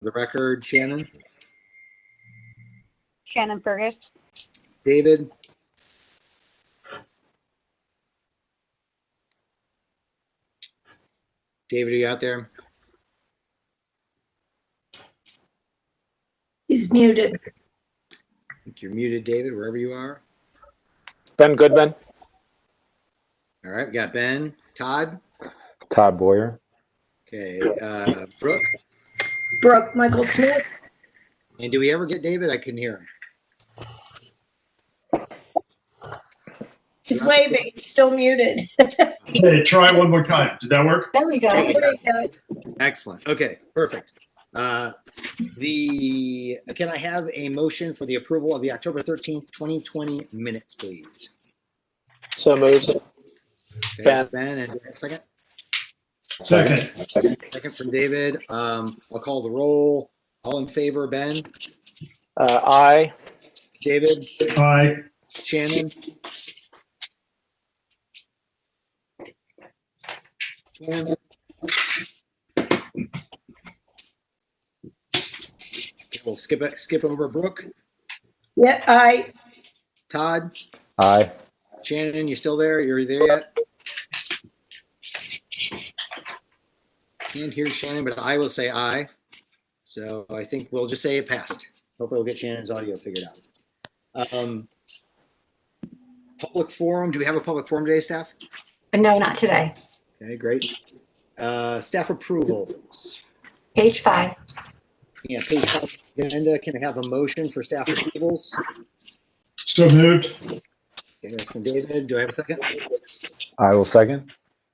the record, Shannon? Shannon Fergus. David? David, are you out there? He's muted. I think you're muted, David, wherever you are. Ben Goodman. All right, we got Ben. Todd? Todd Boyer. Okay, Brooke? Brooke Michael Smith. And do we ever get David? I couldn't hear him. He's waving. He's still muted. Okay, try one more time. Did that work? There we go. There we go. There he goes. Excellent. Okay, perfect. Can I have a motion for the approval of the October 13th, 2020 minutes, please? So moved. Okay, Ben. Ben, and second? Second. Second from David. I'll call the roll. All in favor, Ben? Aye. David? Aye. Shannon? Shannon? Okay, we'll skip over Brooke. Yeah, aye. Todd? Aye. Shannon, you still there? You're there yet? Can't hear Shannon, but I will say aye. So I think we'll just say it passed. Hopefully we'll get Shannon's audio figured out. Public forum. Do we have a public forum today, staff? No, not today. Okay, great. Staff approvals. Page 5. Yeah, page 5 agenda. Can I have a motion for staff approvals? So moved. Okay, that's from David. Do I have a second? I will second.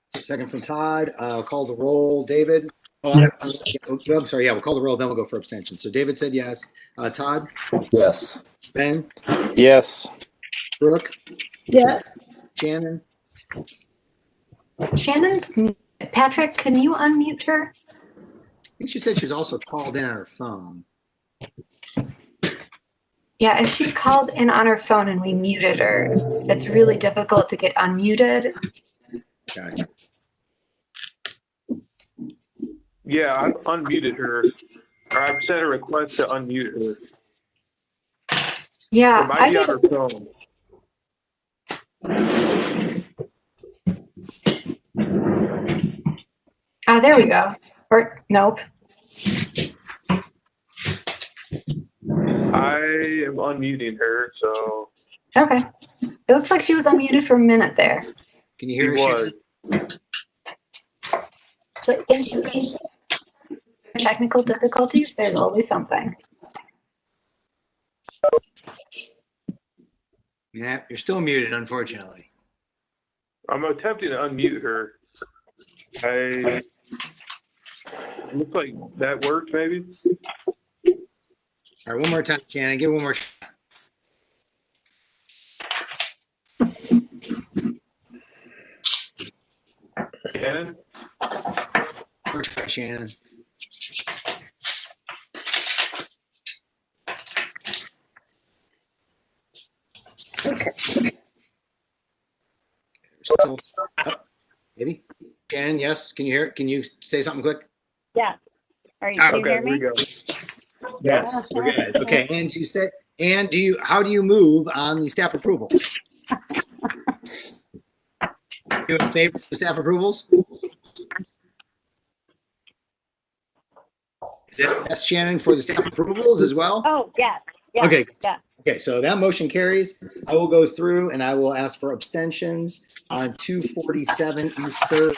Second from Todd. I'll call the roll. David? Yes. I'm sorry. Yeah, we'll call the roll, then we'll go for abstention. So David said yes. Todd? Yes. Ben? Yes. Brooke? Yes. Shannon? Shannon's muted. Patrick, can you unmute her? I think she said she's also called in on her phone. Yeah, if she's called in on her phone and we muted her, it's really difficult to get unmuted. Gotcha. Yeah, I've unmuted her. Or I've sent a request to unmute her. Yeah, It might I be on did. her phone. Oh, there we go. Or nope. I am unmuting her, so Okay. It looks like she was unmuted for a minute there. Can you she hear her, was. Shannon? So in technical difficulties, there's always something. Yeah, you're still muted, unfortunately. I'm attempting to unmute her. Looks like that worked, maybe. All right, one more time, Shannon. Give it one more shot. Shannon? One try, Shannon. Still, oh, maybe. Shannon, yes. Can you hear? Can you say something quick? Yes. Are you, Ah, can you Okay, hear here we me? go. Yes, we're good. Okay, and you said, and how do you move on the staff approvals? Do a favor for staff approvals? Is that yes, Shannon, for the staff approvals as well? Oh, yes. Yes. Okay. Yes. Okay, so that motion carries. I will go through and I will ask for abstentions on 247 East 3rd.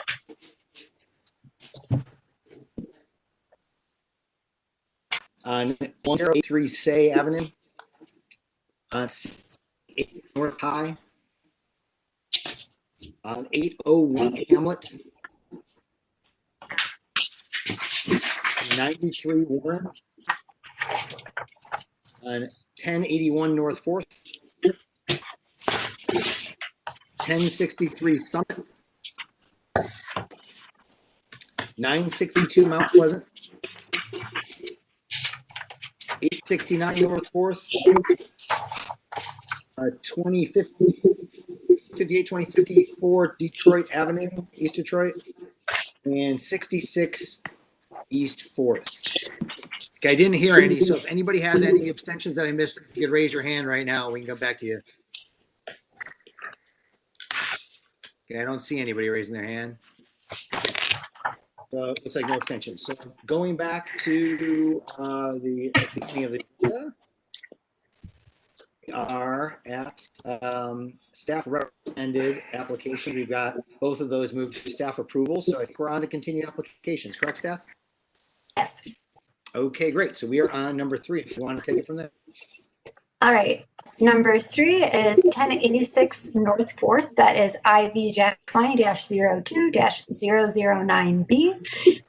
On 103 Say Avenue. On 8 North High. On 801 Hamlet. 93 Warren. On 1081 North 4th. 1063 Summit. 962 Mount Pleasant. 869 North 4th. 2050, 58, 2054 Detroit Avenue, East Detroit. And 66 East Forest. Okay, I didn't hear any, so if anybody has any abstentions that I missed, you could raise your hand right now. We can come back to you. Okay, I don't see anybody raising their hand. So it looks like no abstentions. So going back to the beginning of the agenda, we are at staff recommended applications. We've got both of those moved to staff approval. So I think we're on to continue applications. Correct, staff? Yes. Okay, great. So we are on number 3. If you want to take it from there. All right. Number 3 is 1086 North 4th. That is IV-20-02-009B.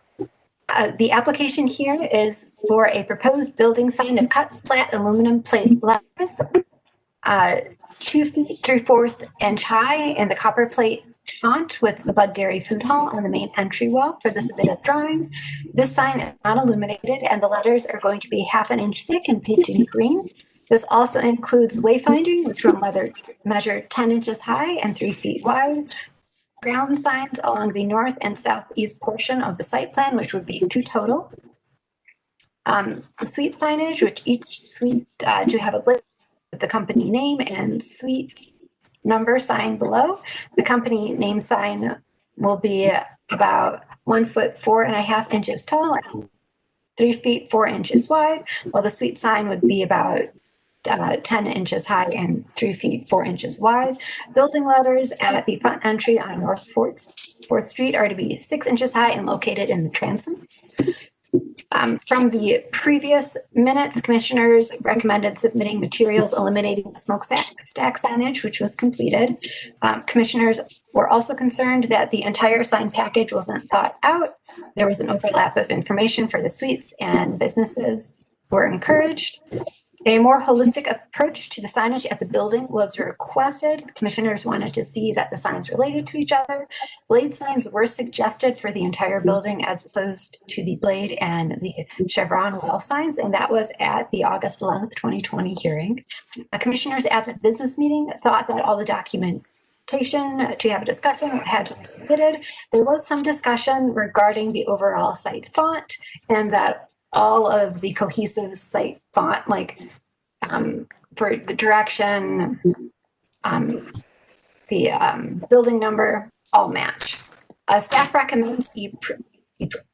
The application here is for a proposed building sign of cut flat aluminum plate letters, 2 feet 3/4 inch high in the copper plate font with the Bud Dairy Food Hall on the main entry wall for the submitted drawings. This sign is not illuminated and the letters are going to be 1/2 inch thick and painted green. This also includes wayfinding, which will measure 10 inches high and 3 feet wide. Ground signs along the north and southeast portion of the site plan, which would be 2 total. The suite signage, which each suite do have a list with the company name and suite number sign below. The company name sign will be about 1 foot 4.5 inches tall and 3 feet 4 inches wide, while the suite sign would be about 10 inches high and 3 feet 4 inches wide. Building letters at the front entry on North 4th Street are to be 6 inches high and located in the transom. From the previous minutes, commissioners recommended submitting materials eliminating the smokestack signage, which was completed. Commissioners were also concerned that the entire sign package wasn't thought out. There was an overlap of information for the suites, and businesses were encouraged. A more holistic approach to the signage at the building was requested. The commissioners wanted to see that the signs related to each other. Blade signs were suggested for the entire building as opposed to the blade and the chevron wall signs, and that was at the August 11th, 2020 hearing. Commissioners at the business meeting thought that all the documentation to have a discussion had to be submitted. There was some discussion regarding the overall site font and that all of the cohesive site font, like for the direction, the building number, all match. Staff recommends the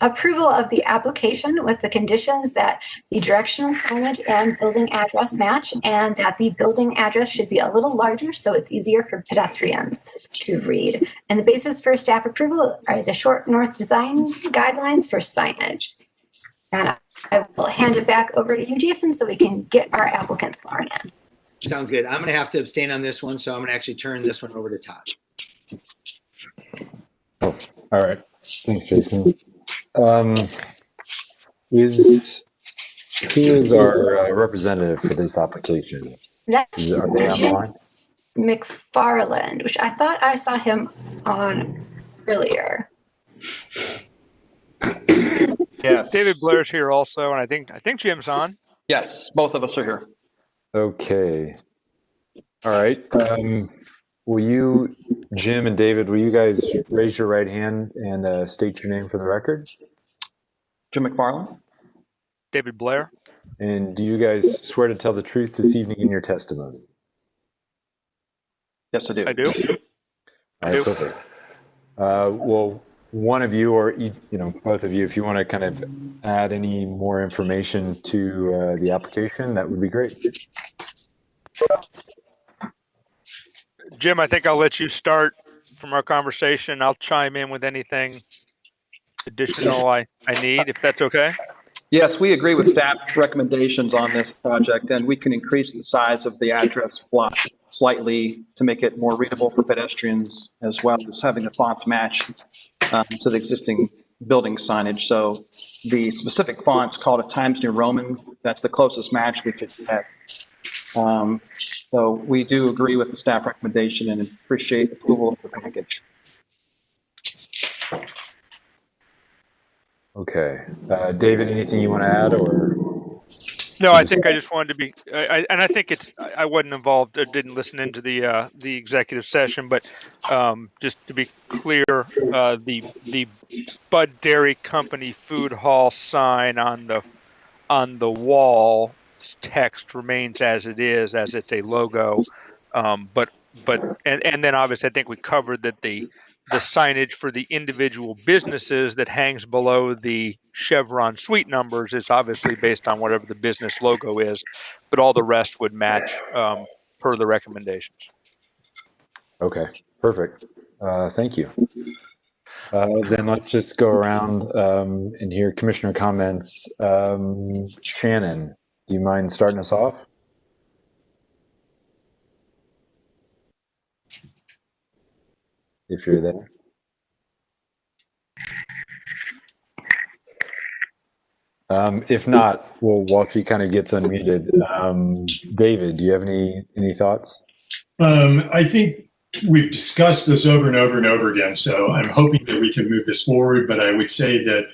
approval of the application with the conditions that the directional signage and building address match and that the building address should be a little larger so it's easier for pedestrians to read. And the basis for staff approval are the Short North Design Guidelines for signage. And I will hand it back over to you, Jason, so we can get our applicants sworn in. Sounds good. I'm going to have to abstain on this one, so I'm going to actually turn this one over to Todd. All right. Thanks, Jason. Who is our representative for this application? Are they online? McFarland, which I thought I saw him on earlier. Yes. David Blair's here also, and I think Jim's on. Yes, both of us are here. Okay. All right. Will you, Jim and David, will you guys raise your right hand and state your name for the record? Jim McFarland? David Blair. And do you guys swear to tell the truth this evening in your testimony? Yes, I do. I do. All right, perfect. Well, one of you or both of you, if you want to kind of add any more information to the application, that would be great. Jim, I think I'll let you start from our conversation. I'll chime in with anything additional I need, if that's okay. Yes, we agree with staff recommendations on this project, and we can increase the size of the address block slightly to make it more readable for pedestrians, as well as having the fonts match to the existing building signage. So the specific font's called a Times New Roman. That's the closest match we could get. So we do agree with the staff recommendation and appreciate approval of the package. Okay. David, anything you want to add or? No, I think I just wanted to be, I think I wasn't involved, didn't listen into the executive session, but just to be clear, the Bud Dairy Company Food Hall sign on on the wall text remains as it is, as it's a logo. And then obviously I think we covered that the signage for the individual businesses that hangs below the Chevron suite numbers is obviously based on whatever the business logo is, but all the rest would match per the recommendations. Okay, perfect. Thank you. Then let's just go around and hear commissioner comments. Shannon, do you mind starting us off? If you're there. If not, well, while she kind of gets unmuted, David, do you have any thoughts? I think we've discussed this over and over and over again, so I'm hoping that we can move this forward, but I would say that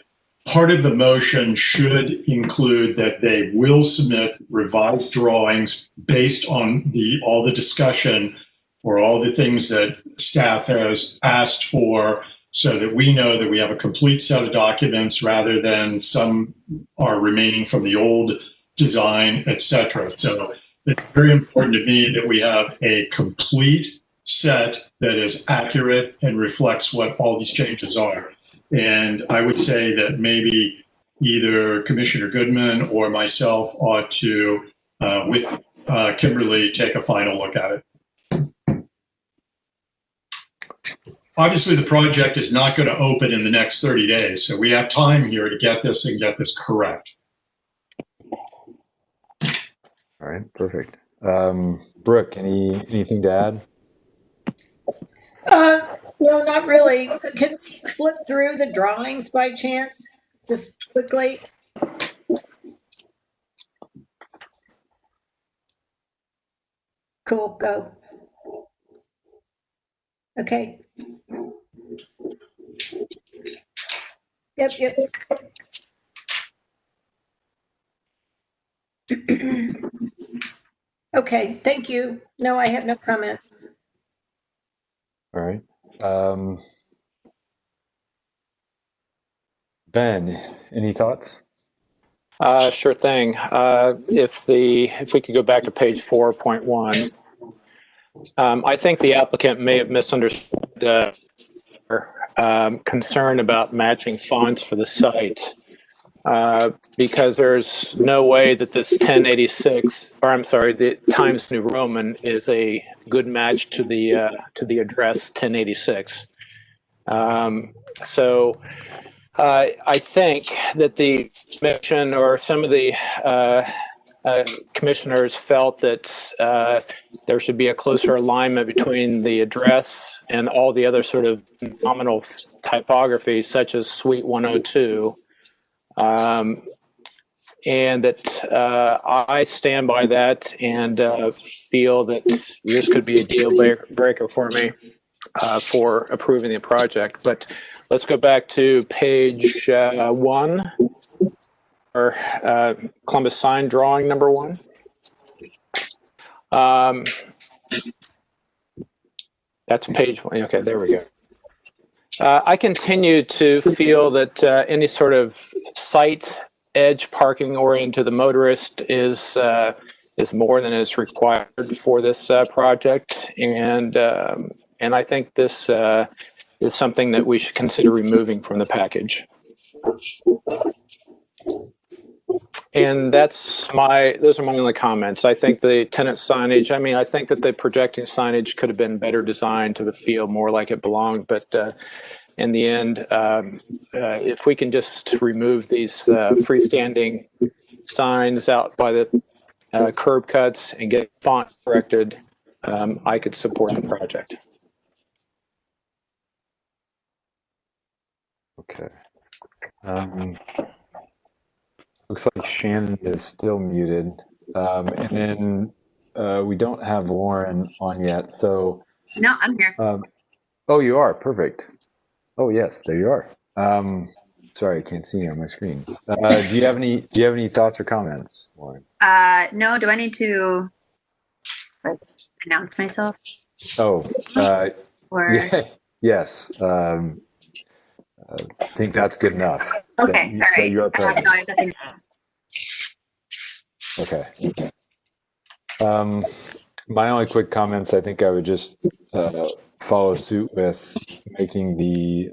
part of the motion should include that they will submit revised drawings based on all the discussion or all the things that staff has asked for, so that we know that we have a complete set of documents rather than some are remaining from the old design, etc. So it's very important to me that we have a complete set that is accurate and reflects what all these changes are. And I would say that maybe either Commissioner Goodman or myself ought to, with Kimberly, take a final look at it. Obviously, the project is not going to open in the next 30 days, so we have time here to get this and get this correct. All right, perfect. Brooke, anything to add? No, not really. Can we flip through the drawings by chance, just quickly? Cool, go. Okay. Yep. Okay, thank you. No, I have no comments. All right. Ben, any thoughts? Sure thing. If we could go back to page 4.1, I think the applicant may have misunderstood concern about matching fonts for the site, because there's no way that this 1086, or I'm sorry, the Times New Roman is a good match to the address 1086. I think that the commission or some of the commissioners felt that there should be a closer alignment between the address and all the other sort of nominal typography, such as Suite 102. And that I stand by that and feel that this could be a deal breaker for me for approving the project. But let's go back to page 1, or Columbus sign drawing number 1. That's page 1. Okay, there we go. I continue to feel that any sort of site edge parking oriented to the motorist is more than is required for this project, and I think this is something that we should consider removing from the package. And those are my only comments. I think the tenant signage, I think that the projecting signage could have been better designed to feel more like it belonged, but in the end, if we can just remove these freestanding signs out by the curb cuts and get font corrected, I could support the project. Okay. Looks like Shannon is still muted. And then we don't have Lauren on yet. So. No, I'm here. Oh, you are. Perfect. Oh, yes, there you are. Sorry, I can't see you on my screen. Do you have any thoughts or comments, Lauren? No, do I need to announce myself? Oh, or yeah, yes. I think that's good enough. Okay, all right. You are present. No, I have nothing. Okay. My only quick comments, I think I would just follow suit with making the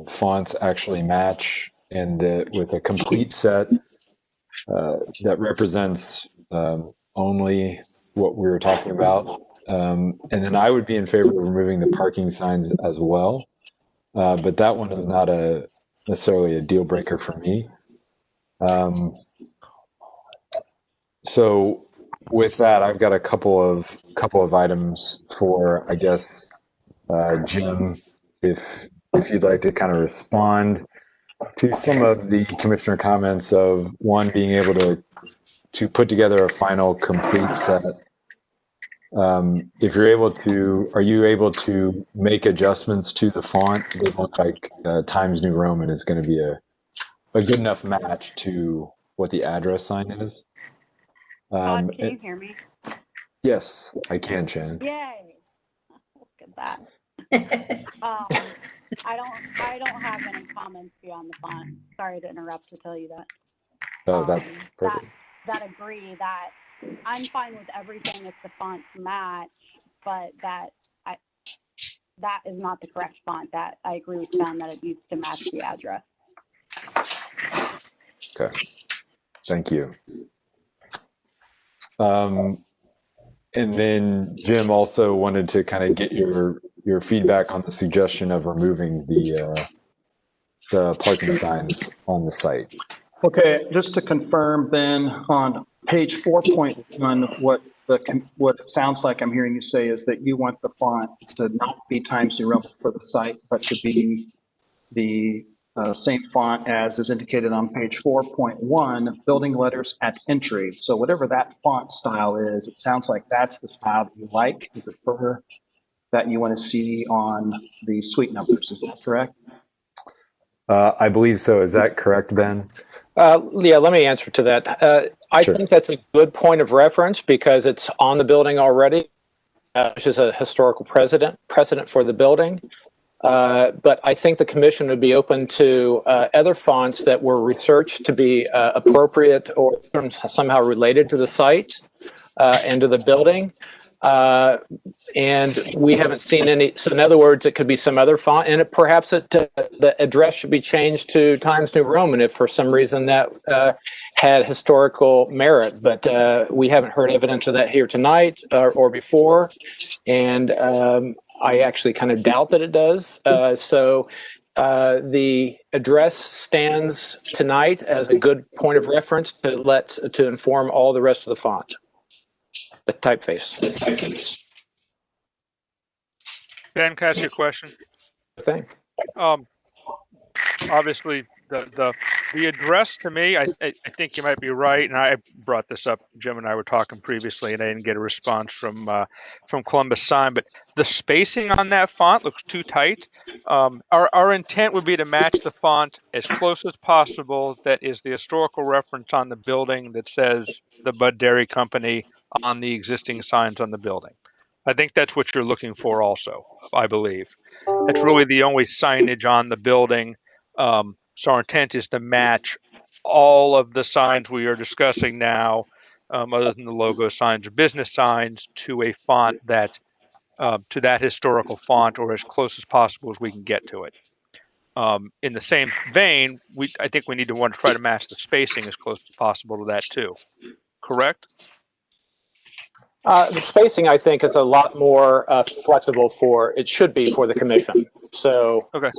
fonts actually match, and with a complete set that represents only what we were talking about. And then I would be in favor of removing the parking signs as well. But that one is not necessarily a deal breaker for me. So with that, I've got a couple of items for, I guess, Jim, if you'd like to kind of respond to some of the commissioner comments of one being able to put together a final complete set. If you're able to, are you able to make adjustments to the font? It looks like Times New Roman is going to be a good enough match to what the address sign is. Can you hear me? Yes, I can, Shannon. Yay! Look at that. I don't have any comments beyond the font. Sorry to interrupt to tell you that. Oh, that's perfect. That agree that I'm fine with everything if the fonts match, but that is not the correct font. That I agree with Ben that it needs to match the address. Okay, thank you. And then Jim also wanted to kind of get your feedback on the suggestion of removing the parking signs on the site. Okay, just to confirm then, on page 4.1, what it sounds like I'm hearing you say is that you want the font to not be Times New Roman for the site, but to be the same font as is indicated on page 4.1, building letters at entry. So whatever that font style is, it sounds like that's the style that you like, you prefer, that you want to see on the suite numbers. Is that correct? I believe so. Is that correct, Ben? Yeah, let me answer to that. I Sure. think that's a good point of reference because it's on the building already, which is a historical precedent for the building. But I think the commission would be open to other fonts that were researched to be appropriate or somehow related to the site and to the building. And we haven't seen any. So in other words, it could be some other font, and perhaps the address should be changed to Times New Roman if for some reason that had historical merit. But we haven't heard evidence of that here tonight or before, and I actually kind of doubt that it does. So the address stands tonight as a good point of reference to inform all the rest of the font. The typeface. Ben, can I ask you a question? Thing. Obviously, the address to me, I think you might be right, and I brought this up. Jim and I were talking previously, and I didn't get a response from Columbus Sign. But the spacing on that font looks too tight. Our intent would be to match the font as close as possible. That is the historical reference on the building that says the Bud Dairy Company on the existing signs on the building. I think that's what you're looking for, also. I believe that's really the only signage on the building. So our intent is to match all of the signs we are discussing now, other than the logo signs or business signs, to a font that to that historical font or as close as possible as we can get to it. In the same vein, I think we need to want to try to match the spacing as close as possible to that too. Correct? The spacing, I think, is a lot more flexible it should be for the commission. So Okay.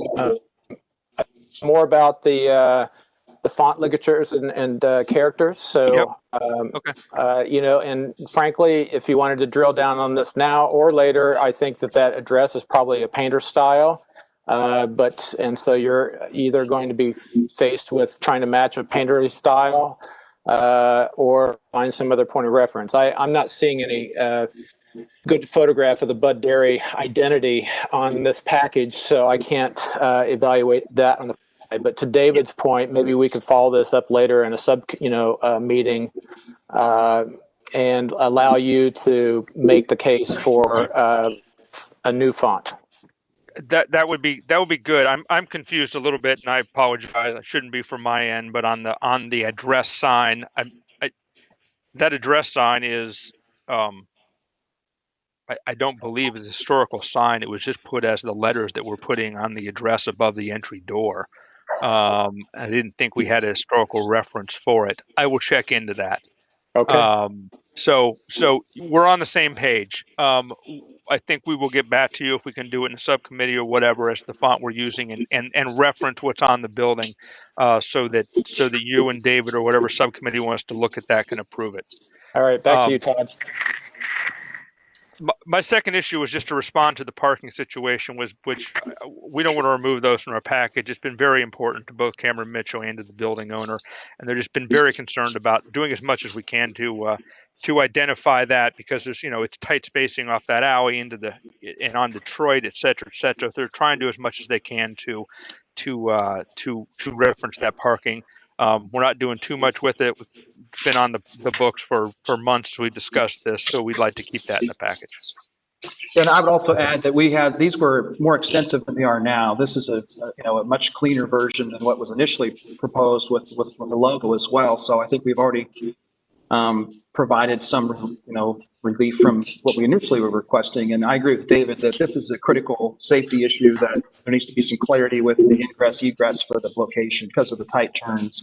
More about the font ligatures and characters. So, Okay. And frankly, if you wanted to drill down on this now or later, I think that address is probably a painter style. And so you're either going to be faced with trying to match a painter style or find some other point of reference. I'm not seeing any good photograph of the Bud Dairy identity on this package, so I can't evaluate that on the fly. But to David's point, maybe we could follow this up later in a meeting and allow you to make the case for a new font. That would be good. I'm confused a little bit, and I apologize. It shouldn't be from my end, but on the address sign, that address sign is, I don't believe is a historical sign. It was just put as the letters that we're putting on the address above the entry door. I didn't think we had a historical reference for it. I will check into that. Okay. So we're on the same page. I think we will get back to you if we can do it in a subcommittee or whatever as the font we're using and reference what's on the building, so that you and David or whatever subcommittee wants to look at that can approve it. All right. Back to you, Todd. My second issue was just to respond to the parking situation, which we don't want to remove those from our package. It's been very important to both Cameron Mitchell and to the building owner, and they've just been very concerned about doing as much as we can to identify that, because there's, it's tight spacing off that alley into and on Detroit, et cetera, et cetera. They're trying to do as much as they can to reference that parking. We're not doing too much with it. It's been on the books for months. We discussed this, so we'd like to keep that in the package. And I would also add that these were more extensive than they are now. This is a much cleaner version than what was initially proposed with the logo as well. So I think we've already provided some, relief from what we initially were requesting. And I agree with David that this is a critical safety issue, that there needs to be some clarity with the ingress egress for the location because of the tight turns.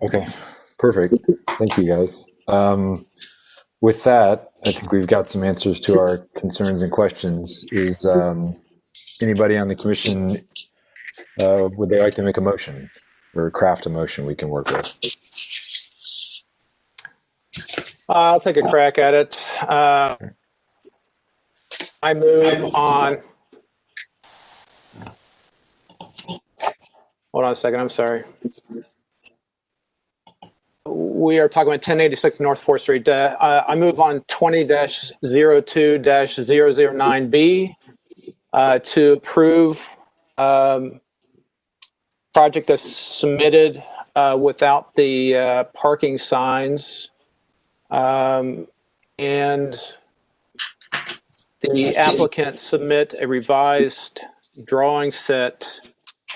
Okay, perfect. Thank you, guys. With that, I think we've got some answers to our concerns and questions. Is anybody on the commission, would they like to make a motion or craft a motion we can work with? I'll take a crack at it. I move on. Hold on a second. I'm sorry. We are talking about 1086 North 4th Street. I move on 20-02-009B to approve project that's submitted without the parking signs, and the applicant submit a revised drawing set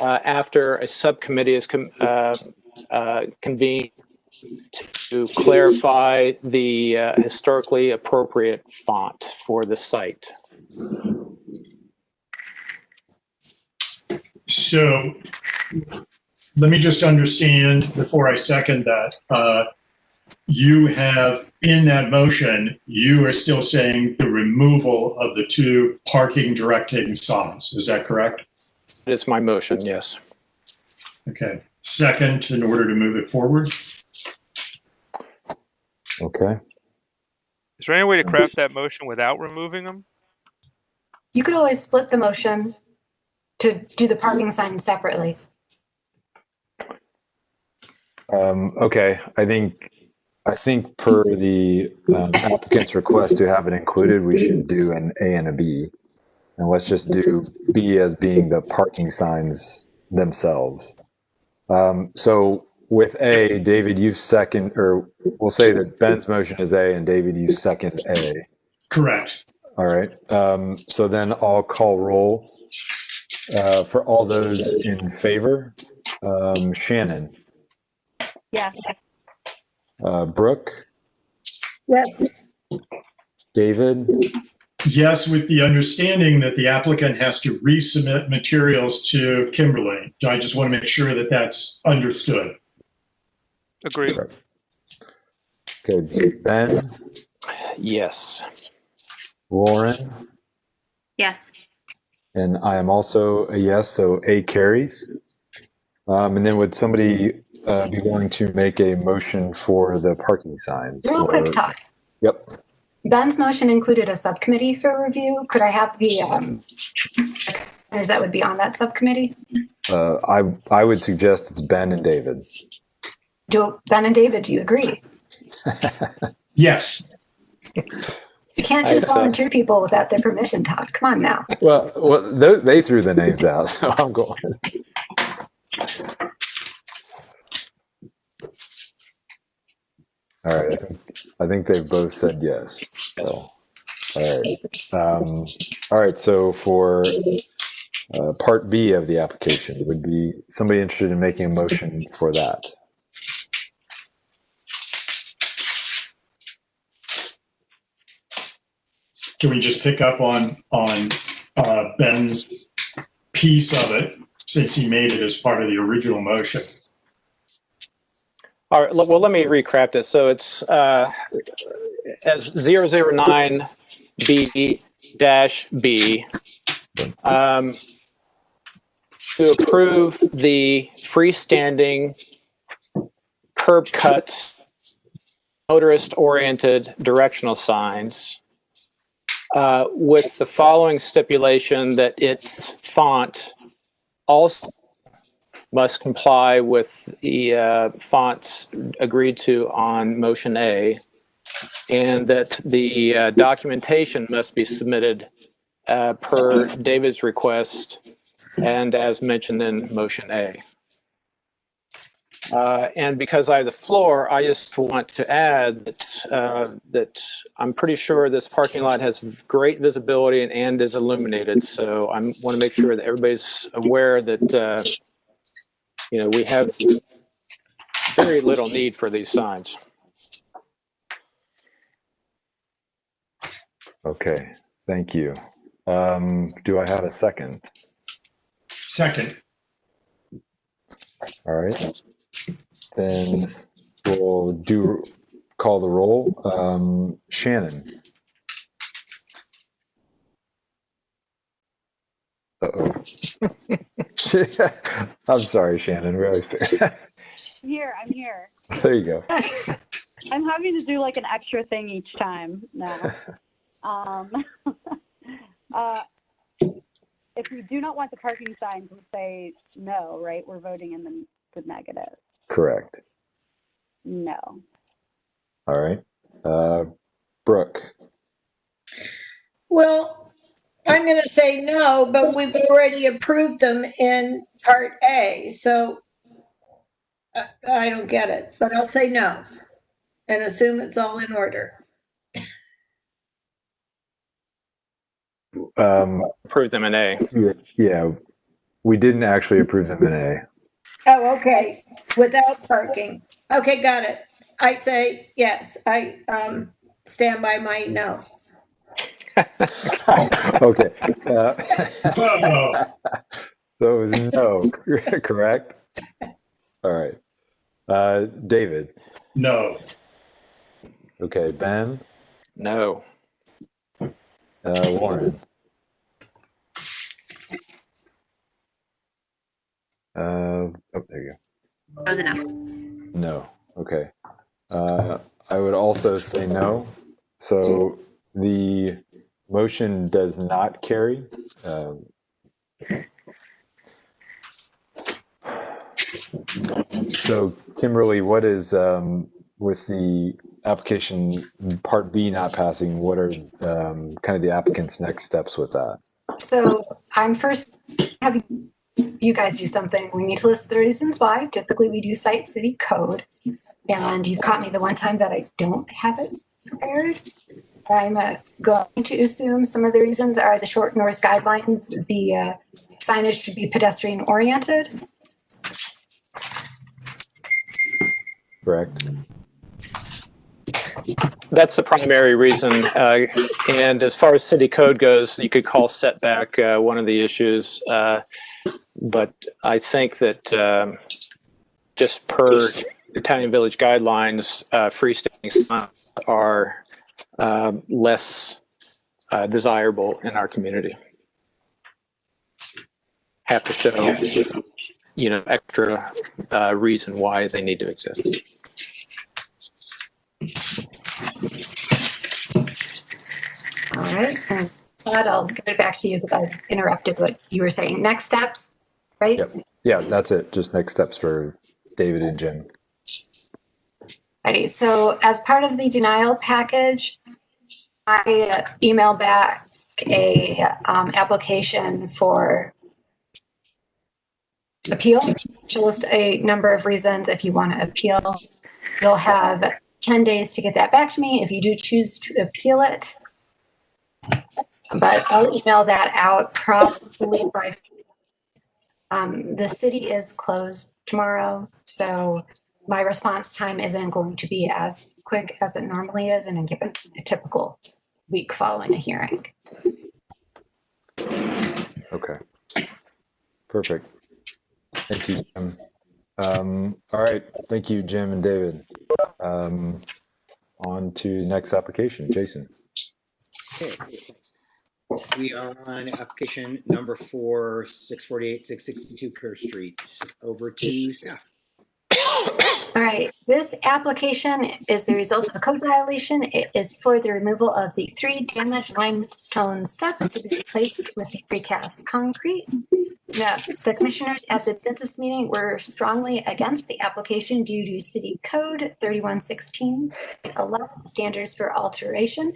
after a subcommittee is convened to clarify the historically appropriate font for the site. So let me just understand before I second that. You have in that motion, you are still saying the removal of the two parking directing signs. Is that correct? It's my motion, yes. Okay. Second, in order to move it forward. Okay. Is there any way to craft that motion without removing them? You could always split the motion to do the parking sign separately. Okay. I think per the applicant's request to have it included, we should do an A and a B. And let's just do B as being the parking signs themselves. So with A, David, you second, or we'll say that Ben's motion is A and David, you second A. Correct. All right. So then I'll call roll for all those in favor. Shannon. Yes. Brooke. Yes. David. Yes, with the understanding that the applicant has to resubmit materials to Kimberly. I just want to make sure that that's understood. Agreed. Okay. Ben. Yes. Lauren. Yes. And I am also a yes, so A carries. And then would somebody be willing to make a motion for the parking signs? Real quick, Todd. Yep. Ben's motion included a subcommittee for review. Could I have the that would be on that subcommittee? I would suggest it's Ben and David. Ben and David, do you agree? Yes. You can't just volunteer people without their permission, Todd. Come on now. Well, they threw the names out, so I'm going. All right. I think they've both said yes. So, all right. All right. So for part B of the application, would be somebody interested in making a motion for that? can we just pick up on Ben's piece of it, since he made it as part of the original motion? All right, well, let me recraft this. So it's as 009B-B, to approve the freestanding curb cut motorist-oriented directional signs with the following stipulation that its font also must comply with the fonts agreed to on motion A, and that the documentation must be submitted per David's request and as mentioned in motion A. And because I have the floor, I just want to add that I'm pretty sure this parking lot has great visibility and is illuminated. So I want to make sure that everybody's aware that we have very little need for these signs. Okay, thank you. Do I have a second? Second. All right. Then we'll call the roll. Shannon. Uh-oh. I'm sorry, Shannon. Really. I'm here. There you go. I'm having to do like an extra thing each time now. If we do not want the parking signs, we say no, right? We're voting in the negative. Correct. No. All right. Brooke. Well, I'm going to say no, but we've already approved them in Part A, so I don't get it, but I'll say no and assume it's all in order. Approve them in A. Yeah, we didn't actually approve them in A. Oh, okay. Without parking. Okay, got it. I say yes. I stand by my no. Okay. Uh-oh. So it was no, correct? All right. David. No. Okay, Ben. No. Warren. There you That was a no. go. No. Okay. I would also say no. So the motion does not carry. So Kimberly, what is with the application Part B not passing? What are kind of the applicant's next steps with that? So I'm first having you guys do something. We need to list the reasons why. Typically we do cite city code, and you've caught me the one time that I don't have it prepared. I'm going to assume some of the reasons are the short north guidelines. The signage should be pedestrian oriented. Correct. That's the primary reason. And as far as city code goes, you could call setback one of the issues. But I think that just per Italian Village guidelines, freestanding signs are less desirable in our community. Have to show, extra reason why they need to exist. All right, and Todd, I'll give it back to you because I've interrupted what you were saying. Next steps, right? Yep. Yeah, that's it. Just next steps for David and Jim. Ready. So as part of the denial package, I emailed back a application for appeal. She'll list a number of reasons if you want to appeal. You'll have 10 days to get that back to me if you do choose to appeal it. But I'll email that out probably by. The city is closed tomorrow, so my response time isn't going to be as quick as it normally is in a given a typical week following a hearing. Okay. Perfect. Thank you, Jim. All right. Thank you, Jim and David. On to next application, Jason. Okay, thanks. We are on application number 4, 648, 662 Kerr Street. Over to staff. All right, this application is the result of a code violation. It is for the removal of the 3 damaged limestone steps to be replaced with precast concrete. Now, the commissioners at the business meeting were strongly against the application due to City Code 3116, 11 standards for alteration.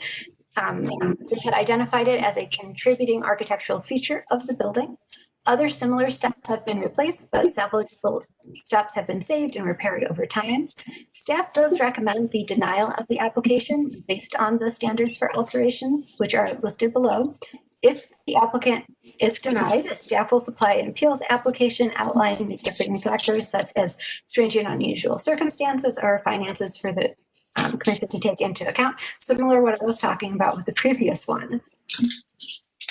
They had identified it as a contributing architectural feature of the building. Other similar steps have been replaced, but salvageable steps have been saved and repaired over time. Staff does recommend the denial of the application based on the standards for alterations, which are listed below. If the applicant is denied, staff will supply an appeals application outlining the different factors such as strange and unusual circumstances or finances for the commission to take into account, similar to what I was talking about with the previous one.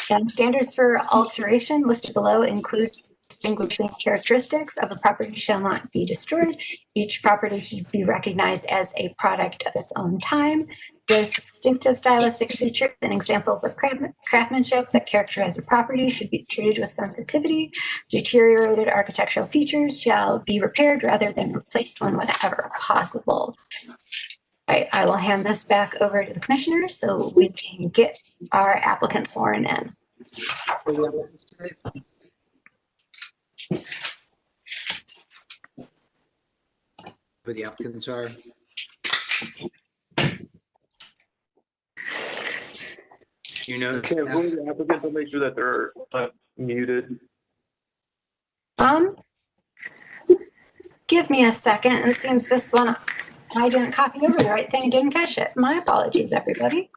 And standards for alteration listed below include distinguishing characteristics of a property shall not be destroyed. Each property should be recognized as a product of its own time. Distinctive stylistic features and examples of craftsmanship that characterize the property should be treated with sensitivity. Deteriorated architectural features shall be repaired rather than replaced whenever possible. I will hand this back over to the commissioners so we can get our applicants sworn in. Who the applicants are? You know, Can't vote the applicant to make sure that they're muted. Give me a second. It seems this one, I didn't copy over the right thing and didn't catch it. My apologies, everybody.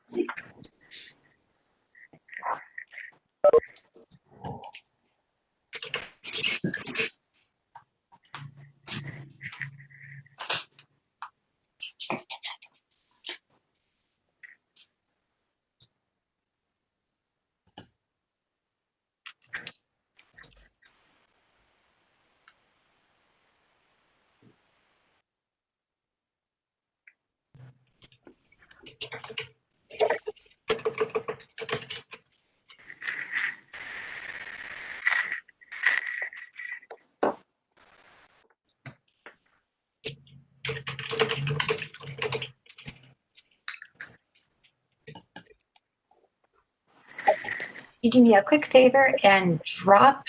You do me a quick favor and drop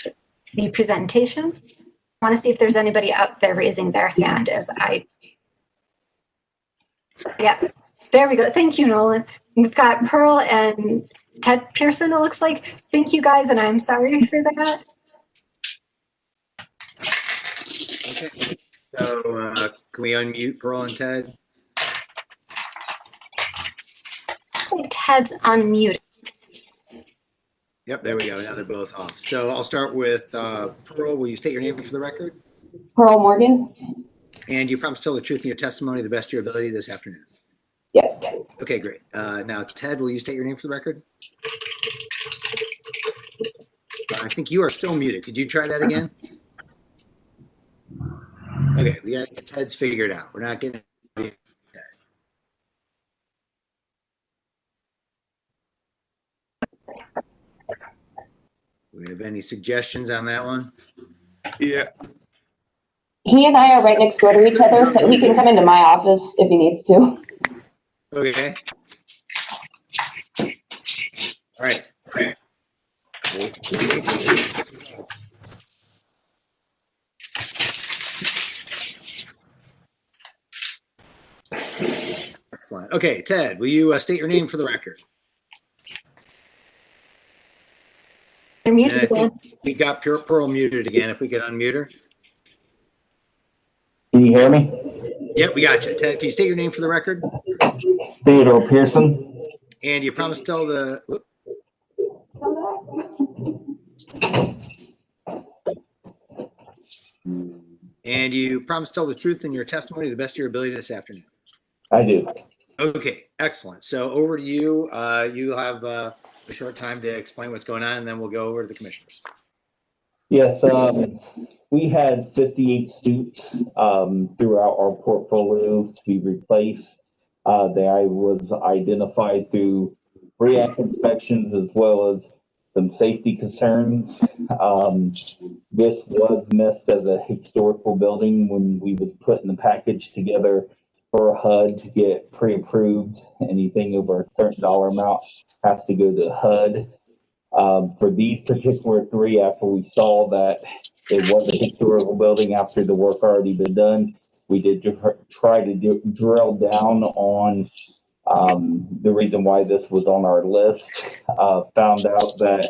the presentation. I want to see if there's anybody out there raising their hand as yeah, there we go. Thank you, Nolan. We've got Pearl and Ted Pearson, it looks like. Thank you guys, and I'm sorry for that. Okay. So can we unmute Pearl and Ted? Ted's unmuted. Yep, there we go. Now they're both off. So I'll start with Pearl. Will you state your name for the record? Pearl Morgan? And you promise to tell the truth in your testimony to the best of your ability this afternoon? Yes. Okay, great. Now, Ted, will you state your name for the record? I think you are still muted. Could you try that again? Okay, we got Ted's figured out. We're not getting Ted. Do we have any suggestions on that one? Yeah. He and I are right next door to each other, so he can come into my office if he needs to. Okay. All right. Excellent. Okay, Ted, will you state your name for the record? You're muted And I again. think we've got Pearl muted again. If we could unmute her. Can you hear me? Yep, we got you. Ted, can you state your name for the record? Theodore Pearson. And you promise to tell the... Whoop. And you promise to tell the truth in your testimony to the best of your ability this afternoon? I do. Okay, excellent. So over to you. You have a short time to explain what's going on, and then we'll go over to the commissioners. Yes, we had 58 stoops throughout our portfolio to be replaced. That was identified through pre-act inspections as well as some safety concerns. This was missed as a historical building when we was putting the package together for HUD to get pre-approved. Anything over a certain dollar amount has to go to HUD. For these particular three, after we saw that it was a historical building after the work already been done, we did try to drill down on the reason why this was on our list. Found out that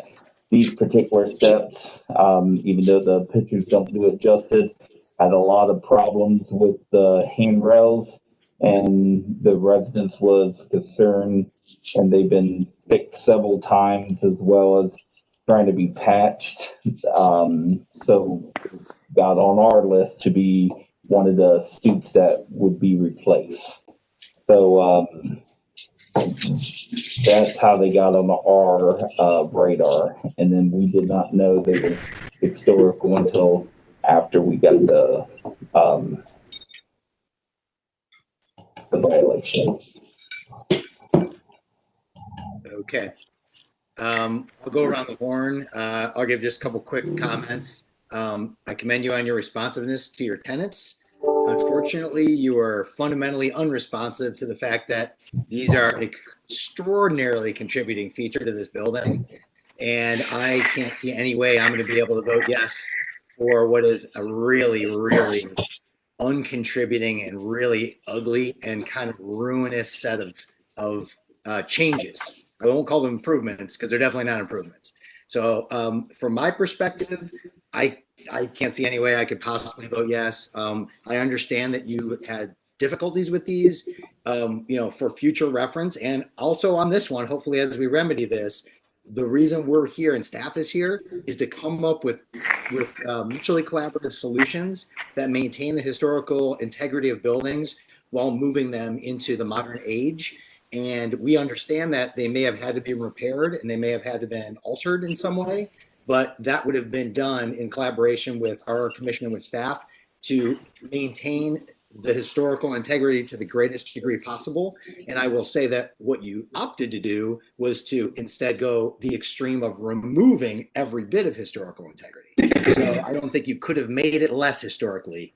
these particular steps, even though the pictures don't do it justice, had a lot of problems with the handrails, and the residents was concerned, and they've been fixed several times as well as trying to be patched. So got on our list to be one of the stoops that would be replaced. So that's how they got on our radar. And then we did not know they were historical until after we got the violation. Okay. I'll go around the horn. I'll give just a couple quick comments. I commend you on your responsiveness to your tenants. Unfortunately, you are fundamentally unresponsive to the fact that these are an extraordinarily contributing feature to this building. And I can't see any way I'm going to be able to vote yes for what is a really, really uncontributing and really ugly and kind of ruinous set of changes. I won't call them improvements because they're definitely not improvements. So from my perspective, I can't see any way I could possibly vote yes. I understand that you had difficulties with these, for future reference. And also on this one, hopefully as we remedy this, the reason we're here and staff is here is to come up with mutually collaborative solutions that maintain the historical integrity of buildings while moving them into the modern age. And we understand that they may have had to be repaired and they may have had to been altered in some way, but that would have been done in collaboration with our commission and with staff to maintain the historical integrity to the greatest degree possible. And I will say that what you opted to do was to instead go the extreme of removing every bit of historical integrity. So I don't think you could have made it less historically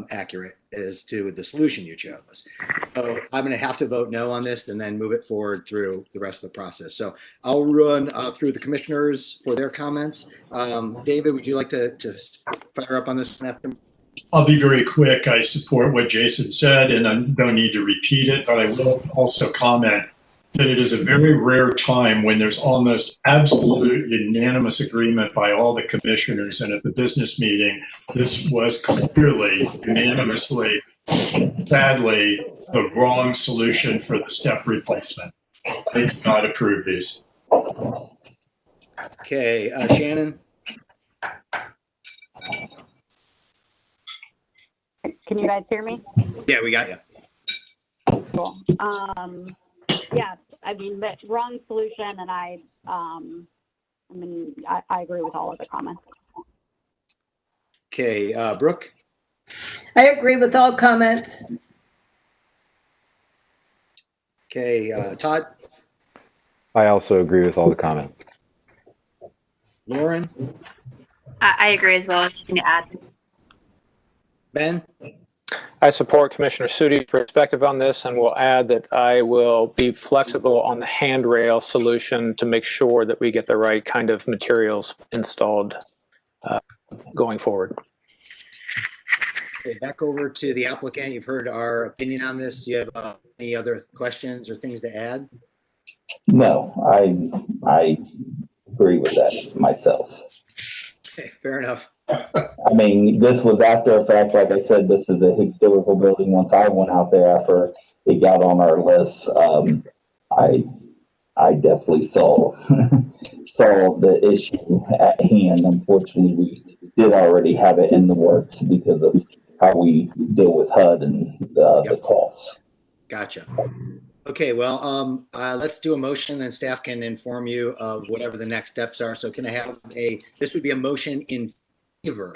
accurate as to the solution you chose. So I'm going to have to vote no on this and then move it forward through the rest of the process. So I'll run through the commissioners for their comments. David, would you like to fire up on this one after? I'll be very quick. I support what Jason said, and I don't need to repeat it, but I will also comment that it is a very rare time when there's almost absolute unanimous agreement by all the commissioners. And at the business meeting, this was clearly, unanimously, sadly, the wrong solution for the step replacement. I do not approve these. Okay, Shannon? Can you guys hear me? Yeah, we got you. Cool. Yeah, I mean, but wrong solution, and I agree with all of the comments. Okay, Brooke? I agree with all comments. Okay, Todd? I also agree with all the comments. Lauren? I agree as well. Anything to add? Ben? I support Commissioner Sudi's perspective on this, and will add that I will be flexible on the handrail solution to make sure that we get the right kind of materials installed going forward. Okay, back over to the applicant. You've heard our opinion on this. Do you have any other questions or things to add? No, I agree with that myself. Okay, fair enough. I mean, this was after a fact. Like I said, this is a historical building. Once I went out there after it got on our list, I definitely saw the issue at hand. Unfortunately, we did already have it in the works because of how we deal with HUD and the costs. Gotcha. Okay, well, let's do a motion, then staff can inform you of whatever the next steps are. So can I have this would be a motion in favor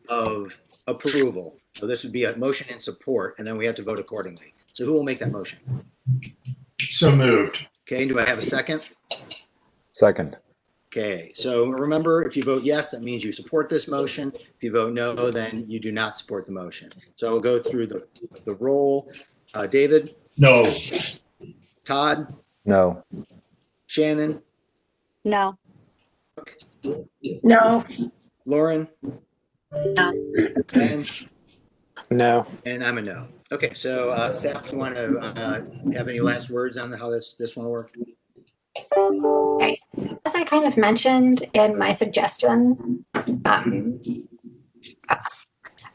of approval. So this would be a motion in support, and then we have to vote accordingly. So who will make that motion? So moved. Okay, do I have a second? Second. Okay, so remember, if you vote yes, that means you support this motion. If you vote no, then you do not support the motion. So we'll go through the roll. David? No. Todd? No. Shannon? No. No. Lauren? No. Ben? No. And I'm a no. Okay, so staff, you want to have any last words on how this one will work? Right. As I kind of mentioned in my suggestion,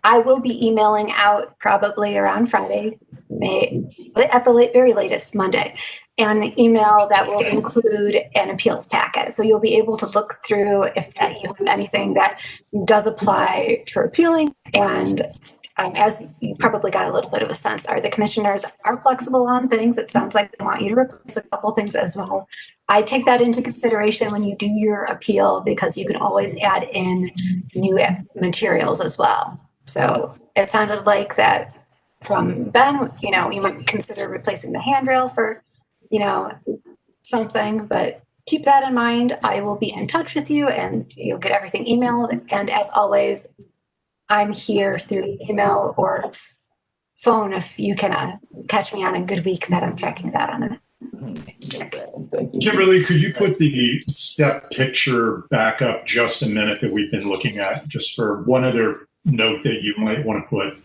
I will be emailing out probably around Friday, at the very latest Monday, an email that will include an appeals packet. So you'll be able to look through if you have anything that does apply for appealing. And as you probably got a little bit of a sense, the commissioners are flexible on things. It sounds like they want you to replace a couple things as well. I take that into consideration when you do your appeal, because you can always add in new materials as well. So it sounded like that from Ben, you might consider replacing the handrail for, something, but keep that in mind. I will be in touch with you and you'll get everything emailed. And as always, I'm here through email or phone if you can catch me on a good week that I'm checking that on it. Kimberly, could you put the step picture back up just a minute that we've been looking at, just for one other note that you might want to put?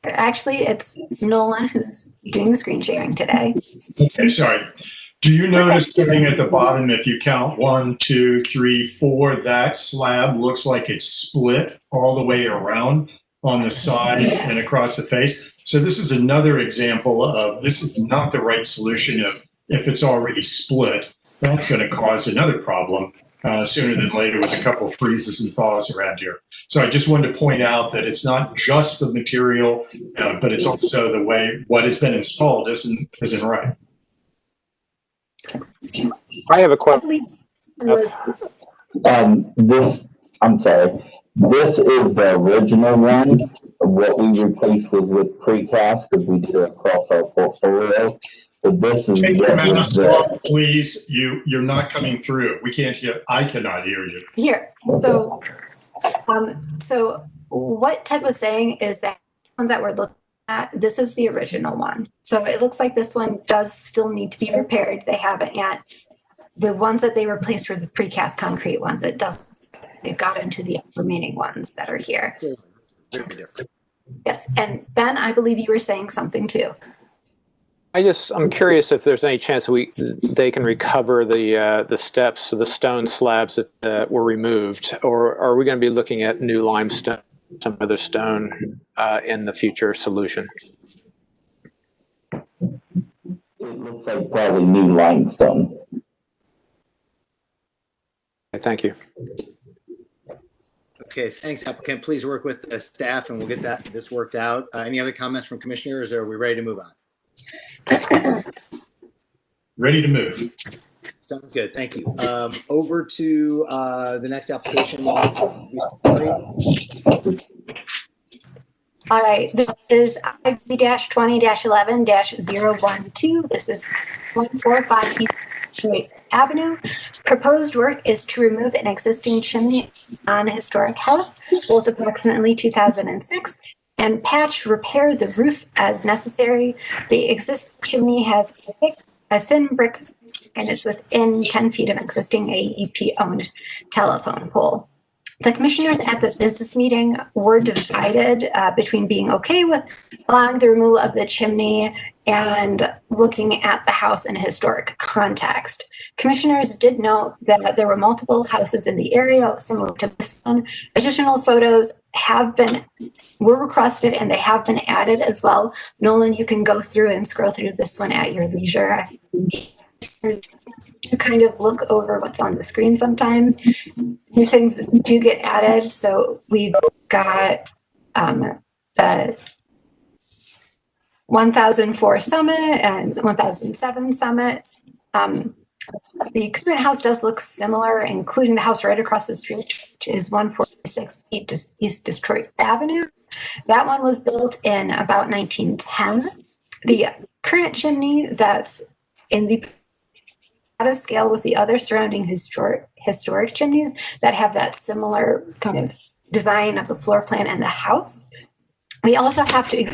Actually, it's Nolan who's doing the screen sharing today. Okay, sorry. Do you notice starting at the bottom, if you count 1, 2, 3, 4, that slab looks like it's split all the way around on the side and across the face? So this is another example of this is not the right solution if it's already split. That's going to cause another problem sooner than later with a couple of freezes and thaws around here. So I just wanted to point out that it's not just the material, but it's also the way what has been installed isn't right. I have a question. I'm sorry. This is the original one. What we replaced was with precast because we did it across our portfolio. So this is Take your mask the, off, please. You're not coming through. We can't hear. I cannot hear you. Here. So what Ted was saying is that one that we're looking at, this is the original one. So it looks like this one does still need to be repaired. They haven't yet. The ones that they replaced were the precast concrete ones. It got into the remaining ones that are here. Very different. Yes. And Ben, I believe you were saying something too. I'm curious if there's any chance they can recover the steps, the stone slabs that were removed, or are we going to be looking at new limestone, some other stone in the future solution? it looks like probably new limestone. Thank you. Okay, thanks, applicant. Please work with the staff and we'll get this worked out. Any other comments from commissioners, or are we ready to move on? Ready to move. Sounds good. Thank you. Over to the next application. All right, this is IV-20-11-012. This is 145 East Detroit Avenue. Proposed work is to remove an existing chimney on a historic house, built approximately 2006, and repair the roof as necessary. The existing chimney has a thin brick and is within 10 feet of existing AEP-owned telephone pole. The commissioners at the business meeting were divided between being okay with allowing the removal of the chimney and looking at the house in a historic context. Commissioners did note that there were multiple houses in the area similar to this one. Additional photos were requested and they have been added as well. Nolan, you can go through and scroll through this one at your leisure. To kind of look over what's on the screen sometimes. New things do get added. So we've got 1004 Summit and 1007 Summit. The current house does look similar, including the house right across the street, which is 146 East Detroit Avenue. That one was built in about 1910. The current chimney that's in the out of scale with the other surrounding historic chimneys that have that similar kind of design of the floor plan and the house. We also have to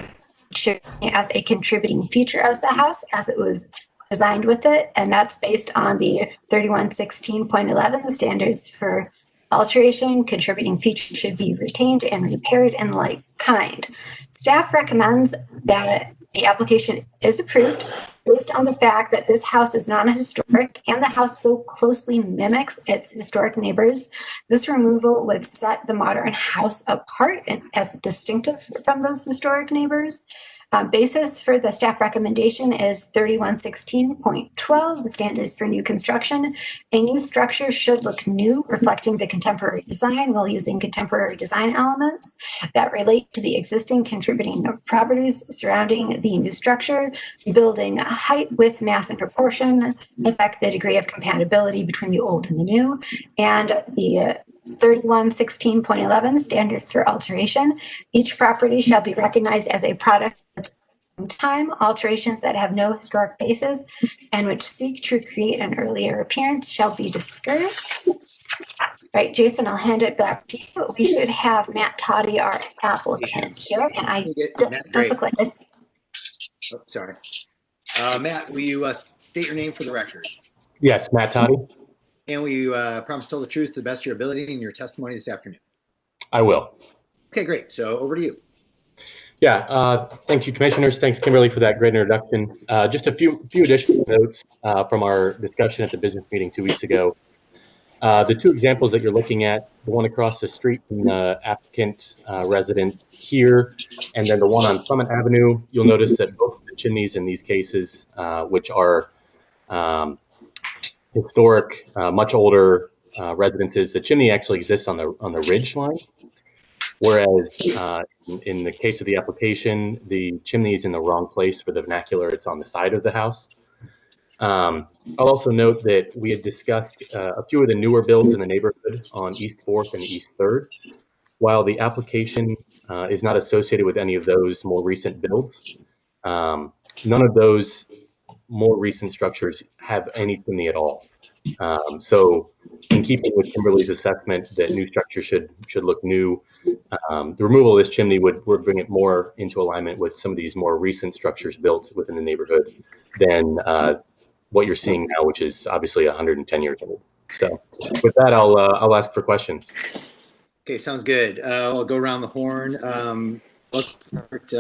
chimney as a contributing feature as the house as it was designed with it, and that's based on the 3116.11, the standards for alteration. Contributing features should be retained and repaired in like kind. Staff recommends that the application is approved based on the fact that this house is non-historic and the house so closely mimics its historic neighbors. This removal would set the modern house apart and as distinctive from those historic neighbors. Basis for the staff recommendation is 3116.12, the standards for new construction. A new structure should look new, reflecting the contemporary design while using contemporary design elements that relate to the existing contributing properties surrounding the new structure. Building height, width, mass, and proportion affect the degree of compatibility between the old and the new. And the 3116.11 standards for alteration. Each property shall be recognized as a product time. Alterations that have no historic basis and which seek to create an earlier appearance shall be discouraged. Right, Jason, I'll hand it back to you. We should have Matt Toddy, our applicant here, and does look like this. Oh, sorry. Matt, will you state your name for the record? Yes, Matt Toddy. And will you promise to tell the truth to the best of your ability in your testimony this afternoon? I will. Okay, great. So over to you. Yeah, thank you, commissioners. Thanks, Kimberly, for that great introduction. Just a few additional notes from our discussion at the business meeting 2 weeks ago. The two examples that you're looking at, the one across the street from the applicant resident here, and then the one on Summit Avenue, you'll notice that both of the chimneys in these cases, which are historic, much older residences, the chimney actually exists on the ridge line. Whereas in the case of the application, the chimney is in the wrong place for the vernacular. It's on the side of the house. I'll also note that we had discussed a few of the newer builds in the neighborhood on East 4th and East 3rd. While the application is not associated with any of those more recent builds, none of those more recent structures have any chimney at all. So in keeping with Kimberly's assessment that new structure should look new, the removal of this chimney would bring it more into alignment with some of these more recent structures built within the neighborhood than what you're seeing now, which is obviously 110 years old. So with that, I'll ask for questions. Okay, sounds good. I'll go around the horn. Let's start.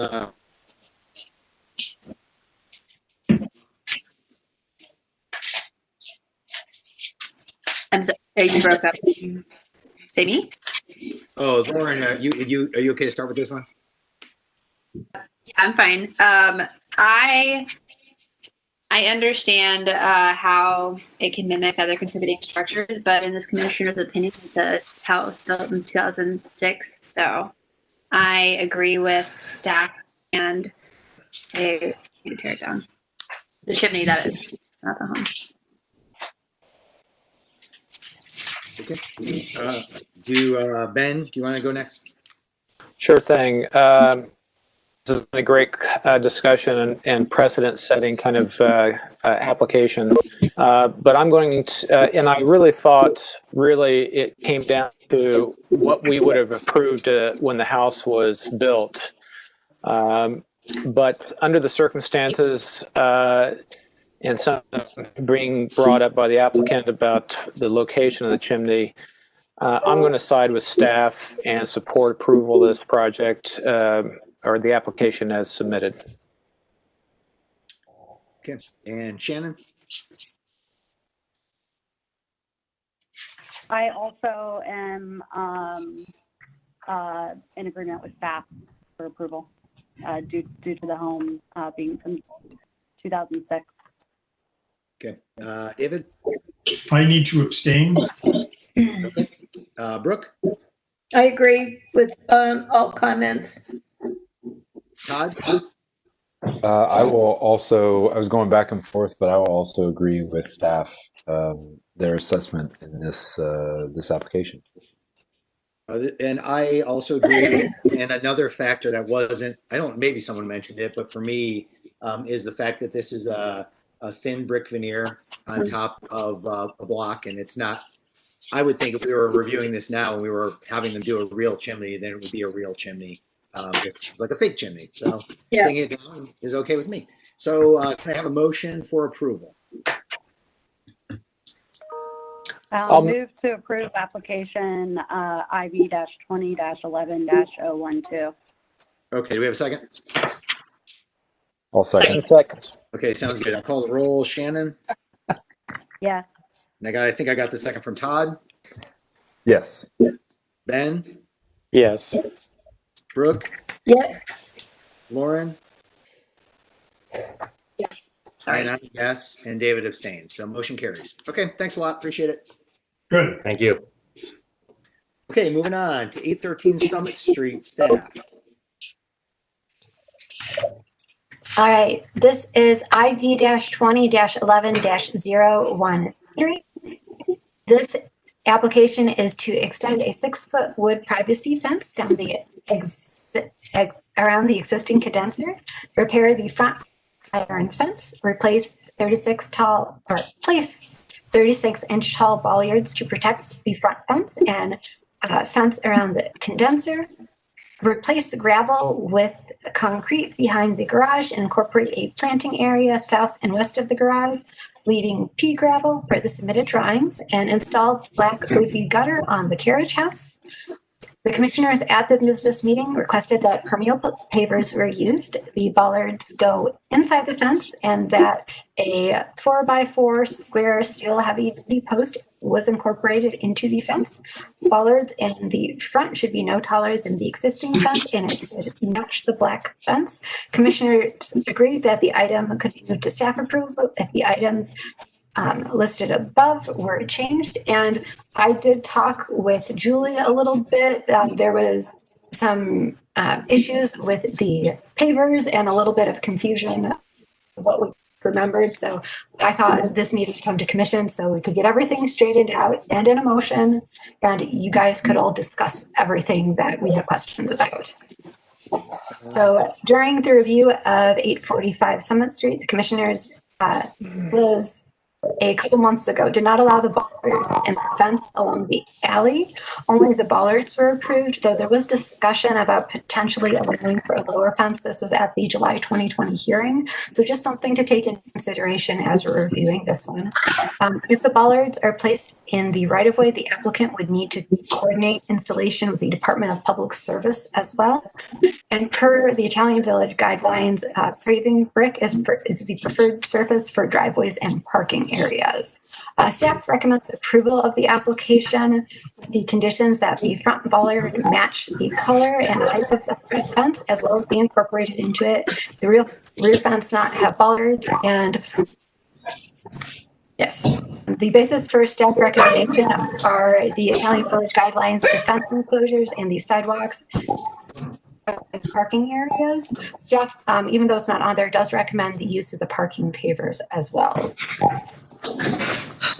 I'm sorry, you broke up. Say me? Oh, Lauren, are you okay to start with this one? Yeah, I'm fine. I understand how it can mimic other contributing structures, but in this commissioner's opinion, it's a house built in 2006. So I agree with staff and they need to tear it down. The chimney, that is, not the home. Okay. Ben, do you want to go next? Sure thing. This has been a great discussion and precedent-setting kind of application. But I'm going to, and I really thought, it came down to what we would have approved when the house was built. But under the circumstances, and something being brought up by the applicant about the location of the chimney, I'm going to side with staff and support approval of this project or the application as submitted. Okay, and Shannon? I also am in agreement with staff for approval due to the home being from 2006. Okay, David? I need to abstain. Okay. Brooke? I agree with all comments. Todd? I was going back and forth, but I will also agree with staff, their assessment in this application. And I also agree. And another factor that wasn't, maybe someone mentioned it, but for me, is the fact that this is a thin brick veneer on top of a block, and it's not. I would think if we were reviewing this now and we were having them do a real chimney, then it would be a real chimney. This is like a fake chimney. So taking it down is okay with me. So can I have a motion for approval? I'll move to approve application IV-20-11-012. Okay, do we have a second? I'll second. Okay, sounds good. I'll call the roll. Shannon? Yes. And I think I got the second from Todd. Yes. Ben? Yes. Brooke? Yes. Lauren? Yes. Sorry. And I'm yes, and David abstains. So motion carries. Okay, thanks a lot. Appreciate it. Good. Thank you. Okay, moving on to 813 Summit Street staff. All right, this is IV-20-11-013. This application is to extend a 6-foot wood privacy fence down the around the existing condenser, repair the front iron fence, place 36-inch tall bollards to protect the front fence and fence around the condenser, replace gravel with concrete behind the garage and incorporate a planting area south and west of the garage, leaving pea gravel per the submitted drawings, and install black OZ gutter on the carriage house. The commissioners at the business meeting requested that permeable pavers were used. The bollards go inside the fence and that a 4x4 square steel heavy-duty post was incorporated into the fence. Bollards in the front should be no taller than the existing fence and it should match the black fence. Commissioners agreed that the item could be moved to staff approval if the items listed above were changed. And I did talk with Julie a little bit. There was some issues with the pavers and a little bit of confusion of what we remembered. So I thought this needed to come to commission so we could get everything straightened out and in a motion, and you guys could all discuss everything that we had questions about. So during the review of 845 Summit Street, the commissioners was a couple months ago did not allow the bollard and the fence along the alley. Only the bollards were approved, though there was discussion about potentially allowing for a lower fence. This was at the July 2020 hearing. So just something to take into consideration as we're reviewing this one. If the bollards are placed in the right-of-way, the applicant would need to coordinate installation with the Department of Public Service as well. And per the Italian Village guidelines, paving brick is the preferred surface for driveways and parking areas. Staff recommends approval of the application with the conditions that the front bollard match the color and height of the front fence, as well as be incorporated into it. The rear fence not have bollards, and yes, the basis for staff recommendation are the Italian Village guidelines, the fence enclosures, and the sidewalks. Parking areas. Staff, even though it's not on there, does recommend the use of the parking pavers as well.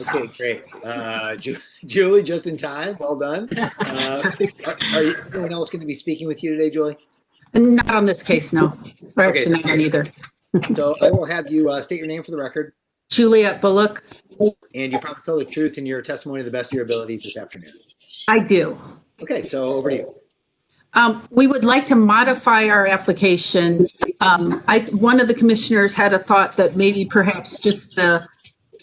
Okay, great. Julie, just in time. Well done. Are you anyone else going to be speaking with you today, Julie? Not on this case, no. Or Okay, actually, not on either. So I will have you state your name for the record. Juliet Bullock. And you promise to tell the truth in your testimony to the best of your abilities this afternoon. I do. Okay, so over to you. We would like to modify our application. One of the commissioners had a thought that maybe perhaps just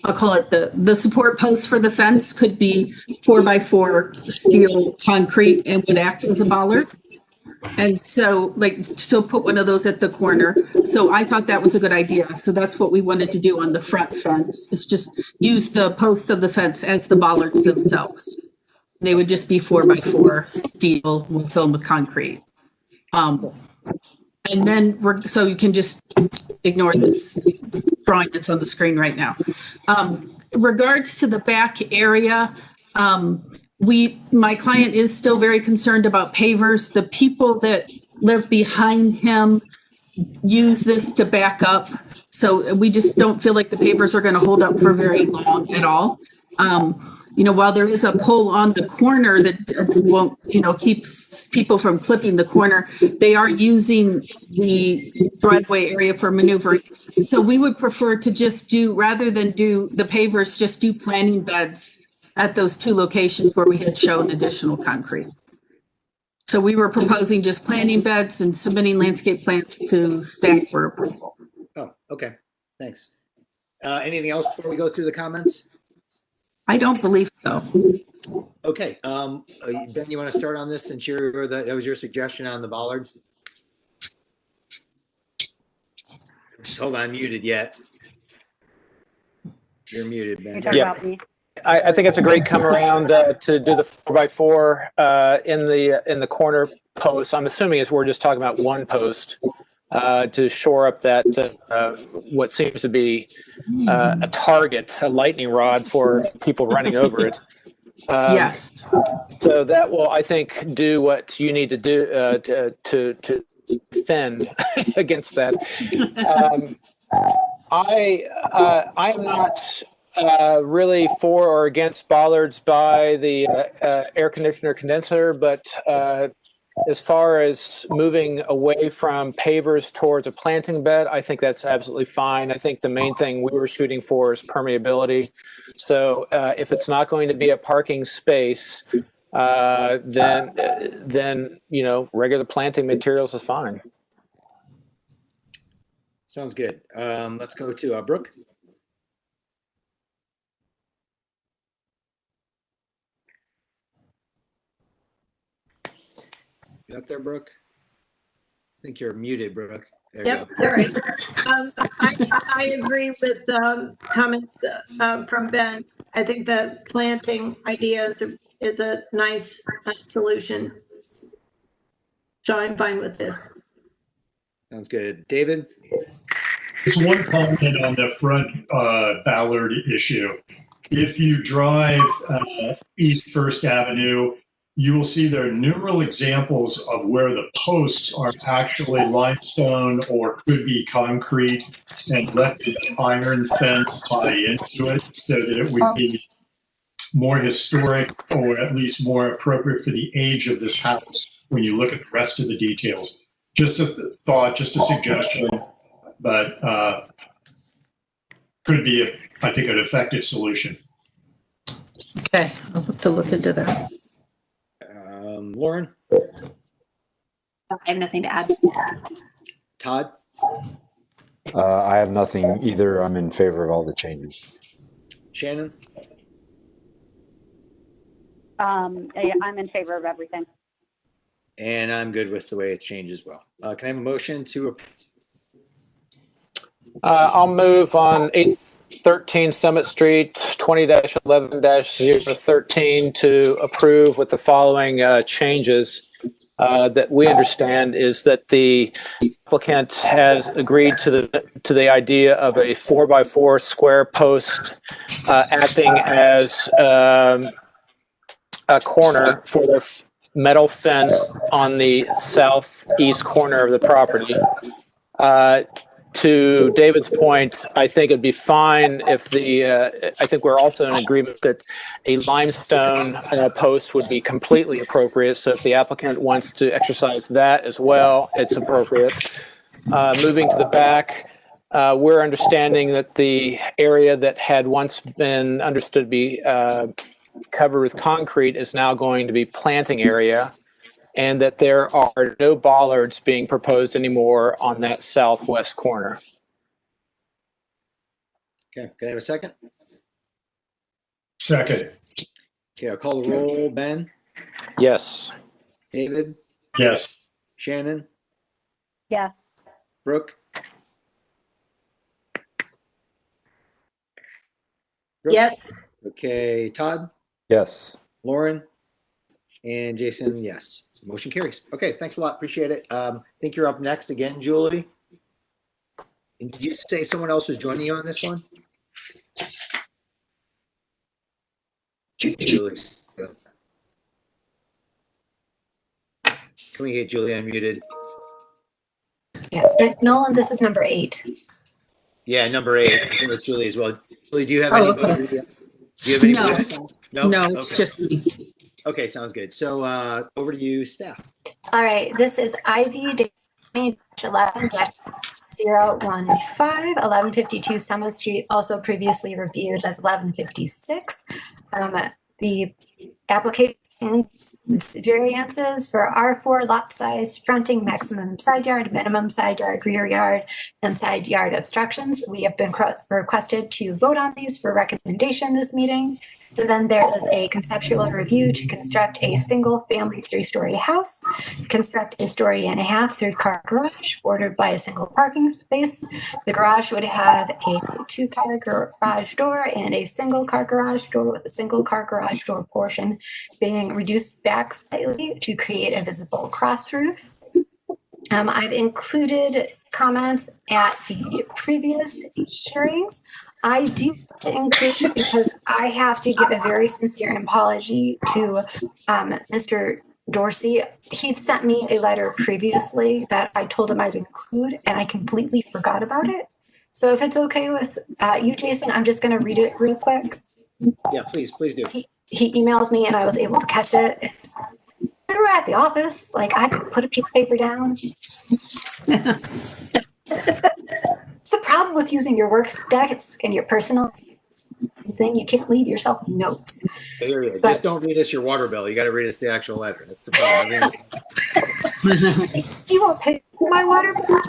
I'll call it the support post for the fence could be 4x4 steel concrete and would act as a bollard. And so put one of those at the corner. So I thought that was a good idea. So that's what we wanted to do on the front fence, is just use the post of the fence as the bollards themselves. They would just be 4x4 steel filled with concrete. And then so you can just ignore this drawing that's on the screen right now. Regards to the back area, my client is still very concerned about pavers. The people that live behind him use this to back up. So we just don't feel like the pavers are going to hold up for very long at all. While there is a pole on the corner that won't, keeps people from clipping the corner, they are using the driveway area for maneuvering. So we would prefer to just rather than do the pavers, just do planting beds at those two locations where we had shown additional concrete. So we were proposing just planting beds and submitting landscape plans to staff for approval. Oh, okay. Thanks. Anything else before we go through the comments? I don't believe so. Okay. Ben, you want to start on this since that was your suggestion on the bollard? Just hold on, muted yet. You're muted, Ben. You're talking about me. I think it's a great come around to do the 4x4 in the corner post. I'm assuming we're just talking about one post to shore up that what seems to be a target, a lightning rod for people running over it. Yes. So that will, I think, do what you need to do to defend against that. I am not really for or against bollards by the air conditioner condenser, but as far as moving away from pavers towards a planting bed, I think that's absolutely fine. I think the main thing we were shooting for is permeability. So if it's not going to be a parking space, then regular planting materials is fine. Sounds good. Let's go to Brooke. You out there, Brooke? I think you're muted, Brooke. There Yep, sorry. I agree with comments from Ben. I think the planting idea is a nice solution. So I'm fine with this. Sounds good. David? Just one comment on the front Ballard issue. If you drive East First Avenue, you will see there are numerous examples of where the posts are actually limestone or could be concrete and let the iron fence tie into it so that it would be more historic or at least more appropriate for the age of this house when you look at the rest of the details. Just a thought, just a suggestion, but could be, I think, an effective solution. Okay, I'll have to look into that. Lauren? I have nothing to add. Todd? I have nothing either. I'm in favor of all the changes. Shannon? I'm in favor of everything. And I'm good with the way it's changed as well. Can I have a motion to approve? I'll move on 813 Summit Street, 20-11-013 to approve with the following changes. That we understand is that the applicant has agreed to the idea of a 4x4 square post acting as a corner for the metal fence on the southeast corner of the property. To David's point, I think it'd be fine if I think we're also in agreement that a limestone post would be completely appropriate. So if the applicant wants to exercise that as well, it's appropriate. Moving to the back, we're understanding that the area that had once been understood to be covered with concrete is now going to be planting area, and that there are no bollards being proposed anymore on that southwest corner. Okay, can I have a second? Second. Okay, I'll call the roll. Ben? Yes. David? Yes. Shannon? Yes. Brooke? Yes. Okay, Todd? Yes. Lauren? And Jason, yes. Motion carries. Okay, thanks a lot. Appreciate it. I think you're up next again, Julie. And did you say someone else was joining you on this one? Julie. Can we get Julie unmuted? Yeah, Nolan, this is number 8. Yeah, number 8. I think it's Julie as well. Julie, do you have Oh, anybody? okay. Do you have anybody No. else? No, No, it's okay. just me. Okay, sounds good. So over to you, staff. All right, this is IV 11-015, 1152 Summit Street, also previously reviewed as 1156. The application variances for R4 lot size, fronting, maximum side yard, minimum side yard, rear yard, and side yard obstructions. We have been requested to vote on these for recommendation this meeting. And then there is a conceptual review to construct a single family 3-story house, construct a 1.5 story 3-car garage bordered by a single parking space. The garage would have a 2-car garage door and a single car garage door, with a single car garage door portion being reduced back slightly to create a visible cross roof. I've included comments at the previous hearings. I do have to include, because I have to give a very sincere apology to Mr. Dorsey. He'd sent me a letter previously that I told him I'd include, and I completely forgot about it. So if it's okay with you, Jason, I'm just going to read it real quick. Yeah, please do. He emailed me and I was able to catch it. We were at the office, like I could put a piece of paper down. It's the problem with using your work desk and your personal thing. You can't leave yourself notes. I hear you. Just don't read us your water bill. You got to read us the actual letter. That's the problem. You won't pay my water bill.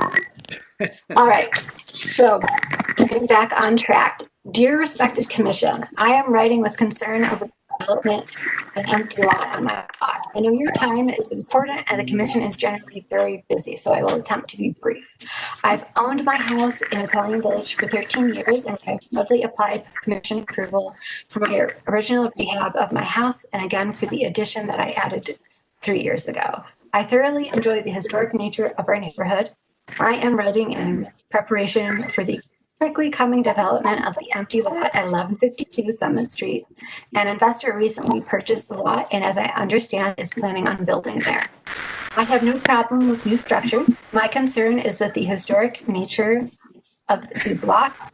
All right. So getting back on track. Dear respected commission, I am writing with concern over development and empty lot on my block. I know your time is important and the commission is generally very busy, so I will attempt to be brief. I've owned my house in Italian Village for 13 years and I've proudly applied for commission approval for my original rehab of my house and again for the addition that I added 3 years ago. I thoroughly enjoy the historic nature of our neighborhood. I am writing in preparation for the quickly coming development of the empty lot at 1152 Summit Street. An investor recently purchased the lot and, as I understand, is planning on building there. I have no problem with new structures. My concern is with the historic nature of the block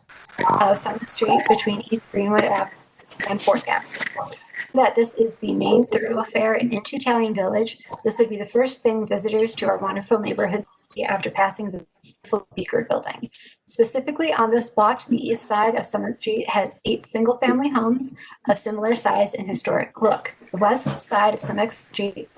of Summit Street between East Greenwood Ave and 4th Avenue. That this is the main thoroughfare into Italian Village. This would be the first thing visitors to our wonderful neighborhood see after passing the beautiful Beaker building. Specifically on this block, the east side of Summit Street has 8 single-family homes of similar size and historic look. The west side of Summit Street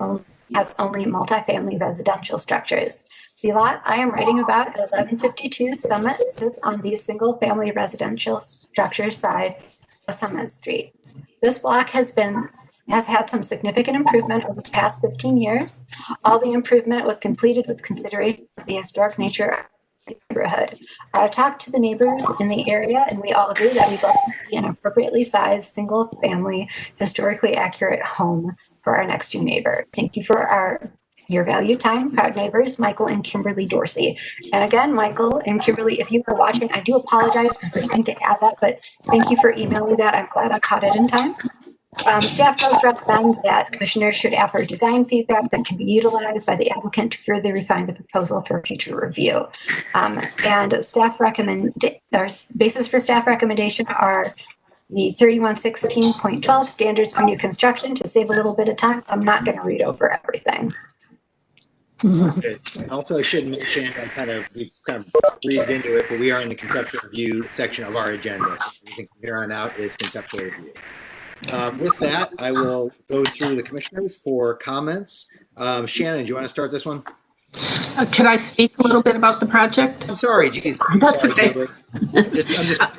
has only multifamily residential structures. The lot I am writing about at 1152 Summit sits on the single-family residential structure side of Summit Street. This block has had some significant improvement over the past 15 years. All the improvement was completed with consideration of the historic nature of the neighborhood. I talked to the neighbors in the area and we all agree that we'd like to see an appropriately sized, single-family, historically accurate home for our next door neighbor. Thank you for your valued time, proud neighbors, Michael and Kimberly Dorsey. And again, Michael and Kimberly, if you were watching, I do apologize for forgetting to add that, but thank you for emailing that. I'm glad I caught it in time. Staff does recommend that commissioners should offer design feedback that can be utilized by the applicant to further refine the proposal for future review. And staff basis for staff recommendation are the 3116.12 standards for new construction. To save a little bit of time, I'm not going to read over everything. Also, I should mention, we kind of breezed into it, but we are in the conceptual review section of our agenda. So everything from here on out is conceptual review. With that, I will go through the commissioners for comments. Shannon, do you want to start this one? Could I speak a little bit about the project? I'm sorry, geez. That's sorry, okay. I'm just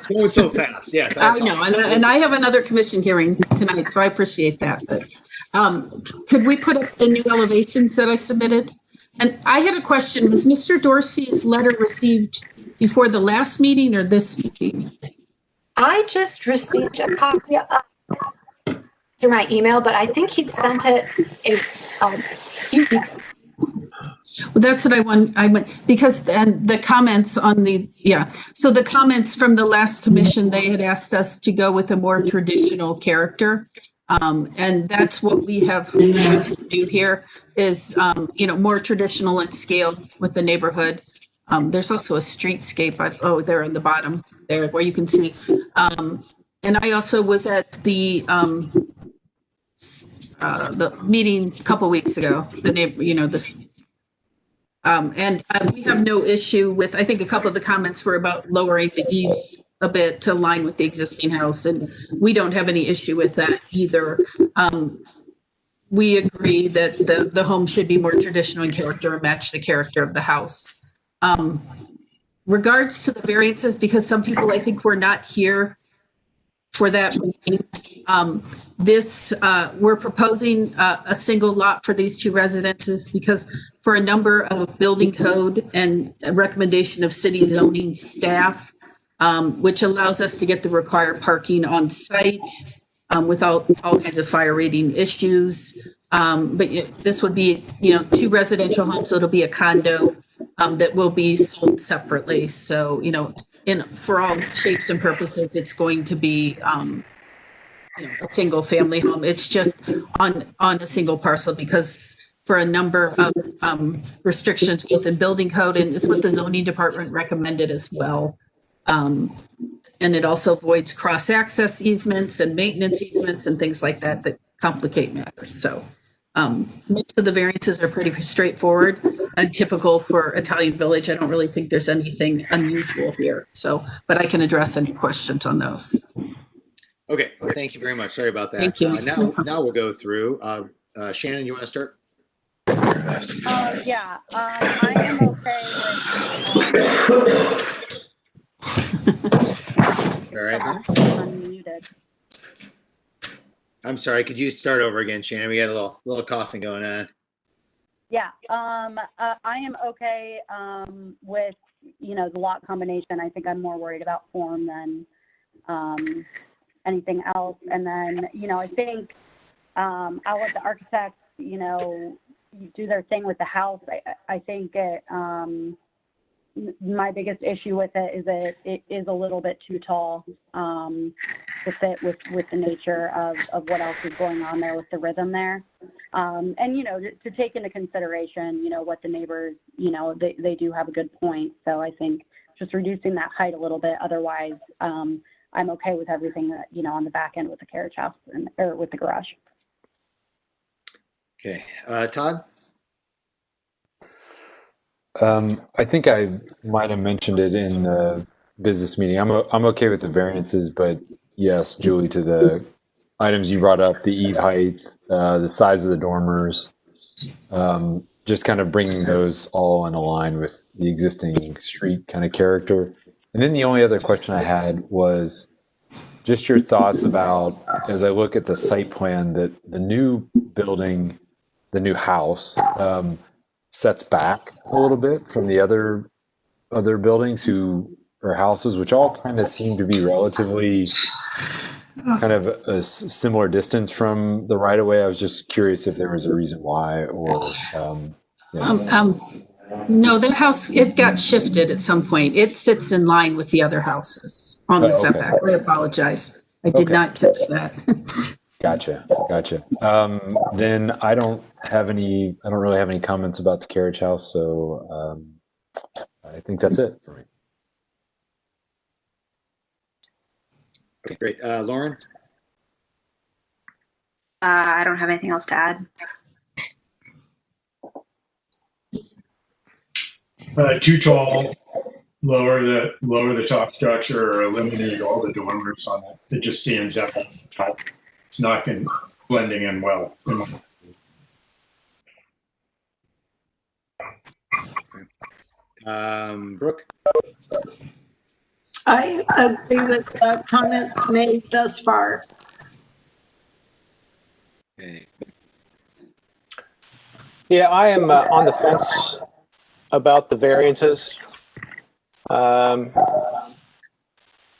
going so fast. Yes, I know, and I have another commission hearing tonight, so I appreciate that. But could we put up the new elevations that I submitted? And I had a question. Was Mr. Dorsey's letter received before the last meeting or this meeting? I just received a copy through my email, but I think he'd sent it a few weeks ago. Well, that's what I went because and the comments on so the comments from the last commission, they had asked us to go with a more traditional character. And that's what we have to do here is, more traditional in scale with the neighborhood. There's also a streetscape. Oh, there on the bottom there where you can see. And I also was at the meeting a couple weeks ago. The neighbor, this. And we have no issue with, I think a couple of the comments were about lowering the eaves a bit to align with the existing house. And we don't have any issue with that either. We agree that the home should be more traditional in character and match the character of the house. Regards to the variances, because some people I think were not here for that meeting. We're proposing a single lot for these two residences because for a number of building code and a recommendation of city zoning staff, which allows us to get the required parking on site without all kinds of fire rating issues. But this would be, two residential homes, so it'll be a condo that will be sold separately. So, for all shapes and purposes, it's going to be a single family home. It's just on a single parcel because for a number of restrictions within building code, and it's what the zoning department recommended as well. And it also avoids cross-access easements and maintenance easements and things like that that complicate matters. So most of the variances are pretty straightforward and typical for Italian Village. I don't really think there's anything unusual here. So, but I can address any questions on those. Okay, thank you very much. Sorry about that. Thank you. Now we'll go through. Shannon, you want to start? Yeah, I am okay with. All right. Unmuted. I'm sorry. Could you start over again, Shannon? We got a little coughing going on. Yeah, I am okay with the lot combination. I think I'm more worried about form than anything else. And then I think I'll let the architects do their thing with the house. I think my biggest issue with it is that it is a little bit too tall to fit with the nature of what else is going on there with the rhythm there. And, to take into consideration, what the neighbors, they do have a good point. So I think just reducing that height a little bit. Otherwise, I'm okay with everything that, on the back end with the carriage house or with the garage. Okay. Todd? I think I might have mentioned it in the business meeting. I'm okay with the variances, but yes, Julie, to the items you brought up, the eve height, the size of the dormers, just kind of bringing those all in line with the existing street kind of character. And then the only other question I had was just your thoughts about, as I look at the site plan, that the new building, the new house, sets back a little bit from the other buildings or houses, which all kind of seem to be relatively kind of a similar distance from the right of way. I was just curious if there was a reason why, or no, that house, it got shifted at some point. It sits in line with the other houses on the setback. I apologize. I did not catch that. Gotcha. Then I don't really have any comments about the carriage house. So I think that's it for me. Okay, great. Lauren? I don't have anything else to add. Too tall, lower the top structure or eliminate all the dormers on it. It just stands out. It's not blending in well. Brooke? I agree with the comments made thus far. Okay. Yeah, I am on the fence about the variances.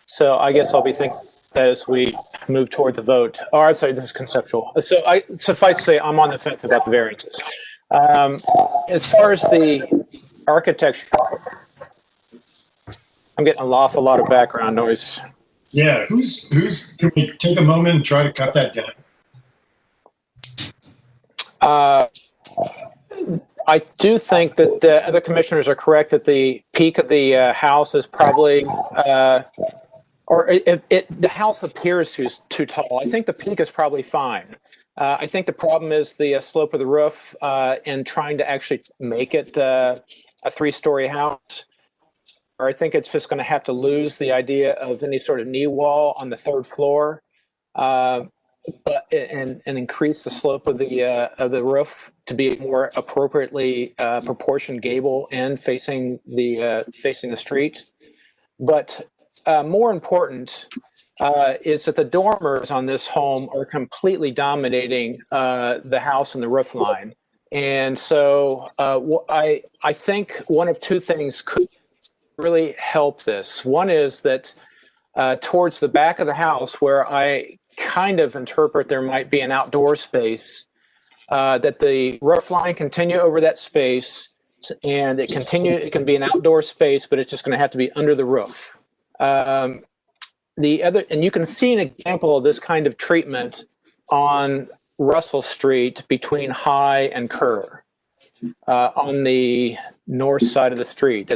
So I guess I'll be thinking that as we move toward the vote, or I'm sorry, this is conceptual. So suffice to say, I'm on the fence about the variances. As far as the architecture, I'm getting an awful lot of background noise. Yeah, can we take a moment and try to cut that down? I do think that the other commissioners are correct that the peak of the house is probably, the house appears too tall. I think the peak is probably fine. I think the problem is the slope of the roof and trying to actually make it a 3-story house. Or I think it's just going to have to lose the idea of any sort of knee wall on the 3rd floor, and increase the slope of the roof to be more appropriately proportioned gable end facing the street. But more important is that the dormers on this home are completely dominating the house and the roof line. And so I think one of 2 things could really help this. One is that towards the back of the house, where I kind of interpret there might be an outdoor space, that the roof line continue over that space, and it can be an outdoor space, but it's just going to have to be under the roof. And you can see an example of this kind of treatment on Russell Street between High and Kerr on the north side of the street.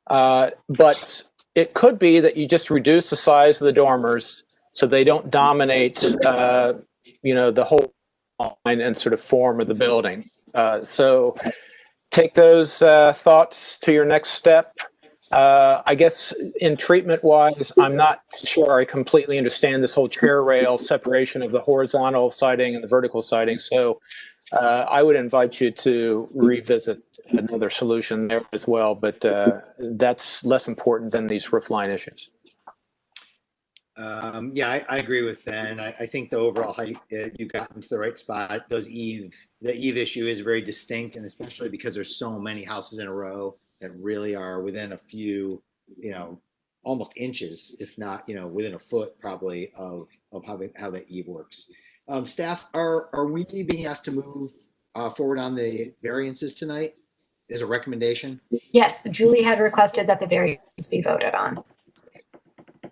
But it could be that you just reduce the size of the dormers so they don't dominate, the whole line and sort of form of the building. So take those thoughts to your next step. I guess in treatment-wise, I'm not sure I completely understand this whole chair rail separation of the horizontal siding and the vertical siding. So I would invite you to revisit another solution there as well, but that's less important than these roof line issues. Yeah, I agree with Ben. I think the overall height, you got into the right spot. The eave issue is very distinct, and especially because there's so many houses in a row that really are within a few, almost inches, if not, within a foot probably of how that eave works. Staff, are we being asked to move forward on the variances tonight? Is a recommendation? Yes, Julie had requested that the variance be voted on.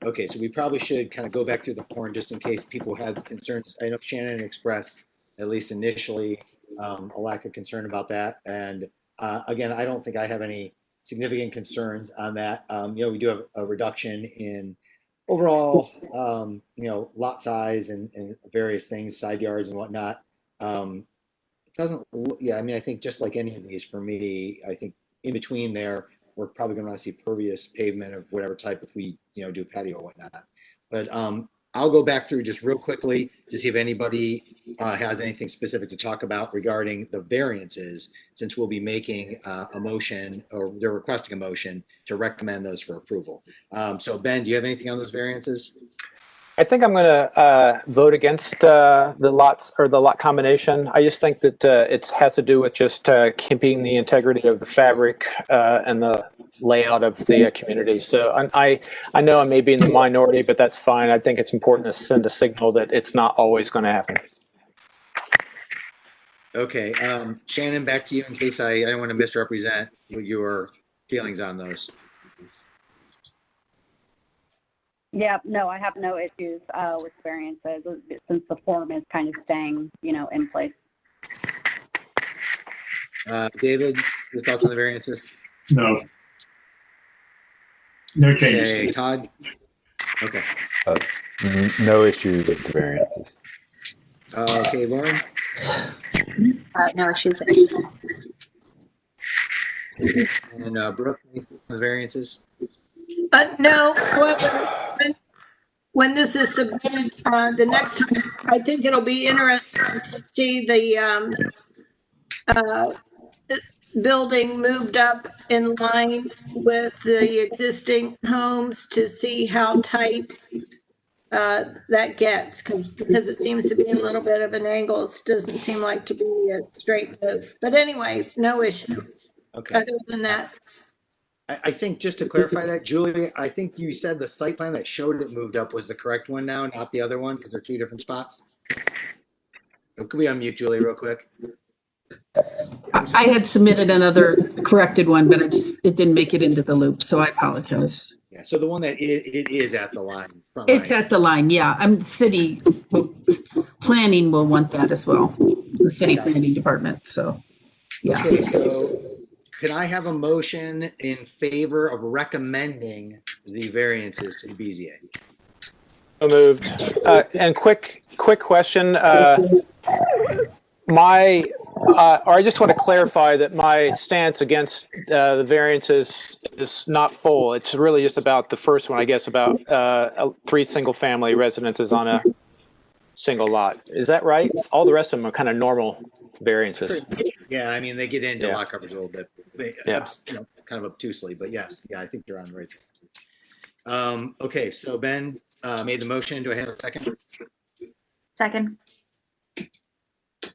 Okay, so we probably should kind of go back through the horn just in case people had concerns. I know Shannon expressed, at least initially, a lack of concern about that. And again, I don't think I have any significant concerns on that. We do have a reduction in overall, lot size and various things, side yards and whatnot. It doesn't, I think just like any of these for me, I think in between there, we're probably going to want to see pervious pavement of whatever type if we, do patio or whatnot. But I'll go back through just real quickly to see if anybody has anything specific to talk about regarding the variances, since we'll be making a motion, or they're requesting a motion to recommend those for approval. So Ben, do you have anything on those variances? I think I'm going to vote against the lots or the lot combination. I just think that it has to do with just keeping the integrity of the fabric and the layout of the community. So I know I may be in the minority, but that's fine. I think it's important to send a signal that it's not always going to happen. Okay, Shannon, back to you in case I don't want to misrepresent your feelings on those. Yeah, no, I have no issues with variances since the form is kind of staying, in place. David, your thoughts on the variances? No. No changes. Okay, Todd? Okay. No issue with the variances. Okay, Lauren? No issues. And Brooke, the variances? No, when this is submitted the next time, I think it'll be interesting to see the building moved up in line with the existing homes to see how tight that gets, because it seems to be a little bit of an angle. It doesn't seem like to be a straight move. But anyway, no issue. Okay. Other than that. I think just to clarify that, Julie, I think you said the site plan that showed it moved up was the correct one now, not the other one, because they're 2 different spots. Can we unmute Julie real quick? I had submitted another corrected one, but it didn't make it into the loop, so I apologize. Yeah, so the one that it is at the line. It's at the line, yeah. City planning will want that as well. the city planning department. So, yeah. Okay, so can I have a motion in favor of recommending the variances to the BZA? So moved. And quick question. Or I just want to clarify that my stance against the variances is not full. It's really just about the first one, I guess, about 3 single-family residences on a single lot. Is that right? All the rest of them are kind of normal variances. Yeah, I mean, they get into Yeah. lot coverage a little bit, Yeah. kind of obtusely, but yes, yeah, I think you're on the right track. Okay, so Ben made the motion. Do I have a second? Second.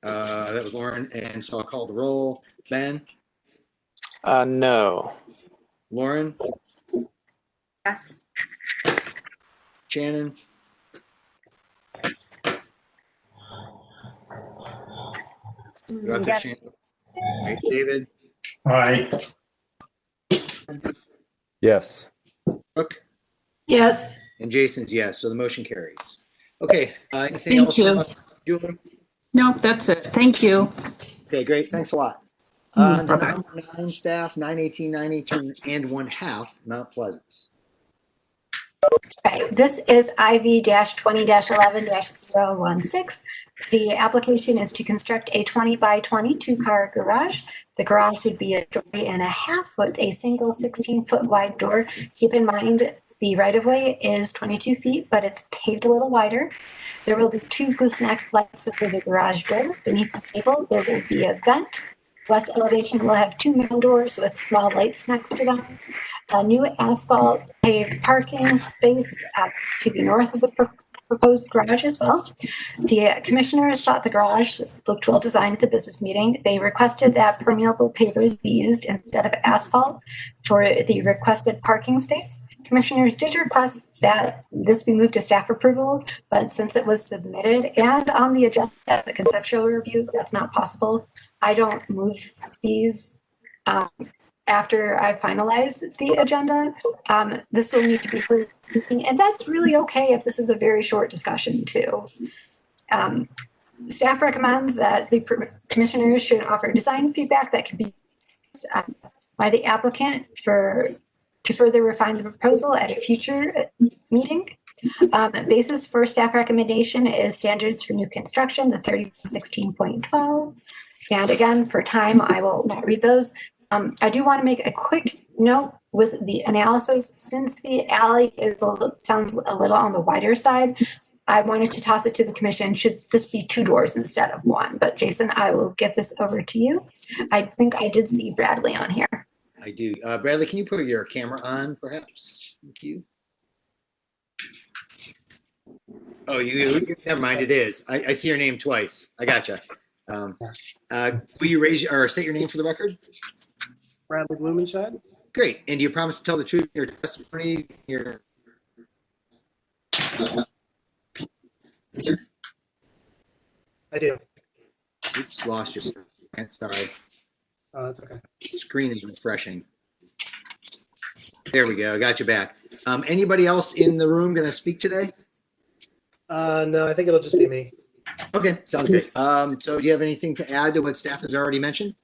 That was Lauren, and so I'll call the roll. Ben? No. Lauren? Yes. Shannon? You got that, Yes. Shannon? All right, David? Aye. Yes. Brooke? Yes. And Jason's yes, so the motion carries. Okay, anything Thank else you. from us, Julie? No, that's it. Thank you. Okay, great, thanks a lot. On to Bye-bye. number 9 staff, 918, 918 and 1/2 Mount Pleasant. Right. This is IV-20-11-016. The application is to construct a 20 by 20 2-car garage. The garage would be a story and a half with a single 16-foot wide door. Keep in mind, the right-of-way is 22 feet, but it's paved a little wider. There will be 2 gooseneck lights over the garage door. Beneath the table, there will be a vent. West elevation will have 2 main doors with small lights next to them. A new asphalt paved parking space to the north of the proposed garage as well. The commissioners thought the garage looked well designed at the business meeting. They requested that permeable pavers be used instead of asphalt for the requested parking space. Commissioners did request that this be moved to staff approval, but since it was submitted and on the agenda as a conceptual review, that's not possible. I don't move these after I finalize the agenda. This will need to be heard, and that's really okay if this is a very short discussion too. Staff recommends that the commissioners should offer design feedback that can be used by the applicant to further refine the proposal at a future meeting. Basis for staff recommendation is standards for new construction, the 3016.12. And again, for time, I will not read those. I do want to make a quick note with the analysis. Since the alley sounds a little on the wider side, I wanted to toss it to the commission. Should this be 2 doors instead of 1? But Jason, I will give this over to you. I think I did see Bradley on here. I do. Bradley, can you put your camera on, perhaps? Thank you. Oh, you never mind. It is. I see your name twice. I gotcha. Will you state your name for the record? Bradley Blumenscheid. Great. And do you promise to tell the truth in your testimony? I do. Oops, lost you. Sorry. Oh, that's okay. Screen is refreshing. There we go. Got you back. Anybody else in the room going to speak today? No, I think it'll just be me. Okay, sounds great. So do you have anything to add to what staff has already mentioned?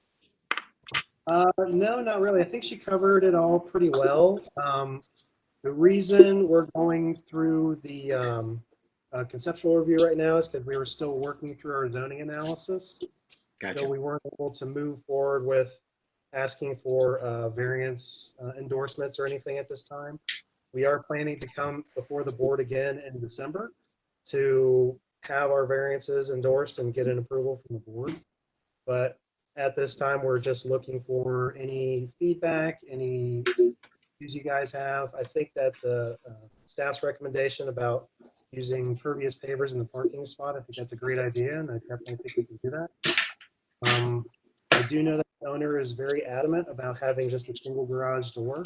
No, not really. I think she covered it all pretty well. The reason we're going through the conceptual review right now is because we were still working through our zoning analysis. Gotcha. So we weren't able to move forward with asking for variance endorsements or anything at this time. We are planning to come before the board again in December to have our variances endorsed and get an approval from the board. But at this time, we're just looking for any feedback, any issues you guys have. I think that the staff's recommendation about using pervious pavers in the parking spot, I think that's a great idea, and I definitely think we can do that. I do know that the owner is very adamant about having just a single garage door.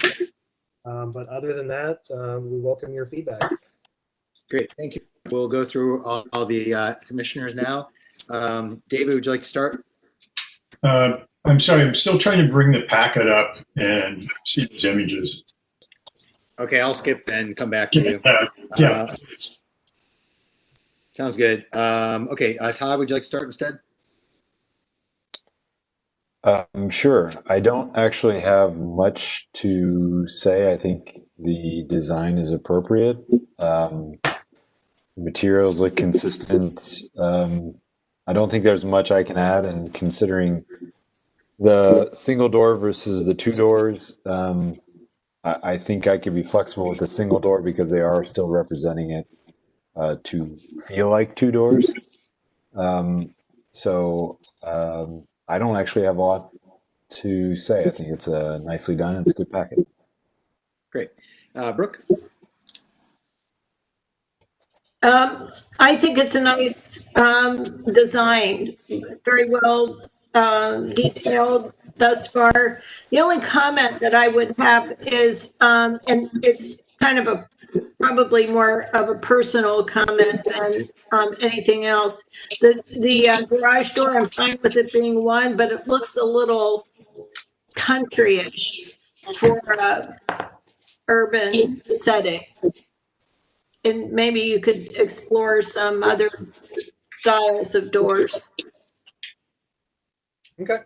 But other than that, we welcome your feedback. Great, thank you. We'll go through all the commissioners now. David, would you like to start? I'm sorry, I'm still trying to bring the packet up and see these images. Okay, I'll skip then, come back to you. Yeah. Sounds good. Okay, Todd, would you like to start instead? Sure. I don't actually have much to say. I think the design is appropriate. Materials look consistent. I don't think there's much I can add, and considering the single door versus the two doors, I think I could be flexible with the single door because they are still representing it to feel like two doors. I don't actually have a lot to say. I think it's nicely done. It's a good packet. Great. Brooke? I think it's a nice design, very well detailed thus far. The only comment that I would have is, and it's kind of a probably more of a personal comment than anything else. The garage door, I'm fine with it being one, but it looks a little countryish for a urban setting. And maybe you could explore some other styles of doors. Okay.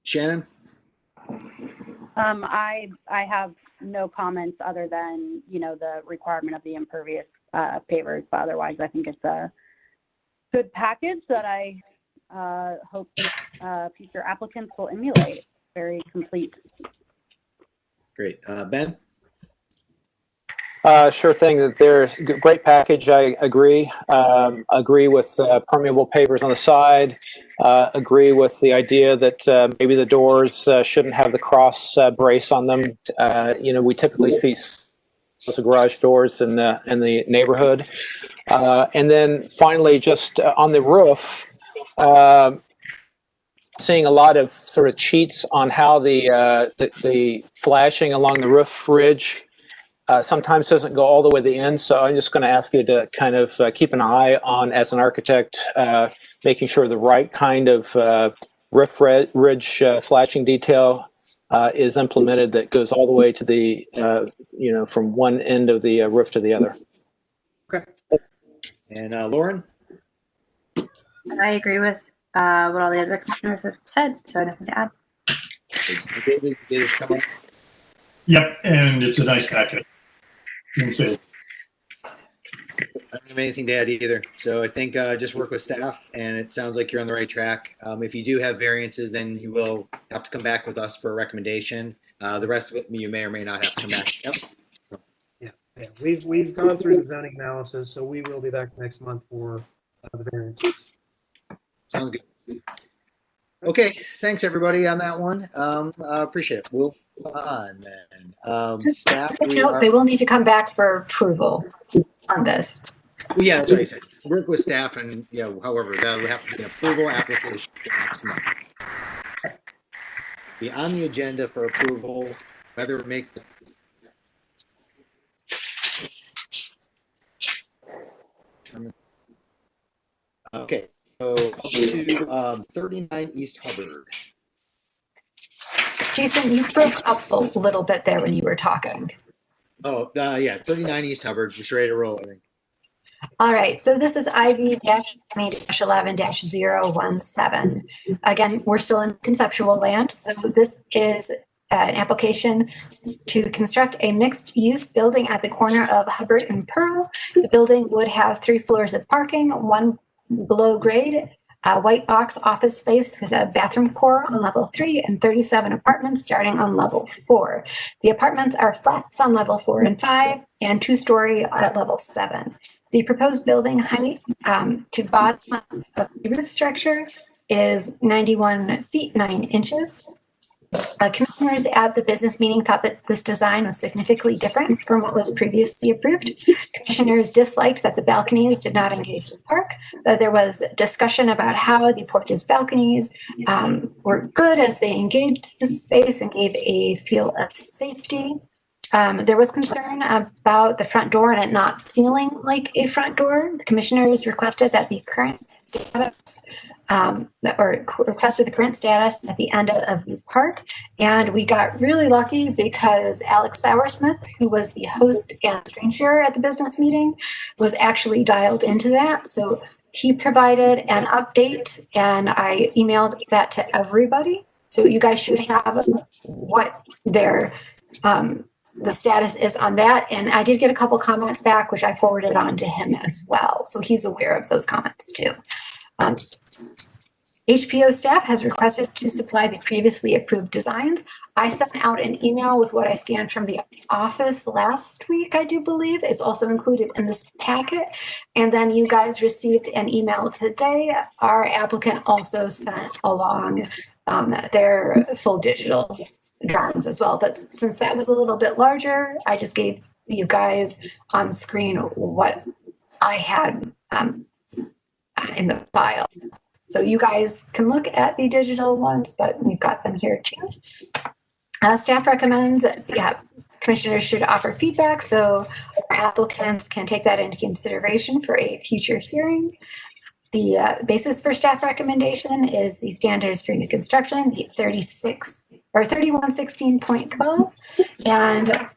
Shannon? I have no comments other than, the requirement of the impervious pavers, but otherwise I think it's a good package that I hope future applicants will emulate. Very complete. Great. Ben? Sure thing. That there's a great package. I agree. Agree with permeable pavers on the side. Agree with the idea that maybe the doors shouldn't have the cross brace on them. We typically see those garage doors in the neighborhood. And then finally, just on the roof, seeing a lot of sort of cheats on how the flashing along the roof ridge sometimes doesn't go all the way to the end. So I'm just going to ask you to kind of keep an eye on, as an architect, making sure the right kind of roof ridge flashing detail is implemented that goes all the way to the, from one end of the roof to the other. Okay. And Lauren? I agree with what all the other commissioners have said, so nothing to add. David, did it come up? Yep, and it's a nice packet. Okay. I don't have anything to add either. So I think just work with staff, and it sounds like you're on the right track. If you do have variances, then you will have to come back with us for a recommendation. The rest of it, you may or may not have to come back. Yep. Yeah. We've gone through the zoning analysis, so we will be back next month for the variances. Sounds good. Okay, thanks everybody on that one. Appreciate it. We'll move on then. Just staff, they will need to come back for approval on this. Well, yeah, that's what I said. Work with staff, and however, that would have to be an approval application next month. Be on the agenda for approval, whether it makes. Okay, so to 39 East Hubbard. Jason, you broke up a little bit there when you were talking. Oh, yeah, 39 East Hubbard. Just ready to roll, I think. All right, so this is IV-11-017. Again, we're still in conceptual land. So this is an application to construct a mixed-use building at the corner of Hubbard and Pearl. The building would have 3 floors of parking, 1 below grade, a white box office space with a bathroom core on level 3, and 37 apartments starting on level 4. The apartments are flats on level 4 and 5, and 2-story at level 7. The proposed building height to bottom of the roof structure is 91 feet 9 inches. Commissioners at the business meeting thought that this design was significantly different from what was previously approved. Commissioners disliked that the balconies did not engage the park. There was discussion about how the porch's balconies were good as they engaged the space and gave a feel of safety. There was concern about the front door and it not feeling like a front door. The commissioners requested that the current status, requested the current status at the end of the park. And we got really lucky because Alex Sauersmith, who was the host and screen sharer at the business meeting, was actually dialed into that. So he provided an update, and I emailed that to everybody. So you guys should have what their the status is on that. And I did get a couple comments back, which I forwarded on to him as well. So he's aware of those comments too. HPO staff has requested to supply the previously approved designs. I sent out an email with what I scanned from the office last week, I do believe. It's also included in this packet. And then you guys received an email today. Our applicant also sent along their full digital drawings as well. But since that was a little bit larger, I just gave you guys on screen what I had in the file. So you guys can look at the digital ones, but we've got them here too. Staff recommends commissioners should offer feedback so our applicants can take that into consideration for a future hearing. The basis for staff recommendation is the standards for new construction, the 3116.12. And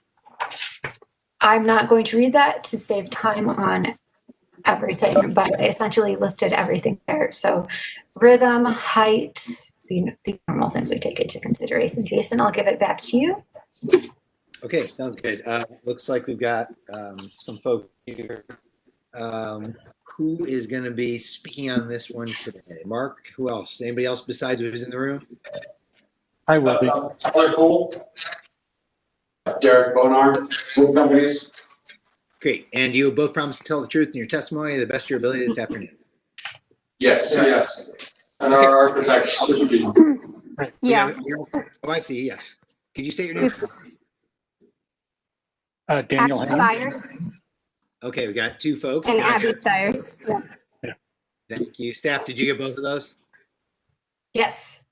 I'm not going to read that to save time on everything, but I essentially listed everything there. So rhythm, height, the normal things we take into consideration. Jason, I'll give it back to you. Okay, sounds good. Looks like we've got some folks here. Who is going to be speaking on this one today? Mark, who else? Anybody else besides who's in the room? I will be. Tyler Cole, Derek Bonar, both companies. Great. And you both promise to tell the truth in your testimony to the best of your ability this afternoon? Yes. And our architect should be. Yeah. Oh, I see. Yes. Could you state your name? Daniel Stiers. Okay, we got two folks. And Gotcha. Abby Stiers. Yeah. Thank you. Staff, did you get both of those? Yes.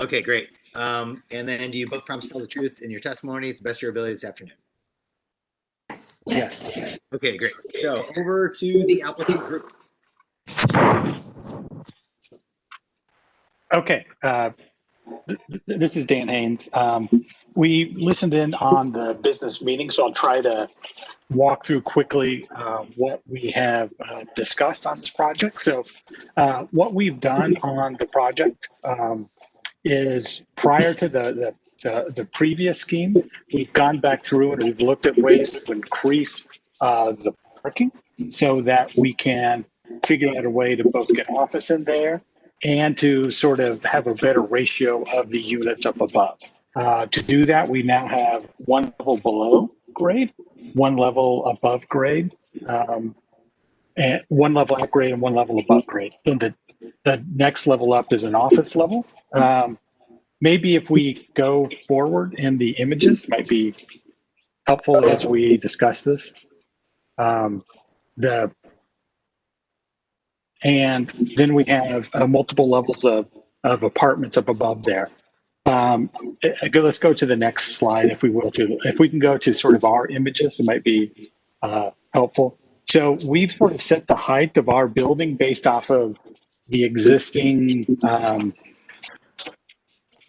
Okay, great. And then do you both promise to tell the truth in your testimony to the best of your ability this afternoon? Yes. Okay, great. So over to the applicant group. Okay. This is Dan Haynes. We listened in on the business meeting, so I'll try to walk through quickly what we have discussed on this project. So what we've done on the project is prior to the previous scheme, we've gone back through and we've looked at ways to increase the parking so that we can figure out a way to both get office in there and to sort of have a better ratio of the units up above. To do that, we now have one level below grade, one level above grade, and one level at grade and one level above grade. And the next level up is an office level. Maybe if we go forward in the images, might be helpful as we discuss this. And then we have multiple levels of apartments up above there. Let's go to the next slide, if we will. If we can go to sort of our images, it might be helpful. So we've sort of set the height of our building based off of the existing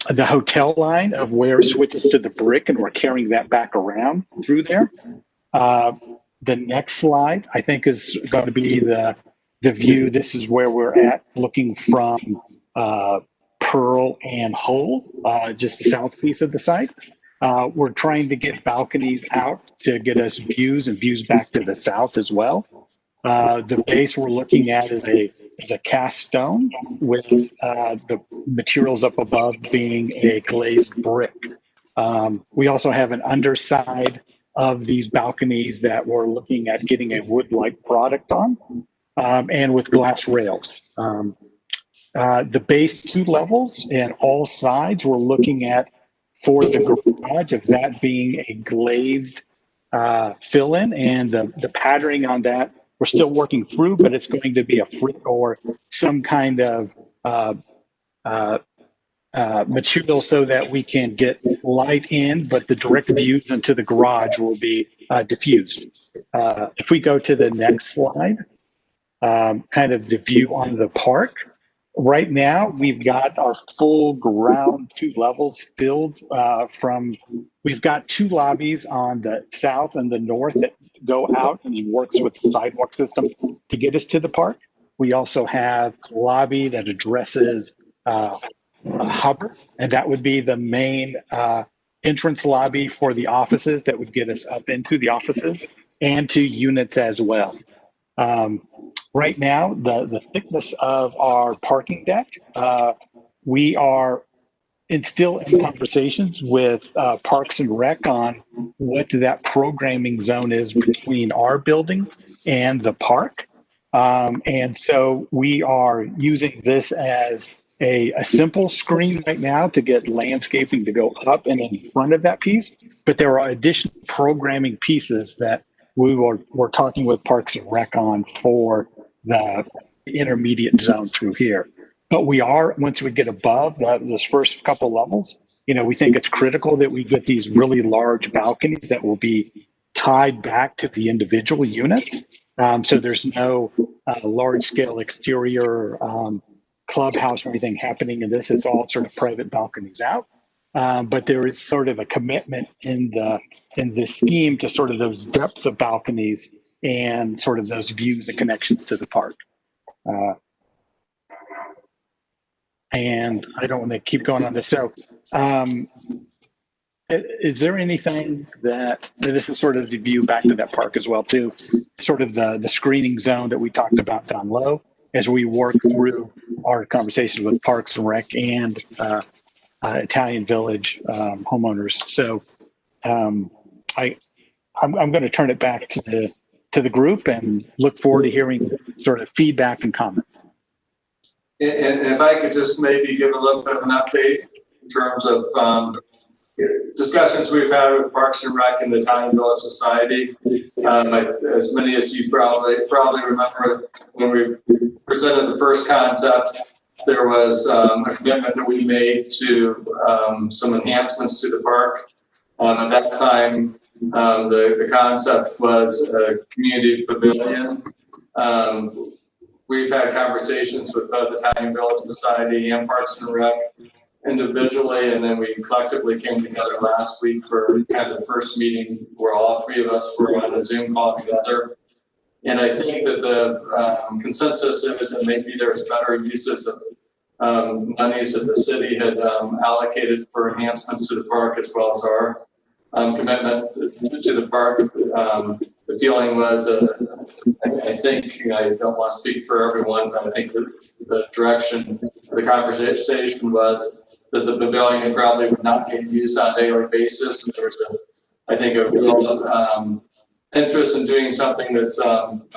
the hotel line of where it switches to the brick, and we're carrying that back around through there. The next slide, I think, is going to be the view. This is where we're at, looking from Pearl and Hull, just the south piece of the site. We're trying to get balconies out to get us views and views back to the south as well. The base we're looking at is a cast stone with the materials up above being a glazed brick. We also have an underside of these balconies that we're looking at getting a wood-like product on, and with glass rails. The base 2 levels and all sides we're looking at for the garage of that being a glazed fill-in, and the patterning on that we're still working through, but it's going to be a frit or some kind of material so that we can get light in, but the direct views into the garage will be diffused. If we go to the next slide, kind of the view on the park. Right now, we've got our full ground 2 levels filled we've got 2 lobbies on the south and the north that go out, and he works with the sidewalk system to get us to the park. We also have a lobby that addresses Hubbard, and that would be the main entrance lobby for the offices that would get us up into the offices and to units as well. Right now, the thickness of our parking deck, we are still in conversations with Parks and Rec on what that programming zone is between our building and the park. And so we are using this as a simple screen right now to get landscaping to go up and in front of that piece. But there are additional programming pieces that we're talking with Parks and Rec on for the intermediate zone through here. But we are, once we get above those first couple levels, we think it's critical that we get these really large balconies that will be tied back to the individual units. So there's no large scale exterior clubhouse or anything happening in this. It's all sort of private balconies out. But there is sort of a commitment in the scheme to sort of those depth of balconies and sort of those views and connections to the park. And I don't want to keep going on this. So is there anything this is sort of the view back to that park as well too, sort of the screening zone that we talked about down low as we work through our conversations with Parks and Rec and Italian Village homeowners. So I'm going to turn it back to the group and look forward to hearing sort of feedback and comments. And if I could just maybe give a little bit of an update in terms of discussions we've had with Parks and Rec and the Italian Village Society. As many as you probably remember, when we presented the first concept, there was a commitment that we made to some enhancements to the park. At that time, the concept was a community pavilion. We've had conversations with both Italian Village Society and Parks and Rec individually, and then we collectively came together last week for kind of the first meeting where all three of us were on a Zoom call together. And I think that the consensus is that maybe there's better uses of monies that the city had allocated for enhancements to the park, as well as our commitment to the park. The feeling was, I think, I don't want to speak for everyone, but I think the direction of the conversation was that the pavilion probably would not get used on a daily basis. And there was, I think, a real interest in doing something that's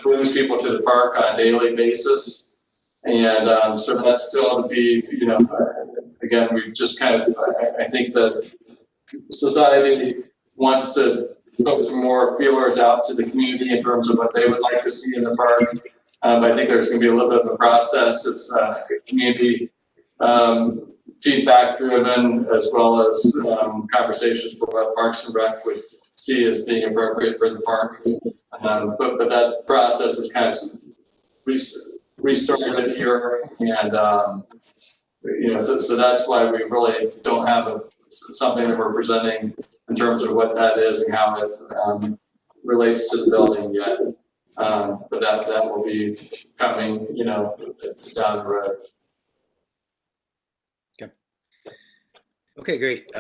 brings people to the park on a daily basis. And so that's still to be, again, we just kind of, I think that society wants to put some more feelers out to the community in terms of what they would like to see in the park. I think there's going to be a little bit of a process that's community feedback driven, as well as conversations for what Parks and Rec would see as being appropriate for the park. But that process is kind of restarted here, and so that's why we really don't have something that we're presenting in terms of what that is and how it relates to the building yet. But that will be coming, down the road. Okay, great.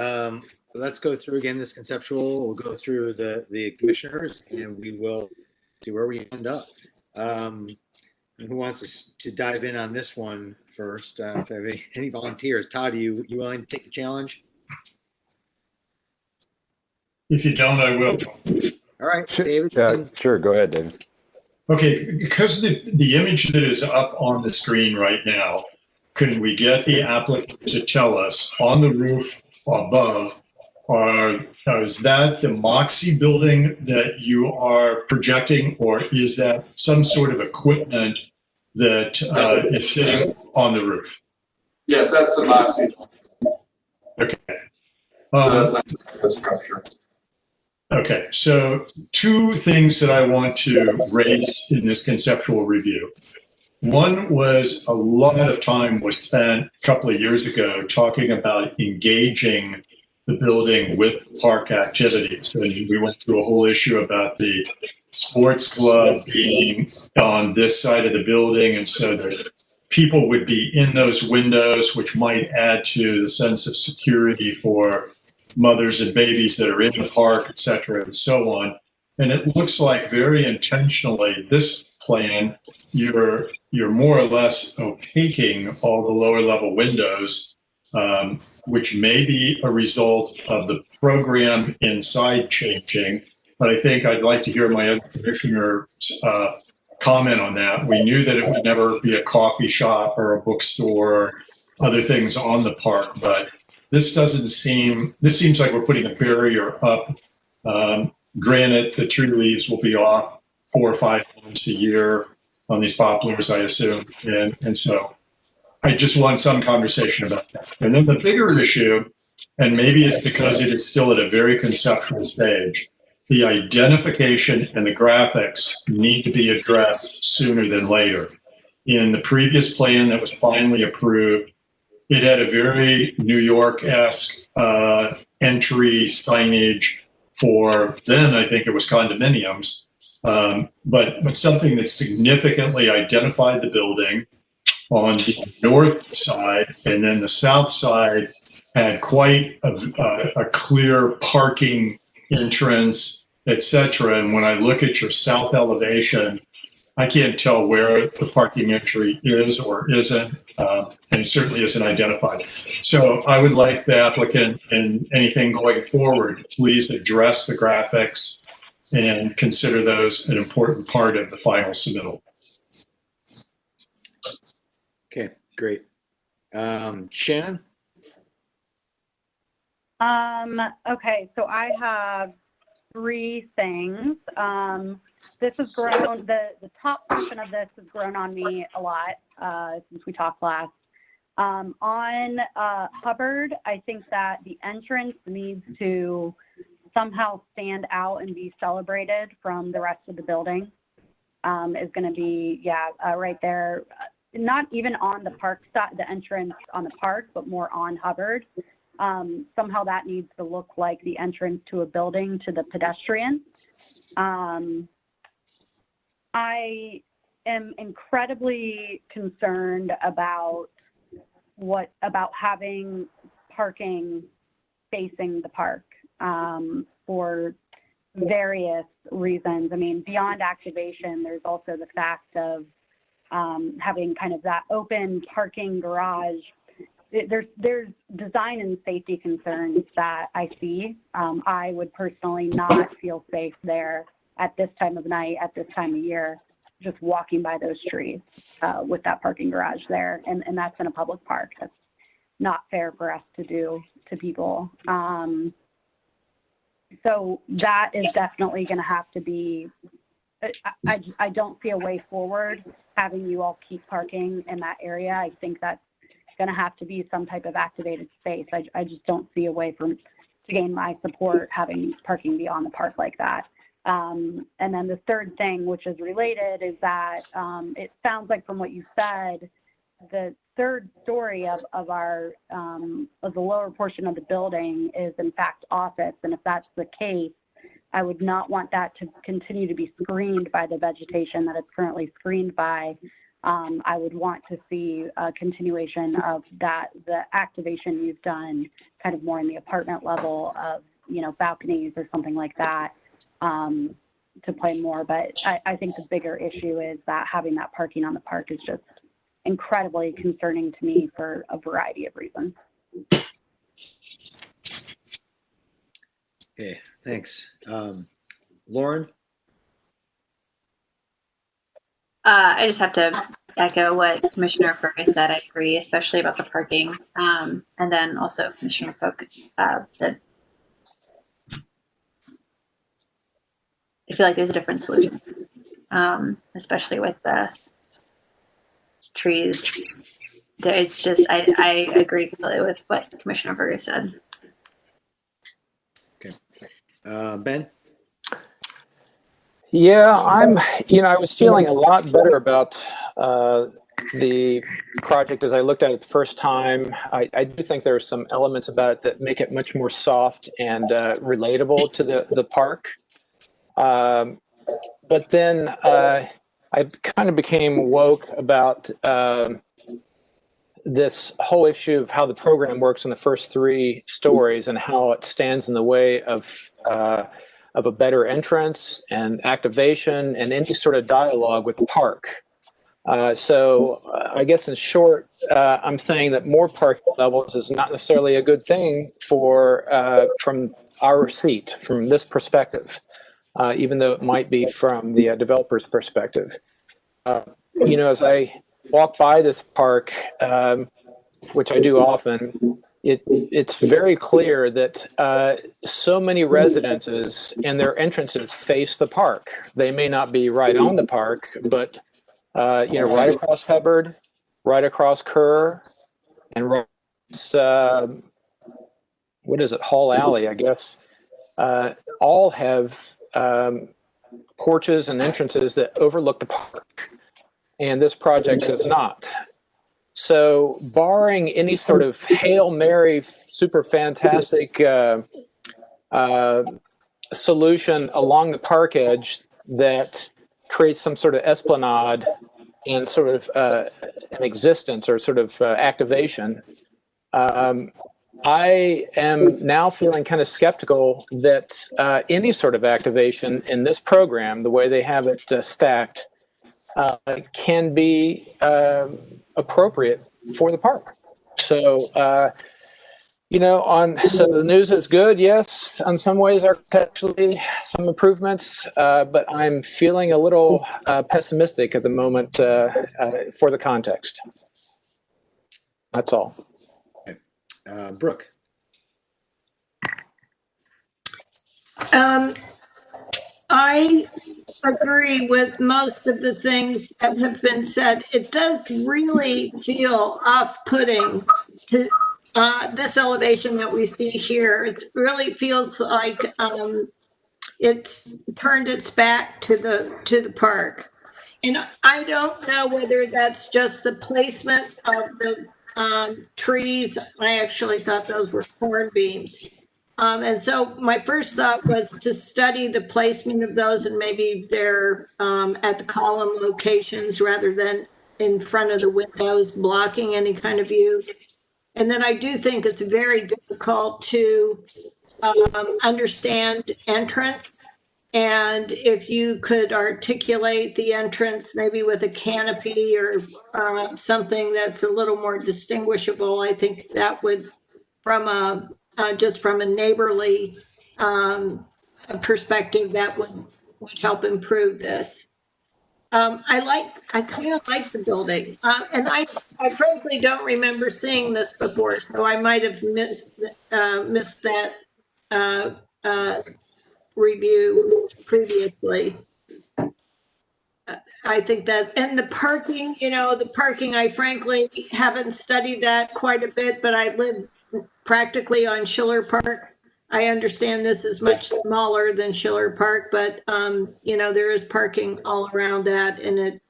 Let's go through again this conceptual. We'll go through the commissioners, and we will see where we end up. Who wants us to dive in on this one first? If I have any volunteers, Todd, you willing to take the challenge? If you don't, I will. All right, sure, David. Sure, go ahead, David. Okay, because the image that is up on the screen right now, can we get the applicant to tell us on the roof above, is that the Moxie building that you are projecting, or is that some sort of equipment that is sitting on the roof? Yes, that's the Moxie. Okay. So that's not a structure. Okay, so two things that I want to raise in this conceptual review. One was a lot of time was spent a couple of years ago talking about engaging the building with park activities. And we went through a whole issue about the sports club being on this side of the building, and so that people would be in those windows, which might add to the sense of security for mothers and babies that are in the park, et cetera, and so on. And it looks like very intentionally, this plan, you're more or less opaquing all the lower level windows, which may be a result of the program inside changing. But I think I'd like to hear my other commissioner's comment on that. We knew that it would never be a coffee shop or a bookstore or other things on the park, but this seems like we're putting a barrier up. Granted, the tree leaves will be off 4 or 5 months a year on these poplars, I assume. And so I just want some conversation about that. And then the bigger issue, and maybe it's because it is still at a very conceptual stage, the identification and the graphics need to be addressed sooner than later. In the previous plan that was finally approved, it had a very New York-esque entry signage for, then I think it was condominiums, but something that significantly identified the building on the north side, and then the south side had quite a clear parking entrance, etc. And when I look at your south elevation, I can't tell where the parking entry is or isn't, and it certainly isn't identified. So I would like the applicant, and anything going forward, please address the graphics and consider those an important part of the final submittal. Okay, great. Shannon? Okay, so I have 3 things. This has grown, the top portion of this has grown on me a lot since we talked last. On Hubbard, I think that the entrance needs to somehow stand out and be celebrated from the rest of the building. Is going to be, right there. Not even on the park side, the entrance on the park, but more on Hubbard. Somehow that needs to look like the entrance to a building to the pedestrian. I am incredibly concerned about having parking facing the park for various reasons. I mean, beyond activation, there's also the fact of having kind of that open parking garage. There's design and safety concerns that I see. I would personally not feel safe there at this time of night, at this time of year, just walking by those trees with that parking garage there. And that's in a public park. That's not fair for us to do to people. So that is definitely going to have to be, I don't see a way forward having you all keep parking in that area. I think that's going to have to be some type of activated space. I just don't see a way to gain my support having parking be on the park like that. And then the third thing, which is related, is that it sounds like from what you said, the third story of the lower portion of the building is in fact office. And if that's the case, I would not want that to continue to be screened by the vegetation that it's currently screened by. I would want to see a continuation of that, the activation you've done kind of more in the apartment level of, balconies or something like that to play more. But I think the bigger issue is that having that parking on the park is just incredibly concerning to me for a variety of reasons. Okay, thanks. Lauren? I just have to echo what Commissioner Fergus said. I agree, especially about the parking. And then also Commissioner Cook, that I feel like there's a different solution, especially with the trees. It's just, I agree completely with what Commissioner Fergus said. Okay. Ben? Yeah, I was feeling a lot better about the project as I looked at it the first time. I do think there are some elements about it that make it much more soft and relatable to the park. but then I kind of became woke about this whole issue of how the program works in the first 3 stories and how it stands in the way of a better entrance and activation and any sort of dialogue with the park. So I guess in short, I'm saying that more parking levels is not necessarily a good thing for from our seat, from this perspective, even though it might be from the developer's perspective. You know, as I walk by this park, which I do often, it's very clear that so many residences and their entrances face the park. They may not be right on the park, but you know, right across Hubbard, right across Kerr, and right what is it, Hall Alley, I guess, all have porches and entrances that overlook the park, and this project does not. So barring any sort of Hail Mary, super fantastic solution along the park edge that creates some sort of esplanade and sort of an existence or sort of activation, I am now feeling kind of skeptical that any sort of activation in this program, the way they have it stacked, can be appropriate for the park. So, you know, so the news is good, yes, in some ways architecturally, some improvements, but I'm feeling a little pessimistic at the moment for the context. That's all. Brooke. I agree with most of the things that have been said. It does really feel off-putting to this elevation that we see here. It really feels like it's turned its back to the park. And I don't know whether that's just the placement of the trees. I actually thought those were corn beams. And so my first thought was to study the placement of those, and maybe they're at the column locations rather than in front of the windows blocking any kind of view. And then I do think it's very difficult to understand entrance. And if you could articulate the entrance maybe with a canopy or something that's a little more distinguishable, I think that would, from just from a neighborly perspective, that would help improve this. I kind of like the building, and I frankly don't remember seeing this before, so I might have missed that review previously. I think that, and the parking, you know, I frankly haven't studied that quite a bit, but I live practically on Schiller Park. I understand this is much smaller than Schiller Park, but, you know, there is parking all around that, and it,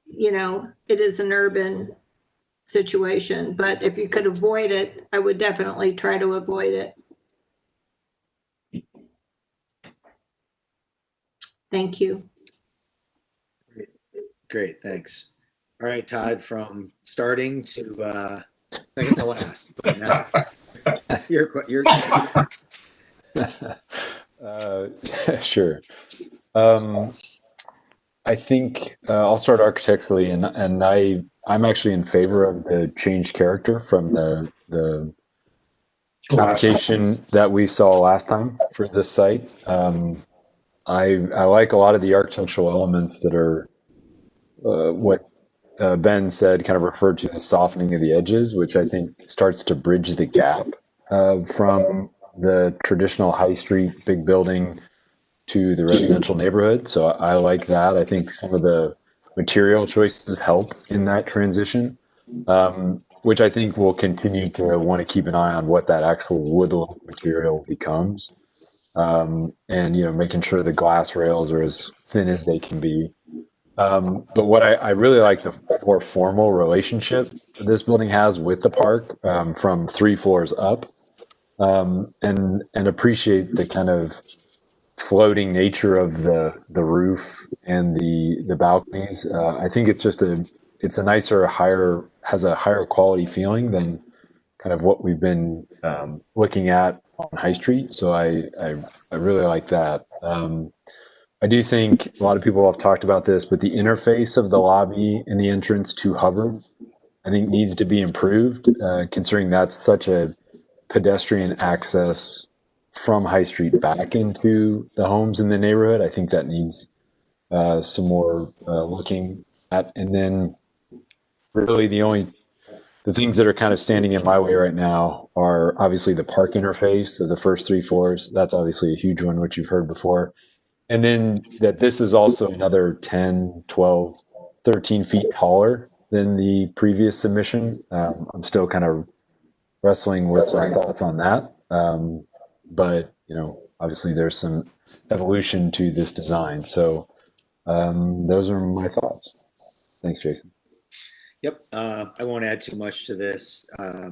you know, it is an urban situation, but if you could avoid it, I would definitely try to avoid it. Thank you. Great, thanks. All right, Todd, from starting to second to last. But now, you're Sure. I think I'll start architecturally, and I'm actually in favor of the changed character from the application that we saw last time for this site. I like a lot of the architectural elements that are what Ben said, kind of referred to the softening of the edges, which I think starts to bridge the gap from the traditional high street big building to the residential neighborhood. So I like that. I think some of the material choices help in that transition, which I think we'll continue to want to keep an eye on what that actual wood material becomes. And, you know, making sure the glass rails are as thin as they can be. But what I really like the more formal relationship this building has with the park from 3 floors up, and appreciate the kind of floating nature of the roof and the balconies. I think it's just it's a nicer, has a higher quality feeling than kind of what we've been looking at on High Street. So I really like that. I do think a lot of people have talked about this, but the interface of the lobby and the entrance to Hubbard, I think, needs to be improved, considering that's such a pedestrian access from High Street back into the homes in the neighborhood. I think that needs some more looking at. And then really the things that are kind of standing in my way right now are obviously the park interface of the first 3 floors. That's obviously a huge one, which you've heard before. And then that this is also another 10, 12, 13 feet taller than the previous submission. I'm still kind of wrestling with my thoughts on that. But, obviously there's some evolution to this design. So those are my thoughts. Thanks, Jason. Yep. I won't add too much to this. I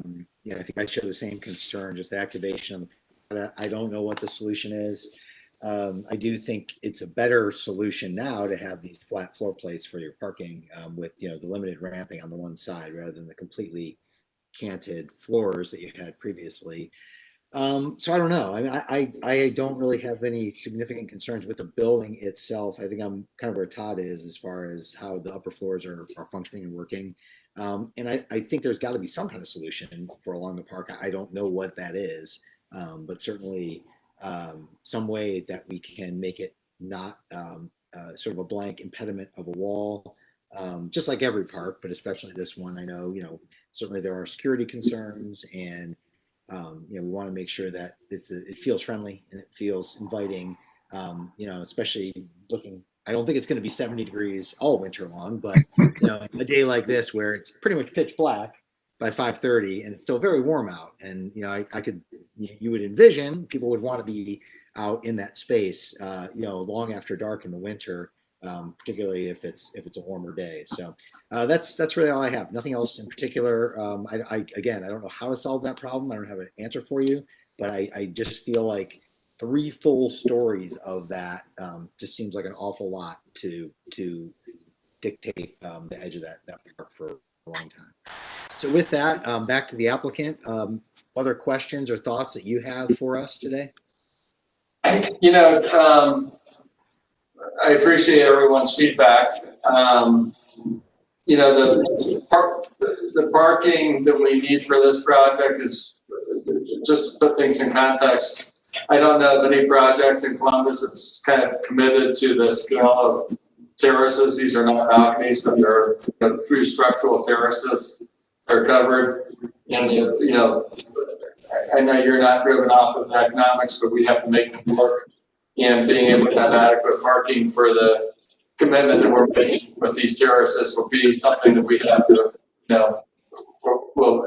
think I share the same concern, just the activation of the, I don't know what the solution is. I do think it's a better solution now to have these flat floor plates for your parking with, the limited ramping on the one side rather than the completely canted floors that you had previously. So I don't know. I mean, I don't really have any significant concerns with the building itself. I think I'm kind of where Todd is as far as how the upper floors are functioning and working. And I think there's got to be some kind of solution for along the park. I don't know what that is, but certainly some way that we can make it not sort of a blank impediment of a wall, just like every park, but especially this one. I know, certainly there are security concerns, and we want to make sure that it feels friendly and it feels inviting. Especially looking. I don't think it's going to be 70 degrees all winter long, but a day like this where it's pretty much pitch black by 5:30 and it's still very warm out, and you would envision people would want to be out in that space, long after dark in the winter, particularly if it's a warmer day. So that's really all I have. Nothing else in particular. I don't know how to solve that problem. I don't have an answer for you, but I just feel like 3 full stories of that just seems like an awful lot to dictate the edge of that park for a long time. So with that, back to the applicant. Other questions or thoughts that you have for us today? I appreciate everyone's feedback. The parking that we need for this project is, just to put things in context, I don't know of any project in Columbus that's kind of committed to the scale of terraces. These are not balconies, but they're true structural terraces. They're covered, and I know you're not driven off of the economics, but we have to make them work. And being able to have adequate parking for the commitment that we're making with these terraces will be something that we have to,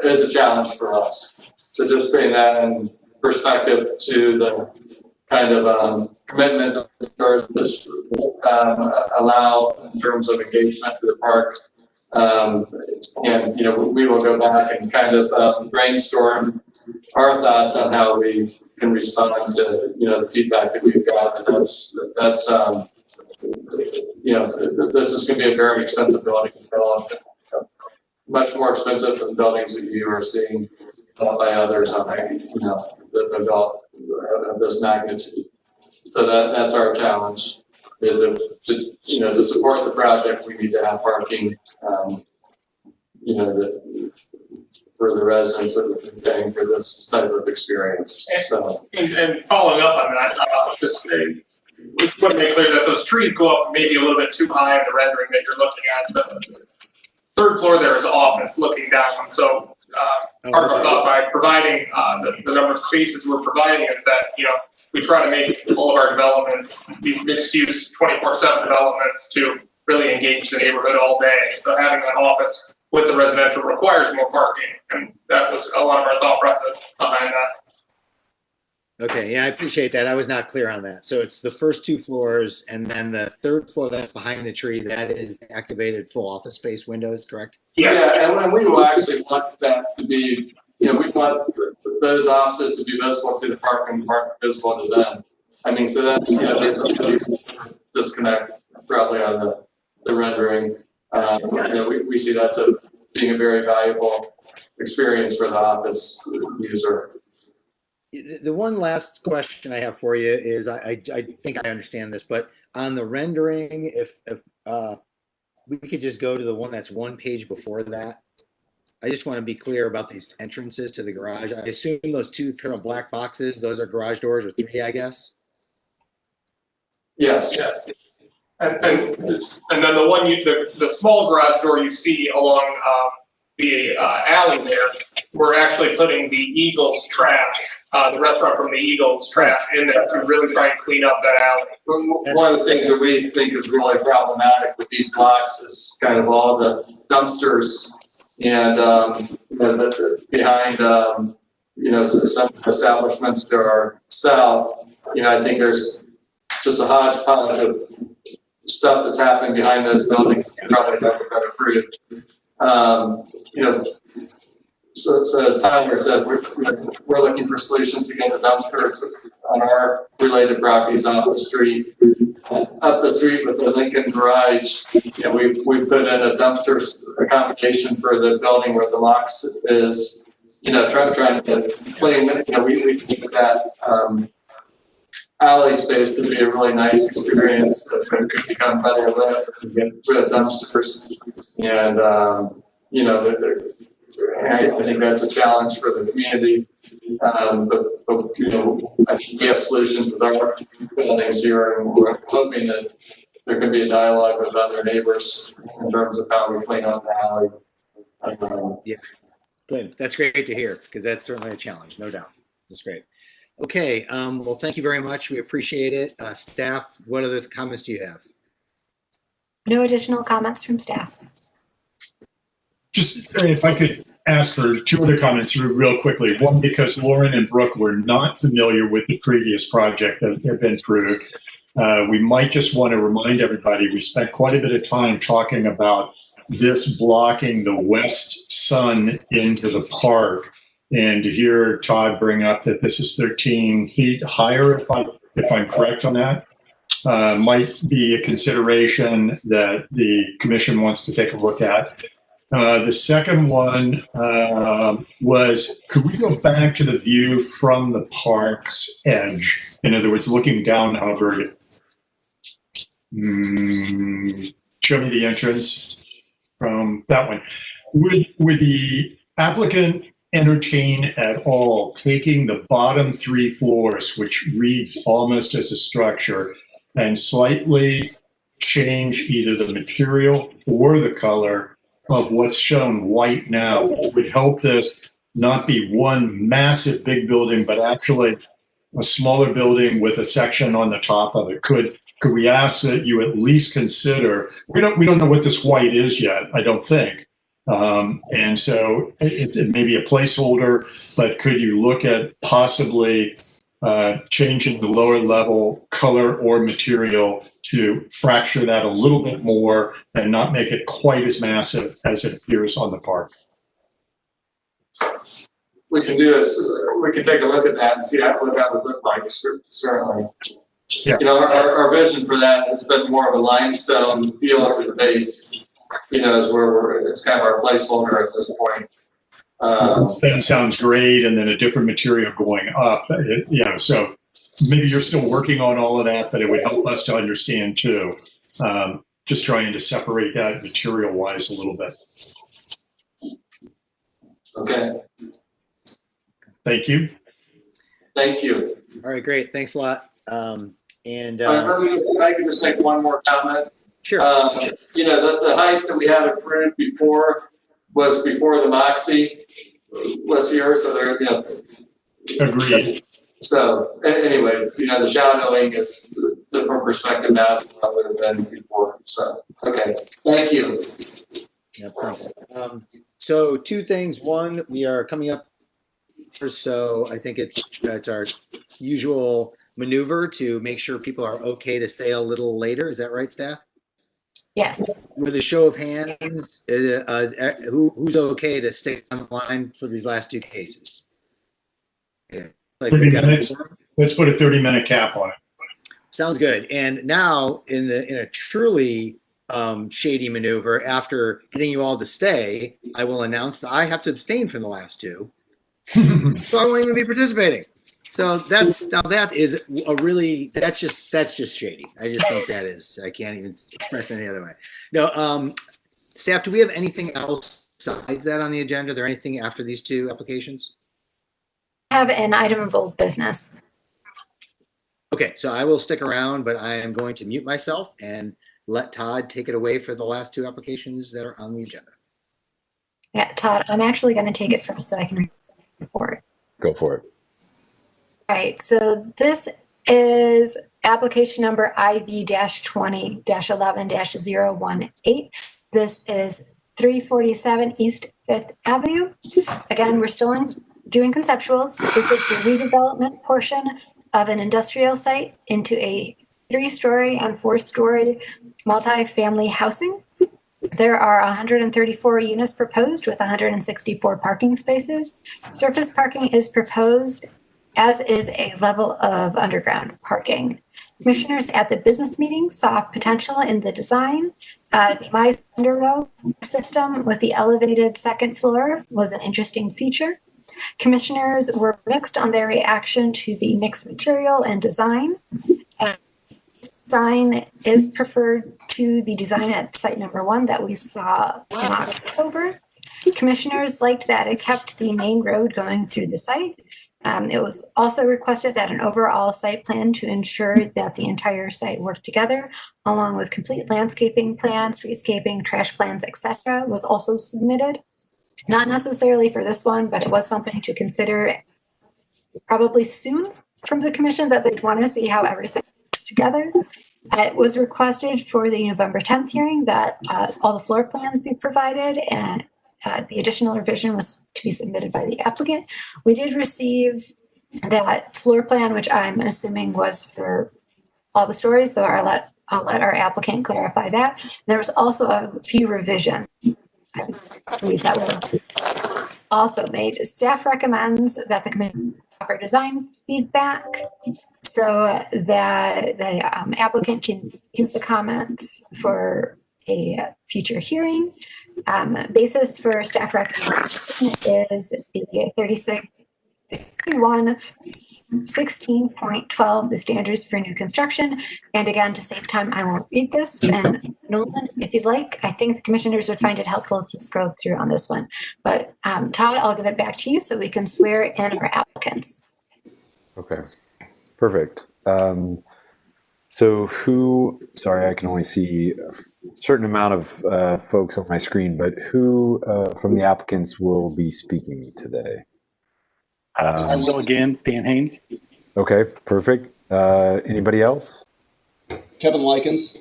is a challenge for us. So just putting that in perspective to the kind of commitment terraces allow in terms of engagement to the park. We will go back and kind of brainstorm our thoughts on how we can respond to the feedback that we've got. But that's this is going to be a very expensive building to develop. Much more expensive than the buildings that you are seeing by others on the develop of this magnitude. So that's our challenge. Is to support the project, we need to have parking. For the residents that have been paying for this type of experience. So. And following up on that, we want to make clear that those trees go up maybe a little bit too high in the rendering that you're looking at. The 3rd floor there is office looking down. So part of our thought by providing the number of spaces we're providing is that, we try to make all of our developments, these mixed use 24/7 developments, to really engage the neighborhood all day. So having an office with the residential requires more parking, and that was a lot of our thought process behind that. Okay, yeah, I appreciate that. I was not clear on that. So it's the first 2 floors, and then the 3rd floor that's behind the tree, that is activated full office space windows, correct? Yes. Yeah, and we will actually want that to be, we want those offices to be visible to the park and the park visible to them. I mean, so that's, there's a disconnect probably on the rendering. We see that's being a very valuable experience for the office user. The one last question I have for you is, I think I understand this, but on the rendering, if we could just go to the one that's one page before that. I just want to be clear about these entrances to the garage. I assume those two kind of black boxes, those are garage doors, or three, I guess? Yes. Yes. And then the one the small garage door you see along the alley there, we're actually putting the Eagles trash, the restaurant from the Eagles trash in there to really try and clean up that alley. One of the things that we think is really problematic with these blocks is kind of all the dumpsters and behind some establishments that are south. I think there's just a hodgepodge of stuff that's happening behind those buildings that's probably never been approved. So as Tyler said, we're looking for solutions to get the dumpsters on our related properties off the street. Up the street with the Lincoln garage, we've put in a dumpster accommodation for the building where the Lux is. Trying to clean. We think that alley space could be a really nice experience that could become better lit and get rid of dumpsters. And I think that's a challenge for the community. But I think we have solutions with our buildings here, and we're hoping that there can be a dialogue with other neighbors in terms of how we clean up the alley. Yeah, good. That's great to hear, because that's certainly a challenge, no doubt. That's great. Okay, well, thank you very much. We appreciate it. Staff, what other comments do you have? No additional comments from staff. Just if I could ask for two other comments real quickly. One, because Lauren and Brooke were not familiar with the previous project that had been approved. We might just want to remind everybody, we spent quite a bit of time talking about this blocking the west sun into the park. And to hear Todd bring up that this is 13 feet higher, if I'm correct on that, might be a consideration that the commission wants to take a look at. The second one was, could we go back to the view from the park's edge? In other words, looking down Hubbard. Show me the entrance from that one. Would the applicant entertain at all taking the bottom three floors, which reads almost as a structure, and slightly change either the material or the color of what's shown white now? It would help this not be one massive big building, but actually a smaller building with a section on the top of it. Could we ask that you at least consider, we don't know what this white is yet, I don't think. And so it may be a placeholder, but could you look at possibly changing the lower level color or material to fracture that a little bit more and not make it quite as massive as it appears on the park? We can do this. We can take a look at that and see what that would look like, certainly. Yeah. Our vision for that has been more of a limestone feel to the base, is where it's kind of our placeholder at this point. That sounds great. And then a different material going up. So maybe you're still working on all of that, but it would help us to understand too. Just trying to separate that material wise a little bit. Okay. Thank you. Thank you. All right, great. Thanks a lot. If I could just make one more comment. Sure. The height that we had approved before was before the Moxie was here, so there, Agreed. So anyway, the shadowing is a different perspective now than what would have been before. So, okay, thank you. Yeah, thanks. So two things. One, we are coming up, so I think it's our usual maneuver to make sure people are okay to stay a little later. Is that right, staff? Yes. With a show of hands, who's okay to stay on the line for these last two cases? Yeah. 30 minutes. Let's put a 30-minute cap on it. Sounds good. And now in a truly shady maneuver, after getting you all to stay, I will announce that I have to abstain from the last two. So I won't even be participating. So that is a really, that's just shady. I just think that is, I can't even express it any other way. No, staff, do we have anything else besides that on the agenda? Are there anything after these two applications? Have an item of old business. Okay, so I will stick around, but I am going to mute myself and let Todd take it away for the last two applications that are on the agenda. Yeah, Todd, I'm actually going to take it first so I can report. Go for it. All right, so this is application number IV-20-11-018. This is 347 East 5th Avenue. Again, we're still doing conceptuals. This is the redevelopment portion of an industrial site into a 3-story and 4-story multi-family housing. There are 134 units proposed with 164 parking spaces. Surface parking is proposed, as is a level of underground parking. Commissioners at the business meeting saw potential in the design. The My Row system with the elevated second floor was an interesting feature. Commissioners were mixed on their reaction to the mixed material and design. Design is preferred to the design at site number 1 that we saw in October. Commissioners liked that it kept the main road going through the site. It was also requested that an overall site plan to ensure that the entire site worked together, along with complete landscaping plans, streetscaping, trash plans, etc., was also submitted. Not necessarily for this one, but it was something to consider probably soon from the commission, that they'd want to see how everything works together. It was requested for the November 10th hearing that all the floor plans be provided, and the additional revision was to be submitted by the applicant. We did receive that floor plan, which I'm assuming was for all the stories, though I'll let our applicant clarify that. There was also a few revisions, I believe, that were also made. Staff recommends that the committee offer design feedback so that the applicant can use the comments for a future hearing. Basis for staff recommendation is the 16.12, the standards for new construction. And again, to save time, I won't read this. And Nolan, if you'd like, I think the commissioners would find it helpful if you scroll through on this one. But Todd, I'll give it back to you so we can swear in our applicants. Okay, perfect. So sorry, I can only see a certain amount of folks on my screen, but who from the applicants will be speaking today? I will again, Dan Haynes. Okay, perfect. Anybody else? Kevin Likens.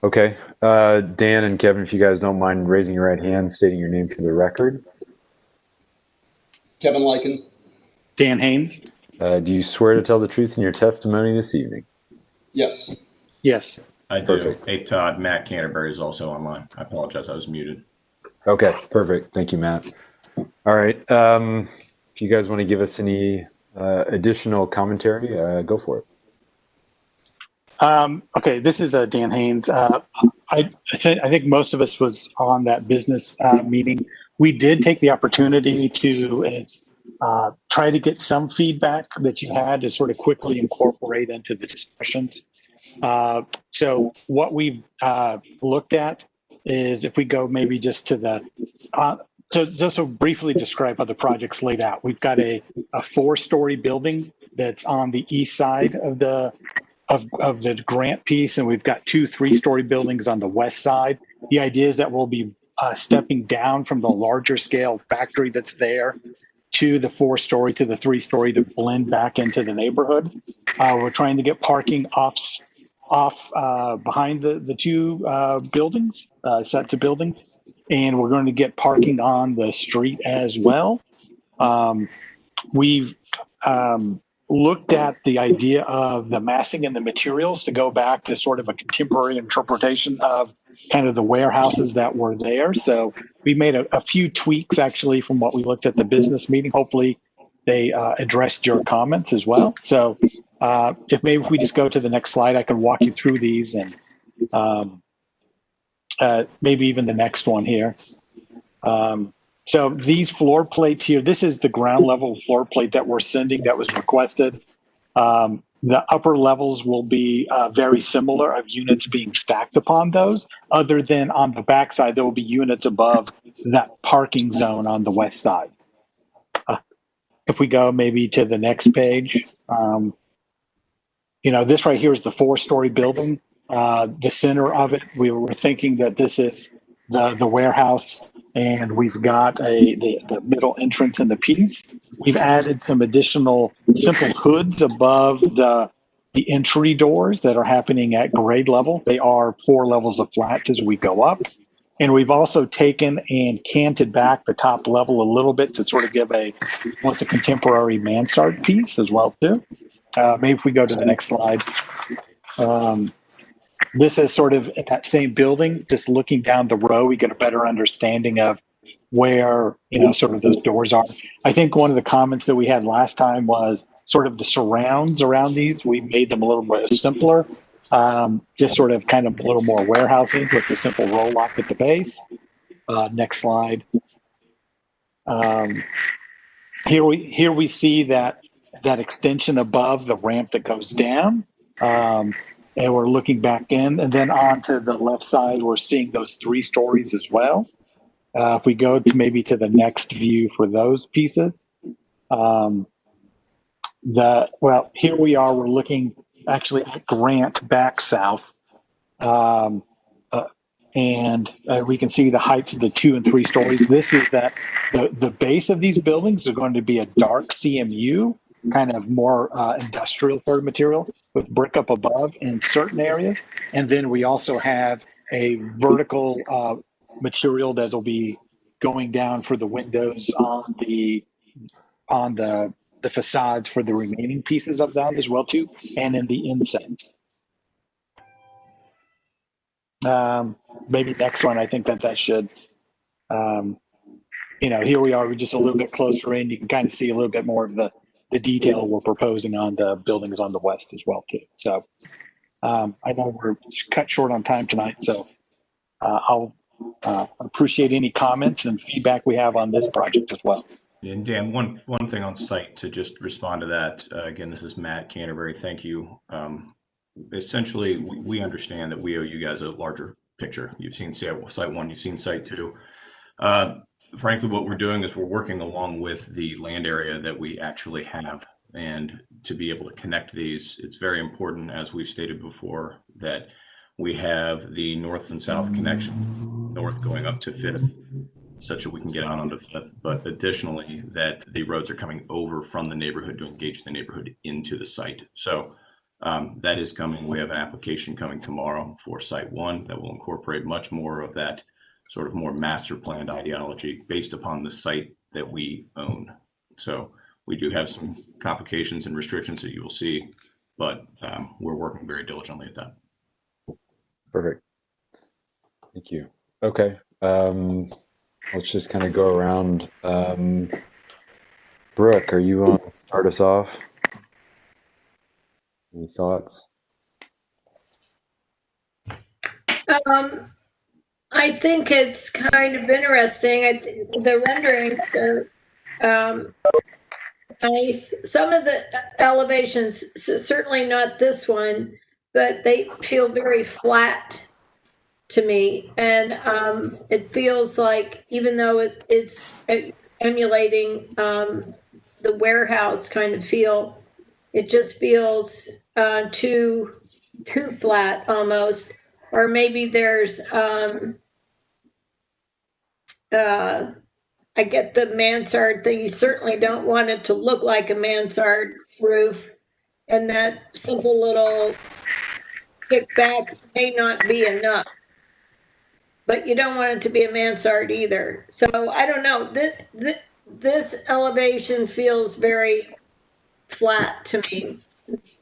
Okay, Dan and Kevin, if you guys don't mind raising your right hand, stating your name for the record. Kevin Likens. Dan Haynes. Do you swear to tell the truth in your testimony this evening? Yes. Yes. I do. Perfect. Hey, Todd, Matt Canterbury is also online. I apologize, I was muted. Okay, perfect. Thank you, Matt. All right. If you guys want to give us any additional commentary, go for it. Okay, this is Dan Haynes. I think most of us was on that business meeting. We did take the opportunity to try to get some feedback that you had to sort of quickly incorporate into the discussions. So what we've looked at is, if we go maybe just to the, just to briefly describe how the project's laid out. We've got a 4-story building that's on the east side of the grant piece, and we've got 2 3-story buildings on the west side. The idea is that we'll be stepping down from the larger scale factory that's there to the 4-story to the 3-story to blend back into the neighborhood. We're trying to get parking off behind the 2 buildings, sets of buildings, and we're going to get parking on the street as well. We've looked at the idea of the massing and the materials to go back to sort of a contemporary interpretation of kind of the warehouses that were there. So we made a few tweaks actually from what we looked at the business meeting. Hopefully they addressed your comments as well. So if we just go to the next slide, I can walk you through these and maybe even the next one here. So these floor plates here, this is the ground level floor plate that we're sending that was requested. The upper levels will be very similar of units being stacked upon those, other than on the backside, there will be units above that parking zone on the west side. If we go maybe to the next page, this right here is the 4-story building. The center of it, we were thinking that this is the warehouse, and we've got the middle entrance in the piece. We've added some additional simple hoods above the entry doors that are happening at grade level. They are 4 levels of flats as we go up. And we've also taken and canted back the top level a little bit to sort of give a contemporary mansard piece as well too. Maybe if we go to the next slide. This is sort of at that same building, just looking down the row, we get a better understanding of where, sort of those doors are. I think one of the comments that we had last time was sort of the surrounds around these. We made them a little bit simpler, just sort of kind of a little more warehousing with the simple roll lock at the base. Next slide. Here we see that extension above the ramp that goes down. And we're looking back in, and then on to the left side, we're seeing those 3 stories as well. If we go to maybe to the next view for those pieces, here we are. We're looking actually at Grant back south, and we can see the heights of the 2 and 3 stories. This is that the base of these buildings are going to be a dark CMU, kind of more industrial third material with brick up above in certain areas. And then we also have a vertical material that will be going down for the windows on the facades for the remaining pieces of that as well too, and in the insets. Maybe next one, I think that should, here we are, we're just a little bit closer in. You can kind of see a little bit more of the detail we're proposing on the buildings on the west as well too. So I know we're cut short on time tonight, so I'll appreciate any comments and feedback we have on this project as well. And Dan, one thing on site to just respond to that. Again, this is Matt Canterbury. Thank you. Essentially, we understand that we owe you guys a larger picture. You've seen site 1, you've seen site 2. Frankly, what we're doing is we're working along with the land area that we actually have. And to be able to connect these, it's very important, as we've stated before, that we have the north and south connection, north going up to 5th, such that we can get on onto 5th, but additionally that the roads are coming over from the neighborhood to engage the neighborhood into the site. So that is coming. We have an application coming tomorrow for site 1 that will incorporate much more of that sort of more master planned ideology based upon the site that we own. So we do have some complications and restrictions that you will see, but we're working very diligently at that. Perfect. Thank you. Okay. Let's just kind of go around. Brooke, are you on to start us off? Any thoughts? I think it's kind of interesting. The renderings are nice. Some of the elevations, certainly not this one, but they feel very flat to me. And it feels like, even though it's emulating the warehouse kind of feel, it just feels too flat almost. Or maybe there's I get the mansard thing. You certainly don't want it to look like a mansard roof, and that simple little kickback may not be enough. But you don't want it to be a mansard either. So I don't know. This elevation feels very flat to me.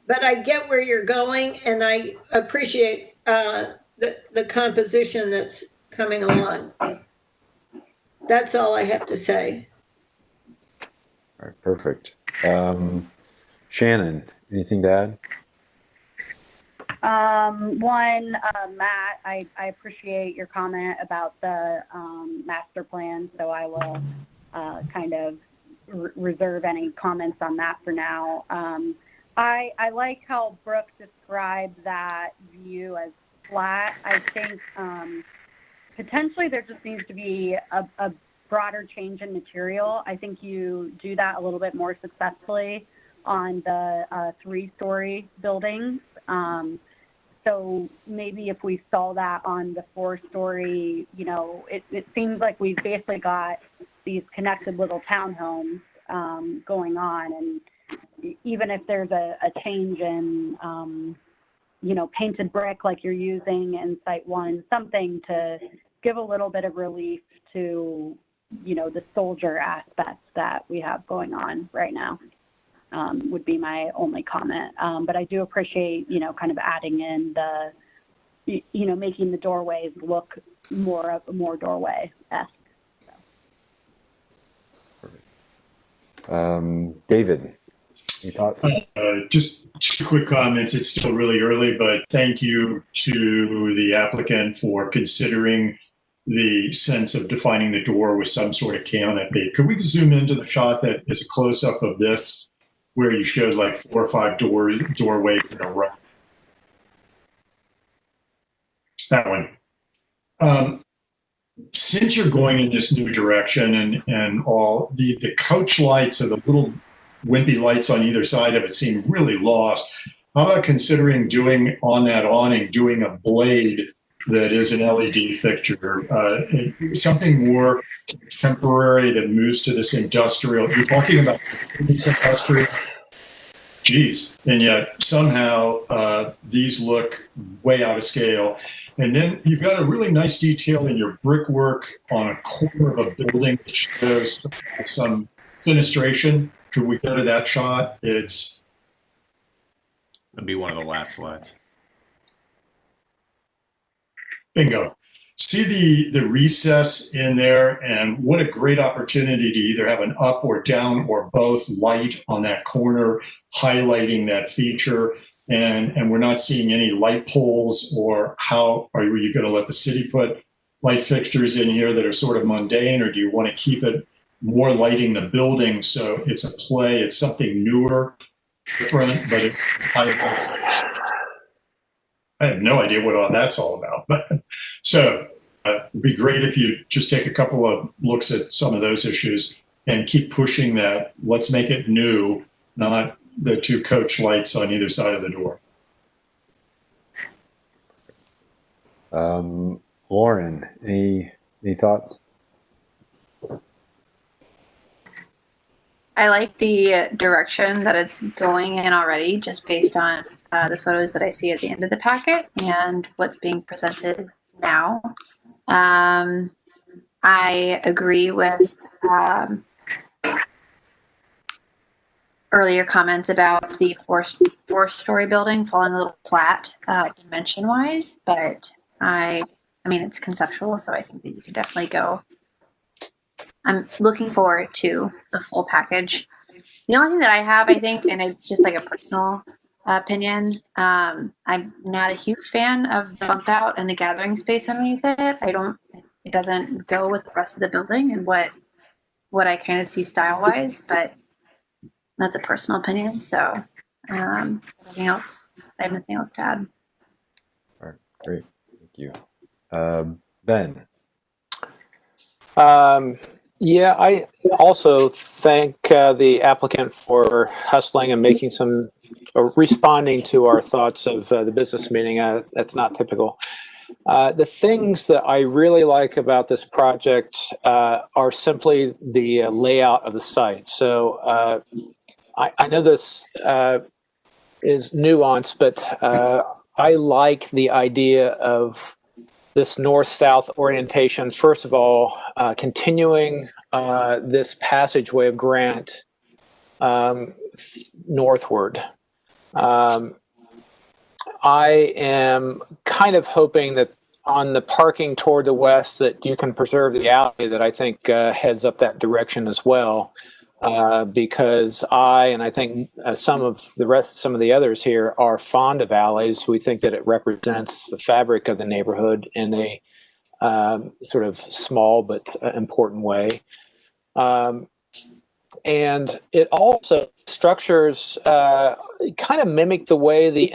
But I get where you're going, and I appreciate the composition that's coming along. That's all I have to say. All right, perfect. Shannon, anything to add? Matt, I appreciate your comment about the master plan, so I will kind of reserve any comments on that for now. I like how Brooke described that view as flat. I think potentially there just needs to be a broader change in material. I think you do that a little bit more successfully on the 3-story buildings. So maybe if we saw that on the 4-story, you know, it seems like we've basically got these connected little townhomes going on. And even if there's a change in, you know, painted brick like you're using in Site 1, something to give a little bit of relief to, you know, the soldier aspect that we have going on right now. Would be my only comment. But I do appreciate, you know, kind of adding in the, you know, making the doorways look more doorway-esque. David, any thoughts? Just 2 quick comments. It's still really early, but thank you to the applicant for considering the sense of defining the door with some sort of canopy. Could we zoom into the shot that is a close-up of this, where you showed like 4 or 5 doorways in a row? That one. Since you're going in this new direction and all, the coach lights or the little wimpy lights on either side of it seem really lost. How about considering doing on that awning, doing a blade that is an LED fixture, something more contemporary that moves to this industrial? You're talking about it's industrial. Geez, and yet somehow these look way out of scale. And then you've got a really nice detail in your brickwork on a corner of a building that shows some fenestration. Could we go to that shot? It'd be one of the last slides. Bingo. See the recess in there, and what a great opportunity to either have an up or down or both light on that corner, highlighting that feature. And we're not seeing any light poles, or how are you going to let the city put light fixtures in here that are sort of mundane, or do you want to keep it more lighting the building so it's a play, it's something newer, different, but it highlights. I have no idea what all that's all about. But so it'd be great if you just take a couple of looks at some of those issues and keep pushing that. Let's make it new, not the 2 coach lights on either side of the door. Lauren, any thoughts? I like the direction that it's going in already, just based on the photos that I see at the end of the packet and what's being presented now. I agree with earlier comments about the four-story building falling a little flat dimension-wise, but I mean, it's conceptual, so I think that you could definitely go. I'm looking forward to the full package. The only thing that I have, I think, and it's just like a personal opinion, I'm not a huge fan of the bump out and the gathering space underneath it. It doesn't go with the rest of the building and what I kind of see style-wise, but that's a personal opinion. So I have nothing else to add. All right, great, thank you. Ben. Yeah, I also thank the applicant for hustling and making some, or responding to our thoughts of the business meeting. That's not typical. The things that I really like about this project are simply the layout of the site. So I know this is nuanced, but I like the idea of this north-south orientation. First of all, continuing this passageway of Grant northward. I am kind of hoping that on the parking toward the west that you can preserve the alley that I think heads up that direction as well. because and I think some of the others here are fond of alleys. We think that it represents the fabric of the neighborhood in a sort of small but important way. And it also structures kind of mimic the way the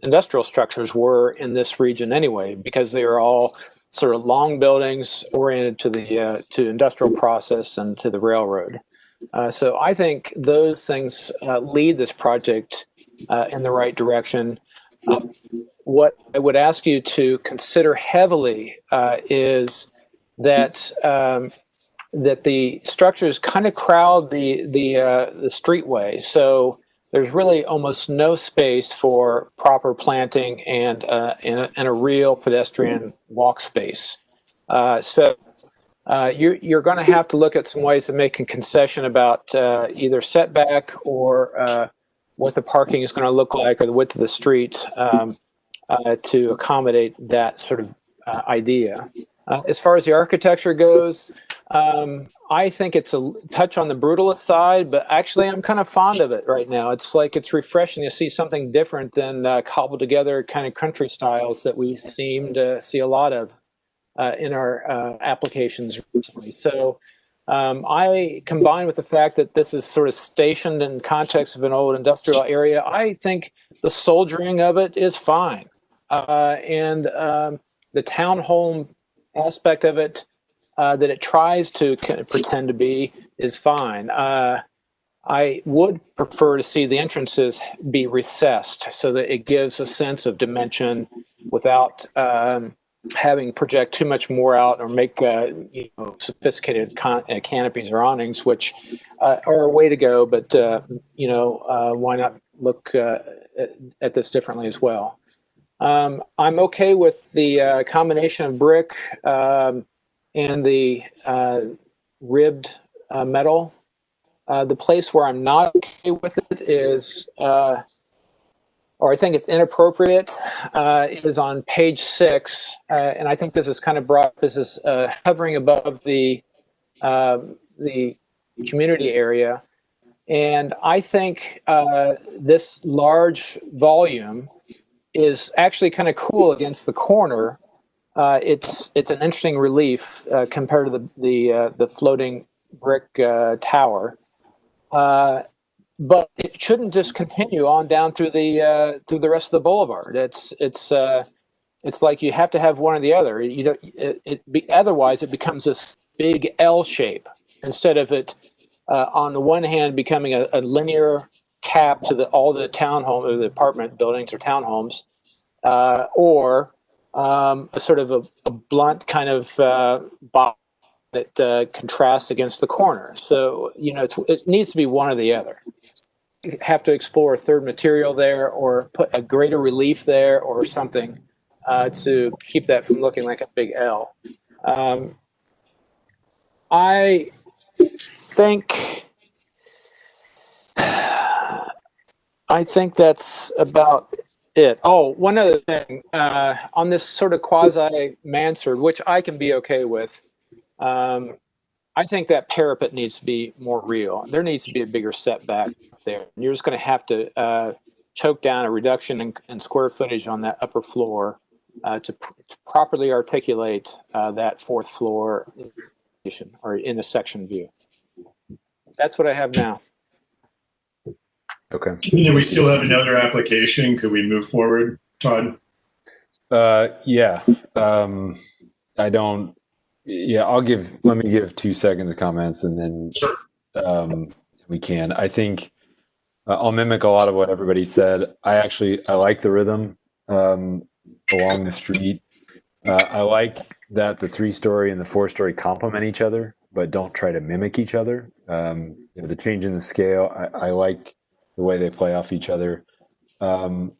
industrial structures were in this region anyway, because they are all sort of long buildings oriented to the to industrial process and to the railroad. So I think those things lead this project in the right direction. What I would ask you to consider heavily is that that the structures kind of crowd the streetway. So there's really almost no space for proper planting and a real pedestrian walk space. You're going to have to look at some ways of making concession about either setback or what the parking is going to look like or the width of the street to accommodate that sort of idea. As far as the architecture goes, I think it's a touch on the brutalist side, but actually I'm kind of fond of it right now. It's like it's refreshing to see something different than cobbled together kind of country styles that we seem to see a lot of in our applications recently. So I, combined with the fact that this is sort of stationed in context of an old industrial area, I think the soldiering of it is fine. And the townhome aspect of it that it tries to kind of pretend to be is fine. I would prefer to see the entrances be recessed so that it gives a sense of dimension without having project too much more out or make sophisticated canopies or awnings, which are a way to go. But why not look at this differently as well? I'm okay with the combination of brick and the ribbed metal. The place where I'm not okay with it is, or I think it's inappropriate, is on page 6. And I think this is kind of broad. This is hovering above the community area. And I think this large volume is actually kind of cool against the corner. It's an interesting relief compared to the floating brick tower. But it shouldn't just continue on down through the rest of the boulevard. It's like you have to have one or the other. Otherwise it becomes this big L shape instead of it on the one hand becoming a linear cap to all the townhome or the apartment buildings or townhomes, or a sort of a blunt kind of box that contrasts against the corner. So it needs to be one or the other. You have to explore a third material there, or put a greater relief there, or something to keep that from looking like a big L. I think that's about it. Oh, one other thing on this sort of quasi mansard, which I can be okay with. I think that parapet needs to be more real. There needs to be a bigger setback there. You're just going to have to choke down a reduction in square footage on that upper floor to properly articulate that fourth floor or in a section view. That's what I have now. Okay. We still have another application. Could we move forward, Todd? Yeah. Let me give 2 seconds of comments and then we can. I think I'll mimic a lot of what everybody said. I like the rhythm along the street. I like that the 3-story and the 4-story complement each other, but don't try to mimic each other. The change in the scale, I like the way they play off each other. It'll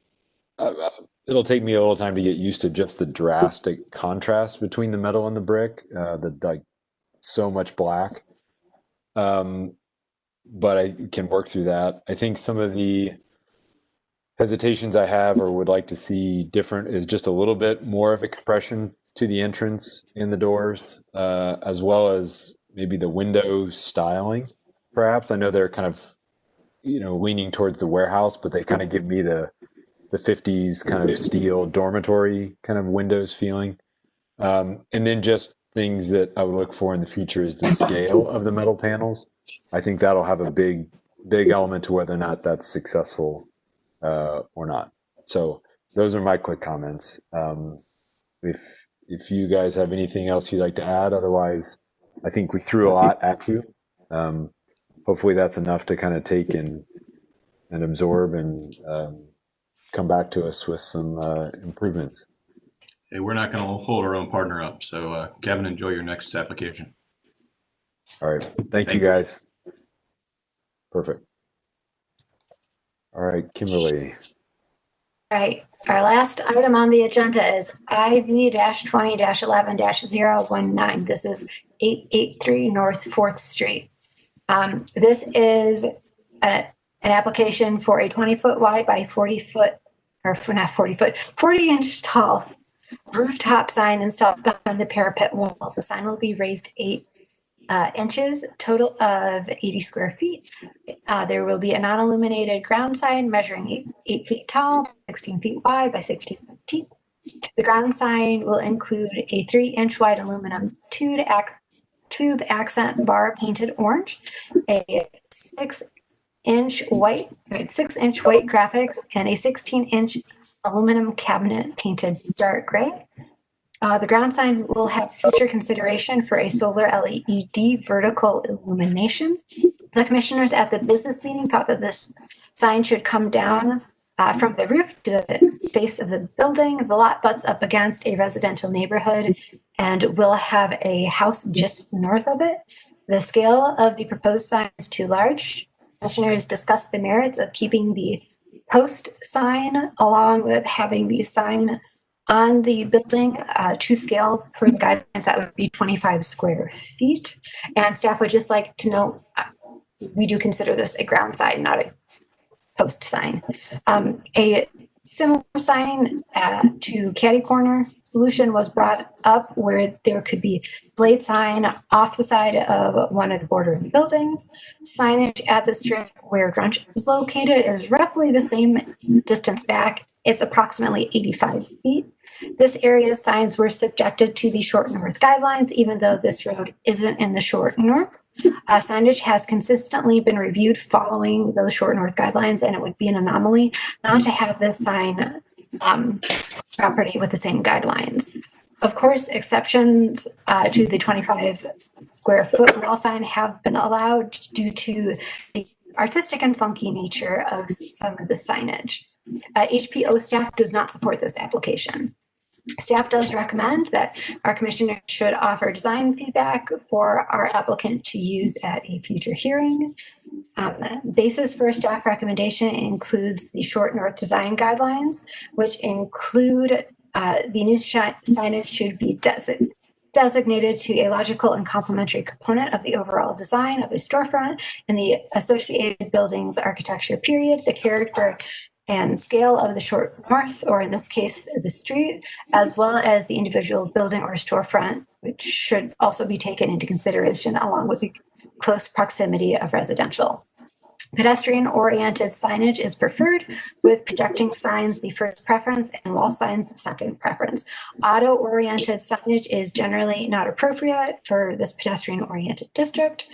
take me a little time to get used to just the drastic contrast between the metal and the brick, so much black. But I can work through that. I think some of the hesitations I have or would like to see different is just a little bit more of expression to the entrance in the doors, as well as maybe the window styling, perhaps. I know they're kind of, leaning towards the warehouse, but they kind of give me the 50s kind of steel dormitory kind of windows feeling. And then just things that I would look for in the future is the scale of the metal panels. I think that'll have a big element to whether or not that's successful or not. So those are my quick comments. If you guys have anything else you'd like to add, otherwise, I think we threw a lot at you. Hopefully that's enough to kind of take and absorb and come back to us with some improvements. Hey, we're not going to hold our own partner up. So, Kevin, enjoy your next application. All right. Thank you, guys. Perfect. All right, Kimberly. All right, our last item on the agenda is IV-20-11-019. This is 883 North 4th Street. This is an application for a 20-foot wide by 40-foot, or not 40-foot, 40-inch tall rooftop sign installed behind the parapet wall. The sign will be raised 8 inches, total of 80 square feet. There will be a non-illuminated ground sign measuring 8 feet tall, 16 feet wide by 16 feet deep. The ground sign will include a 3-inch wide aluminum tube accent bar painted orange, a 6-inch white graphics, and a 16-inch aluminum cabinet painted dark gray. The ground sign will have future consideration for a solar LED vertical illumination. The commissioners at the business meeting thought that this sign should come down from the roof to the face of the building. The lot butts up against a residential neighborhood and will have a house just north of it. The scale of the proposed sign is too large. Commissioners discussed the merits of keeping the post sign along with having the sign on the building to scale per the guidelines. That would be 25 square feet. And staff would just like to know, we do consider this a ground sign, not a post sign. A similar sign to Caddy Corner solution was brought up where there could be blade sign off the side of one of the bordering buildings. Signage at the strip where Drunch is located is roughly the same distance back. It's approximately 85 feet. This area's signs were subjected to the short north guidelines, even though this road isn't in the short north. Signage has consistently been reviewed following those short north guidelines, and it would be an anomaly not to have this sign property with the same guidelines. Of course, exceptions to the 25 square foot wall sign have been allowed due to the artistic and funky nature of some of the signage. HPO staff does not support this application. Staff does recommend that our commissioner should offer design feedback for our applicant to use at a future hearing. Basis for staff recommendation includes the short north design guidelines, which include the new signage should be designated to a logical and complementary component of the overall design of a storefront and the associated building's architecture period, the character and scale of the short north, or in this case, the street, as well as the individual building or storefront, which should also be taken into consideration along with the close proximity of residential. Pedestrian-oriented signage is preferred, with projecting signs the first preference and wall signs the second preference. Auto-oriented signage is generally not appropriate for this pedestrian-oriented district.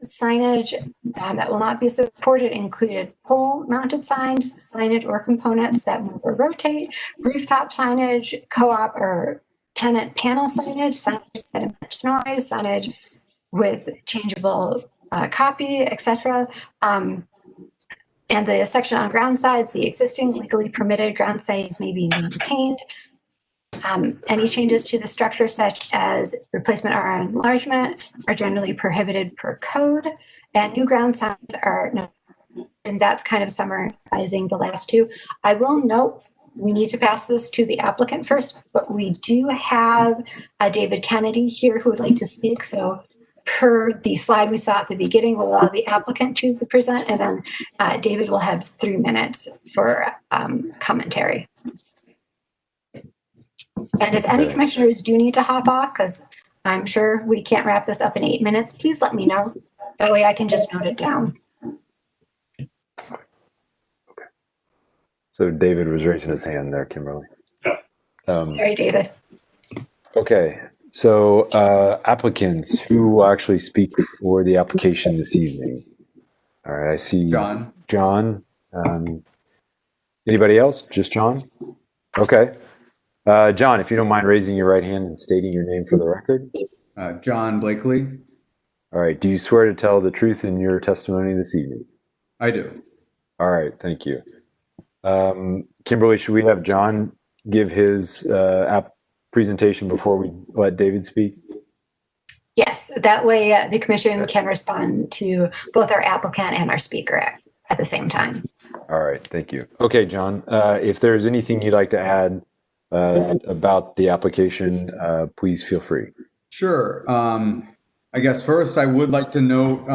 Signage that will not be supported included pole-mounted signs, signage or components that move or rotate, rooftop signage, co-op or tenant panel signage, signage that emits noise, signage with changeable copy, etc. And the section on ground sides, the existing legally permitted ground signs may be maintained. Any changes to the structure, such as replacement or enlargement, are generally prohibited per code, and new ground signs are no. And that's kind of summarizing the last two. I will note we need to pass this to the applicant first, but we do have David Kennedy here who would like to speak. So per the slide we saw at the beginning, we'll allow the applicant to present, and then David will have 3 minutes for commentary. And if any commissioners do need to hop off, because I'm sure we can't wrap this up in 8 minutes. Please let me know. That way I can just note it down. So David was raising his hand there, Kimberly. Sorry, David. Okay, so applicants who will actually speak for the application this evening? All right, I see John. John. Anybody else? Just John? Okay. John, if you don't mind raising your right hand and stating your name for the record. John Blakely. All right, do you swear to tell the truth in your testimony this evening? I do. All right, thank you. Kimberly, should we have John give his presentation before we let David speak? Yes, that way the commission can respond to both our applicant and our speaker at the same time. All right, thank you. Okay, John, if there's anything you'd like to add about the application, please feel free. Sure. I guess first I would like to note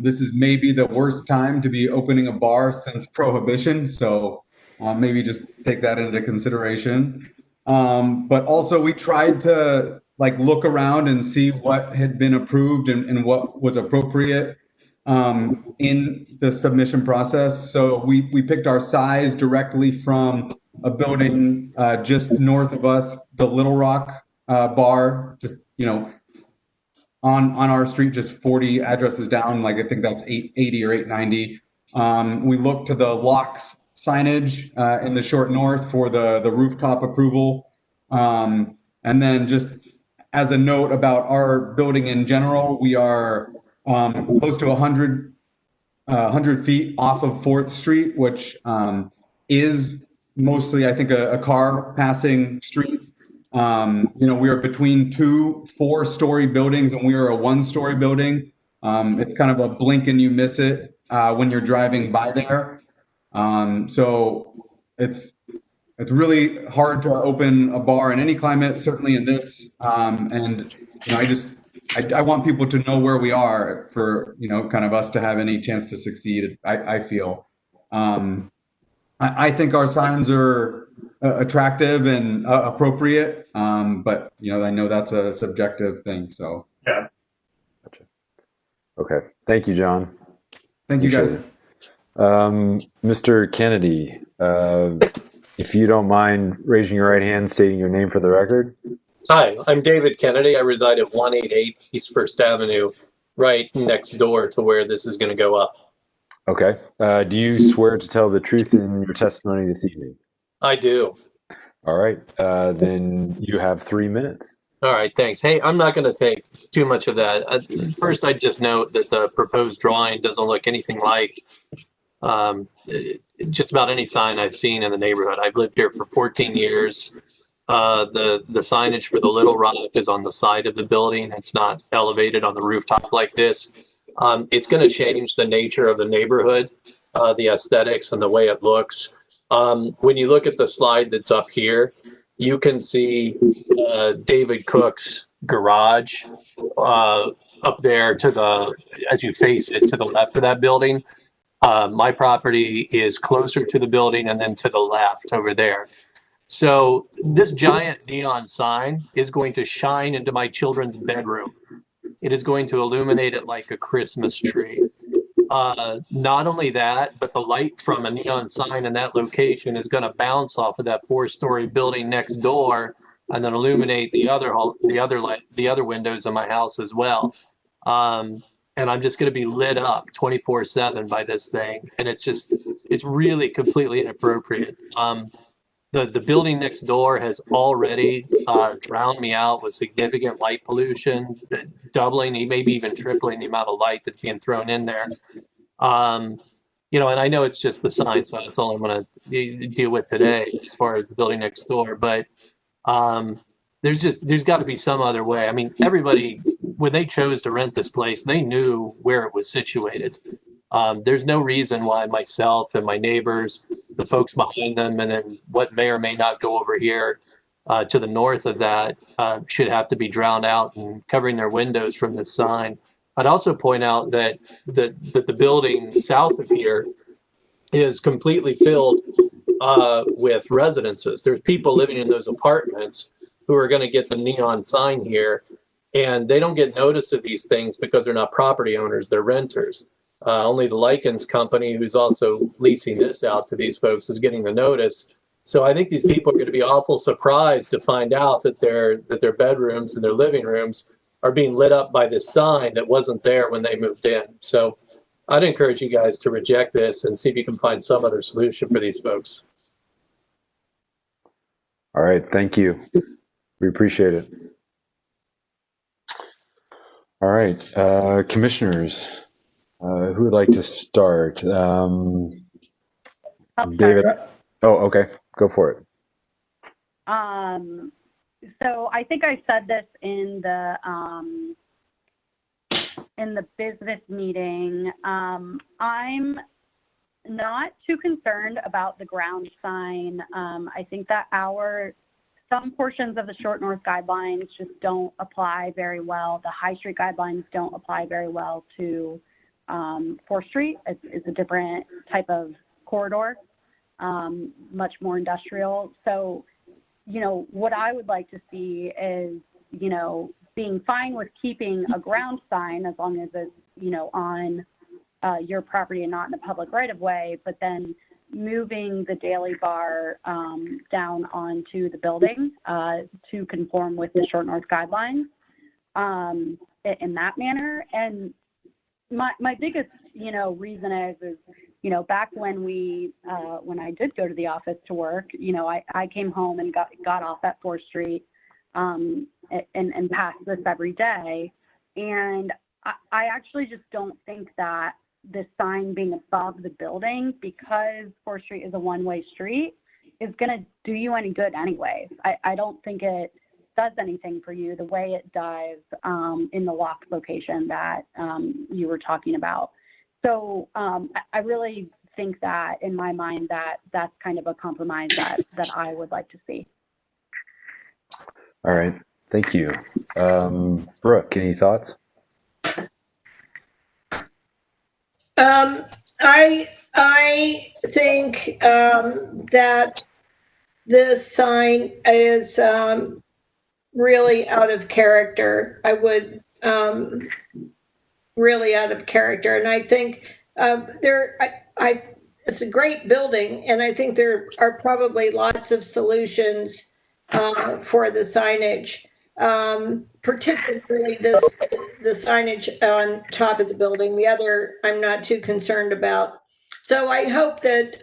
this is maybe the worst time to be opening a bar since Prohibition, so maybe just take that into consideration. But also we tried to look around and see what had been approved and what was appropriate in the submission process. So we picked our size directly from a building just north of us, the Little Rock bar, just on our street, just 40 addresses down. I think that's 880 or 890. We looked to the locks signage in the short north for the rooftop approval. And then just as a note about our building in general, we are close to 100 feet off of 4th Street, which is mostly, I think, a car passing street. We are between 2 4-story buildings, and we are a 1-story building. It's kind of a blink and you miss it when you're driving by there. So it's really hard to open a bar in any climate, certainly in this. And I want people to know where we are for kind of us to have any chance to succeed. I feel. I think our signs are attractive and appropriate, but I know that's a subjective thing. So yeah. Gotcha. Okay, thank you, John. Thank you, guys. Mr. Kennedy, if you don't mind raising your right hand, stating your name for the record. Hi, I'm David Kennedy. I reside at 188 East First Avenue, right next door to where this is going to go up. Okay. Do you swear to tell the truth in your testimony this evening? I do. All right. Then you have 3 minutes. All right, thanks. Hey, I'm not going to take too much of that. First, I just note that the proposed drawing doesn't look anything like just about any sign I've seen in the neighborhood. I've lived here for 14 years. The signage for the Little Rock is on the side of the building. It's not elevated on the rooftop like this. It's going to change the nature of the neighborhood, the aesthetics and the way it looks. When you look at the slide that's up here, you can see David Cook's garage up there as you face it to the left of that building. My property is closer to the building and then to the left over there. So this giant neon sign is going to shine into my children's bedroom. It is going to illuminate it like a Christmas tree. Not only that, but the light from a neon sign in that location is going to bounce off of that 4-story building next door and then illuminate the other windows of my house as well. And I'm just going to be lit up 24/7 by this thing. And it's really completely inappropriate. The building next door has already drowned me out with significant light pollution, doubling, maybe even tripling the amount of light that's being thrown in there. And I know it's just the sign, so that's all I'm going to deal with today as far as the building next door. But there's got to be some other way. I mean, everybody, when they chose to rent this place, they knew where it was situated. There's no reason why myself and my neighbors, the folks behind them, and then what may or may not go over here to the north of that should have to be drowned out and covering their windows from this sign. I'd also point out that the building south of here is completely filled with residences. There's people living in those apartments who are going to get the neon sign here. And they don't get notice of these things because they're not property owners, they're renters. Only the Likens company, who's also leasing this out to these folks, is getting the notice. So I think these people are going to be awful surprised to find out that their bedrooms and their living rooms are being lit up by this sign that wasn't there when they moved in. So I'd encourage you guys to reject this and see if you can find some other solution for these folks. All right, thank you. We appreciate it. All right, commissioners, who would like to start? David. Oh, okay, go for it. So I think I said this in the business meeting. I'm not too concerned about the ground sign. I think that some portions of the Short North guidelines just don't apply very well. The High Street guidelines don't apply very well to 4th Street. It's a different type of corridor, much more industrial. So, what I would like to see is, being fine with keeping a ground sign as long as it's, on your property and not in a public right of way, but then moving the daily bar down onto the building to conform with the Short North guidelines in that manner. And my biggest, reason is back when when I did go to the office to work, I came home and got off at 4th Street and passed this every day. And I actually just don't think that the sign being above the building, because 4th Street is a one-way street, is going to do you any good anyways. I don't think it does anything for you the way it does in the locked location that you were talking about. So I really think that, in my mind, that's kind of a compromise that I would like to see. All right, thank you. Brooke, any thoughts? I think that this sign is really out of character. I would really out of character, and I think it's a great building, and I think there are probably lots of solutions for the signage. Particularly the signage on top of the building. The other, I'm not too concerned about. So I hope that,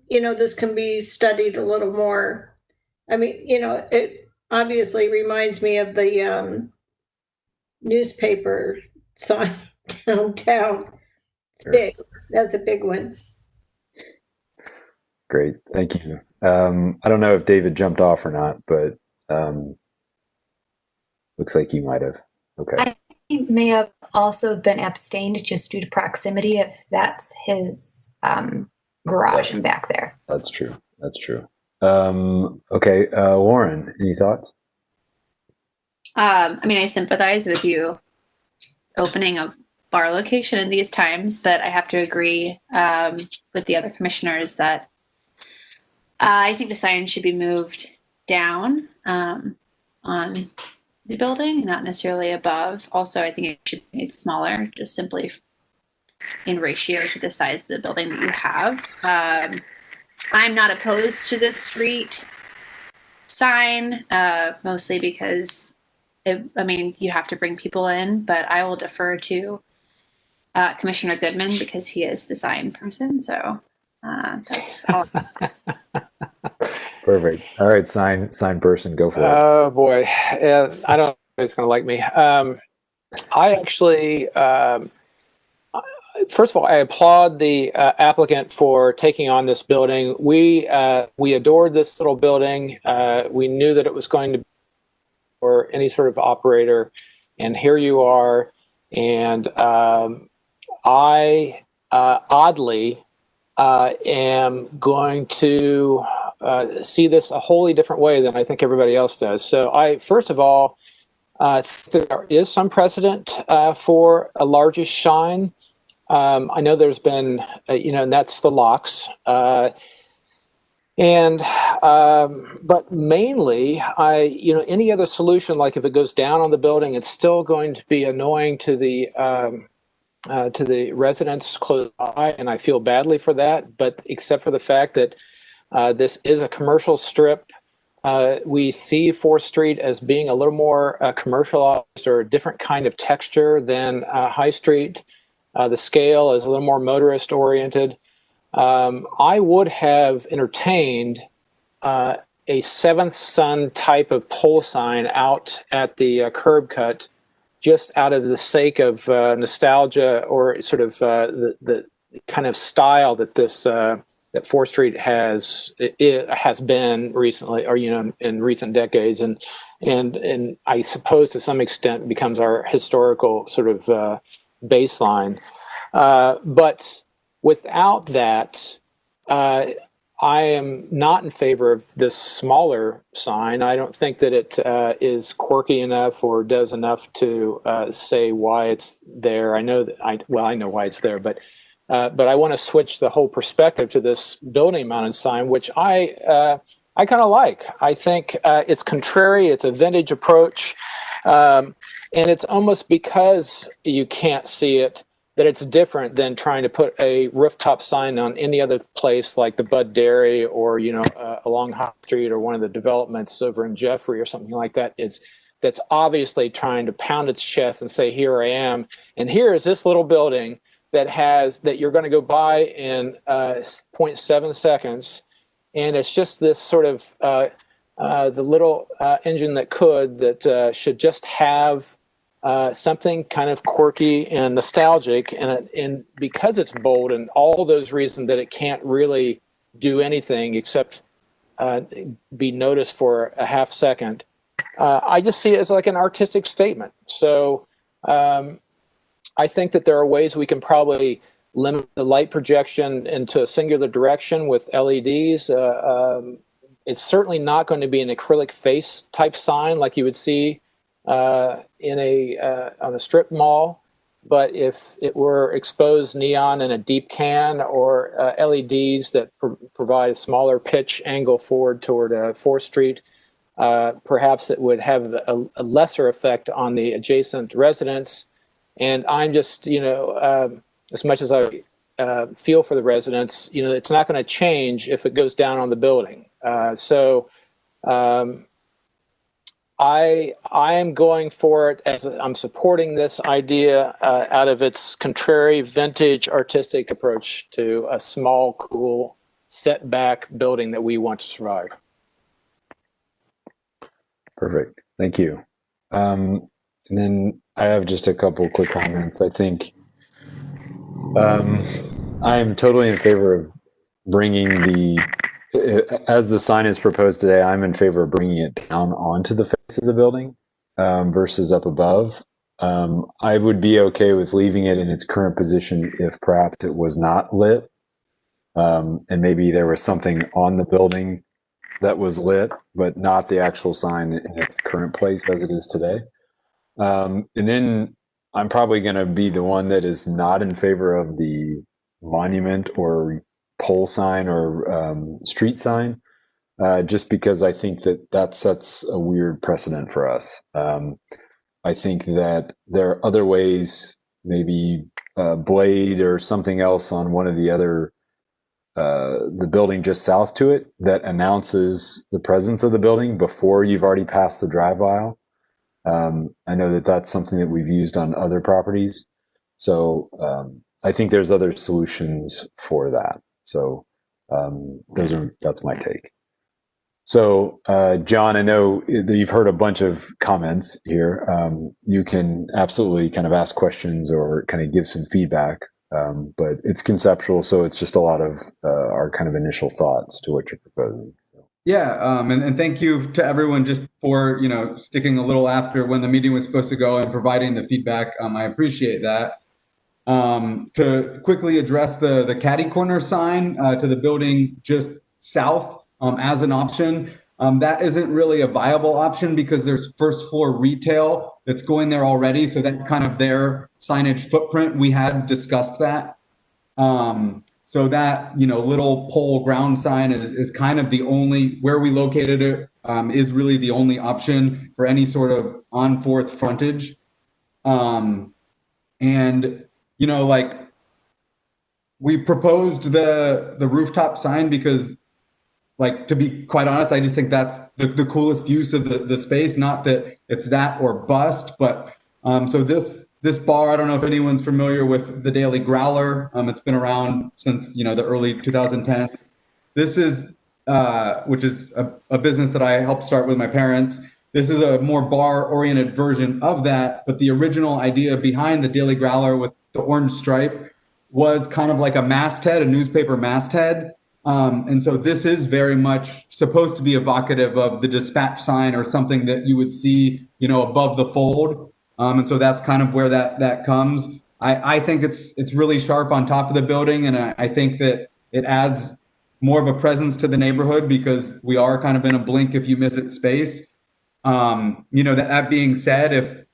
this can be studied a little more. I mean, it obviously reminds me of the newspaper sign downtown. It's big. That's a big one. Great, thank you. I don't know if David jumped off or not, but looks like he might have. Okay. I think he may have also been abstained just due to proximity, if that's his garage and back there. That's true. That's true. Okay, Lauren, any thoughts? I sympathize with you opening a bar location in these times, but I have to agree with the other commissioners that I think the sign should be moved down on the building, not necessarily above. Also, I think it should be made smaller, just simply in ratio to the size of the building that you have. I'm not opposed to this street sign, mostly because you have to bring people in, but I will defer to Commissioner Goodman because he is the sign person. So that's all. Perfect. All right, sign person, go for it. Oh boy, I don't know if it's going to like me. I actually, first of all, I applaud the applicant for taking on this building. We adored this little building. We knew that it was going to be for any sort of operator, and here you are. And I oddly am going to see this a wholly different way than I think everybody else does. So first of all, think there is some precedent for a largish sign. I know there's been, and that's the locks. And but mainly, any other solution, like if it goes down on the building, it's still going to be annoying to the residents close by, and I feel badly for that. But except for the fact that this is a commercial strip, we see 4th Street as being a little more commercialized or a different kind of texture than High Street. The scale is a little more motorist oriented. I would have entertained a 7th Sun type of pole sign out at the curb cut, just out of the sake of nostalgia, or sort of the kind of style that this that 4th Street has been recently, or in recent decades, and I suppose to some extent becomes our historical sort of baseline. But without that, I am not in favor of this smaller sign. I don't think that it is quirky enough or does enough to say why it's there. I know that I know why it's there, but I want to switch the whole perspective to this building mounted sign, which I kind of like. I think it's contrary. It's a vintage approach, and it's almost because you can't see it that it's different than trying to put a rooftop sign on any other place like the Bud Dairy or, along High Street or one of the developments over in Jeffrey or something like that. That's obviously trying to pound its chest and say, here I am. And here is this little building that you're going to go by in 0.7 seconds. And it's just this sort of the little engine that should just have something kind of quirky and nostalgic, and because it's bold and all those reasons that it can't really do anything except be noticed for a half second, I just see it as like an artistic statement. So I think that there are ways we can probably limit the light projection into a singular direction with LEDs. It's certainly not going to be an acrylic face type sign like you would see on a strip mall, but if it were exposed neon in a deep can or LEDs that provide a smaller pitch angle forward toward 4th Street, perhaps it would have a lesser effect on the adjacent residents. And I'm just, as much as I feel for the residents, it's not going to change if it goes down on the building. I am going for it as I'm supporting this idea out of its contrary vintage artistic approach to a small, cool, setback building that we want to survive. Perfect. Thank you. And then I have just a couple quick comments. I think I am totally in favor of bringing as the sign is proposed today, I'm in favor of bringing it down onto the face of the building versus up above. I would be okay with leaving it in its current position if perhaps it was not lit, and maybe there was something on the building that was lit, but not the actual sign in its current place as it is today. And then I'm probably going to be the one that is not in favor of the monument or pole sign or street sign, just because I think that sets a weird precedent for us. I think that there are other ways, maybe blade or something else on one of the other, the building just south to it, that announces the presence of the building before you've already passed the drive aisle. I know that that's something that we've used on other properties. So I think there's other solutions for that. So that's my take. So John, I know that you've heard a bunch of comments here. You can absolutely kind of ask questions or kind of give some feedback, but it's conceptual. So it's just a lot of our kind of initial thoughts to what you're proposing. Yeah, and thank you to everyone just for, sticking a little after when the meeting was supposed to go and providing the feedback. I appreciate that. To quickly address the caddy corner sign to the building just south as an option, that isn't really a viable option because there's first floor retail that's going there already. So that's kind of their signage footprint. We had discussed that. So that, little pole ground sign is kind of the only, where we located it, is really the only option for any sort of on Fourth frontage. And, like, we proposed the rooftop sign because, like, to be quite honest, I just think that's the coolest use of the space. Not that it's that or bust, but so this bar, I don't know if anyone's familiar with the Daily Growler. It's been around since the early 2010s. This is which is a business that I helped start with my parents. This is a more bar-oriented version of that, but the original idea behind the Daily Growler with the orange stripe was kind of like a masthead, a newspaper masthead. And so this is very much supposed to be evocative of the dispatch sign or something that you would see, above the fold. And so that's kind of where that comes. I think it's really sharp on top of the building, and I think that it adds more of a presence to the neighborhood because we are kind of in a blink if you miss it space. That being said, if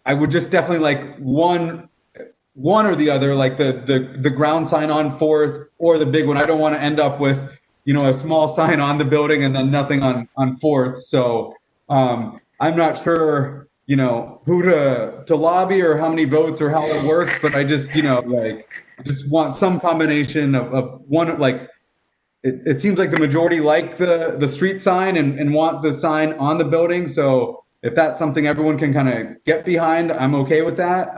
I would just definitely like one or the other, like the ground sign on Fourth or the big one. I don't want to end up with a small sign on the building and then nothing on Fourth. So I'm not sure who to lobby or how many votes or how it works, but I just just want some combination of one. Like it seems like the majority like the street sign and want the sign on the building. So if that's something everyone can kind of get behind, I'm okay with that.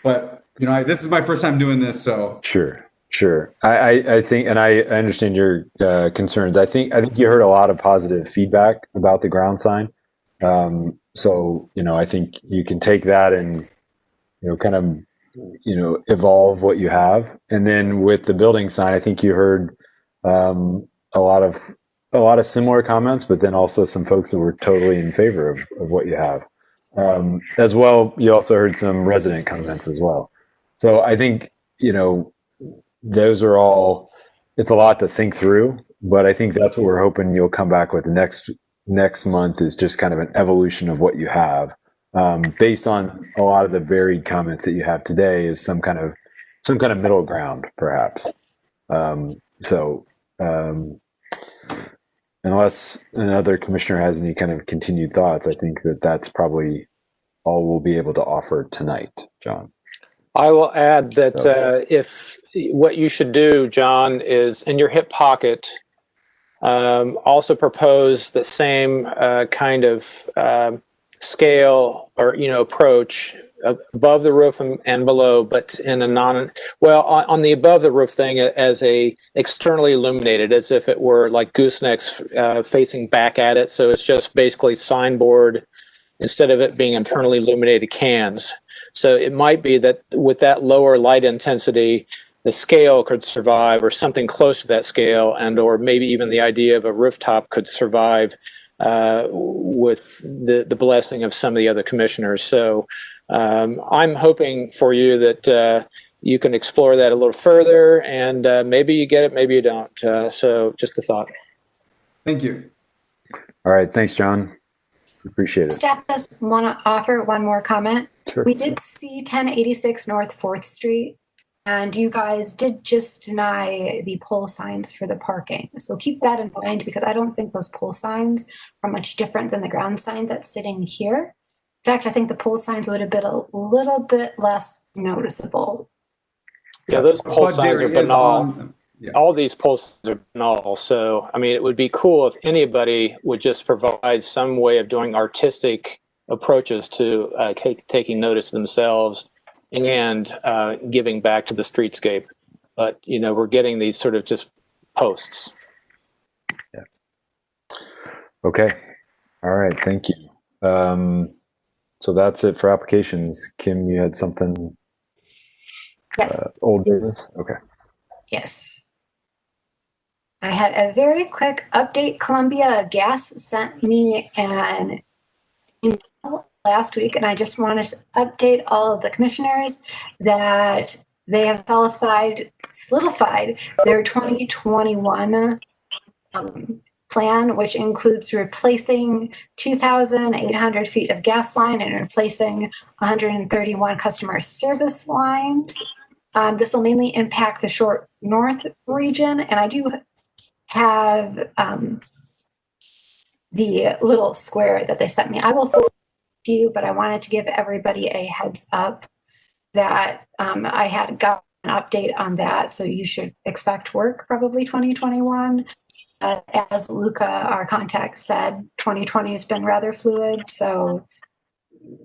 But this is my first time doing this, so Sure. I think, and I understand your concerns. I think you heard a lot of positive feedback about the ground sign. So I think you can take that and kind of evolve what you have. And then with the building sign, I think you heard a lot of similar comments, but then also some folks that were totally in favor of what you have. As well, you also heard some resident comments as well. So I think those are all. It's a lot to think through, but I think that's what we're hoping you'll come back with next month is just kind of an evolution of what you have, based on a lot of the varied comments that you have today. Is some kind of middle ground, perhaps. Unless another commissioner has any kind of continued thoughts, I think that's probably all we'll be able to offer tonight, John. I will add that if what you should do, John, is in your hip pocket, also propose the same kind of scale or approach above the roof and below, but in a on the above the roof thing as a externally illuminated, as if it were like goosenecks facing back at it. So it's just basically signboard instead of it being internally illuminated cans. So it might be that with that lower light intensity, the scale could survive, or something close to that scale, or maybe even the idea of a rooftop could survive with the blessing of some of the other commissioners. So I'm hoping for you that you can explore that a little further, and maybe you get it, maybe you don't. So just a thought. Thank you. All right, thanks, John. Appreciate it. Staff does want to offer one more comment. Sure. We did see 1086 North 4th Street, and you guys did just deny the pole signs for the parking. So keep that in mind, because I don't think those pole signs are much different than the ground sign that's sitting here. In fact, I think the pole signs would have been a little bit less noticeable. Yeah, those pole signs are banal. All these pole signs are banal. So, I mean, it would be cool if anybody would just provide some way of doing artistic approaches to taking notice themselves and giving back to the streetscape. But, we're getting these sort of just posts. Yeah. Okay. All right. Thank you. So that's it for applications. Kim, you had something? Yes. Old business? Okay. Yes. I had a very quick update. Columbia Gas sent me an email last week, and I just wanted to update all of the commissioners that they have solidified their 2021 plan, which includes replacing 2,800 feet of gas line and replacing 131 customer service lines. This will mainly impact the short north region, and I do have the little square that they sent me. I will forward it to you, but I wanted to give everybody a heads up that I had got an update on that, so you should expect work probably 2021. As Luca, our contact, said, 2020 has been rather fluid, so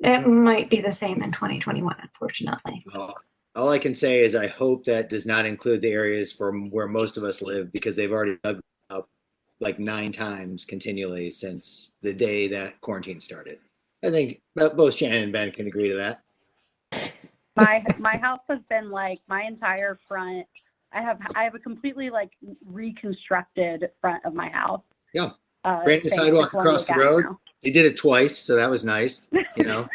it might be the same in 2021, unfortunately. Well, all I can say is I hope that does not include the areas from where most of us live, because they've already dug up like 9 times continually since the day that quarantine started. I think both Shannon and Ben can agree to that. My house has been like my entire front. I have a completely like reconstructed front of my house. Yeah. Brand new thanks to sidewalk Columbia across the Gas road. now. They did it twice, so that was nice, you know.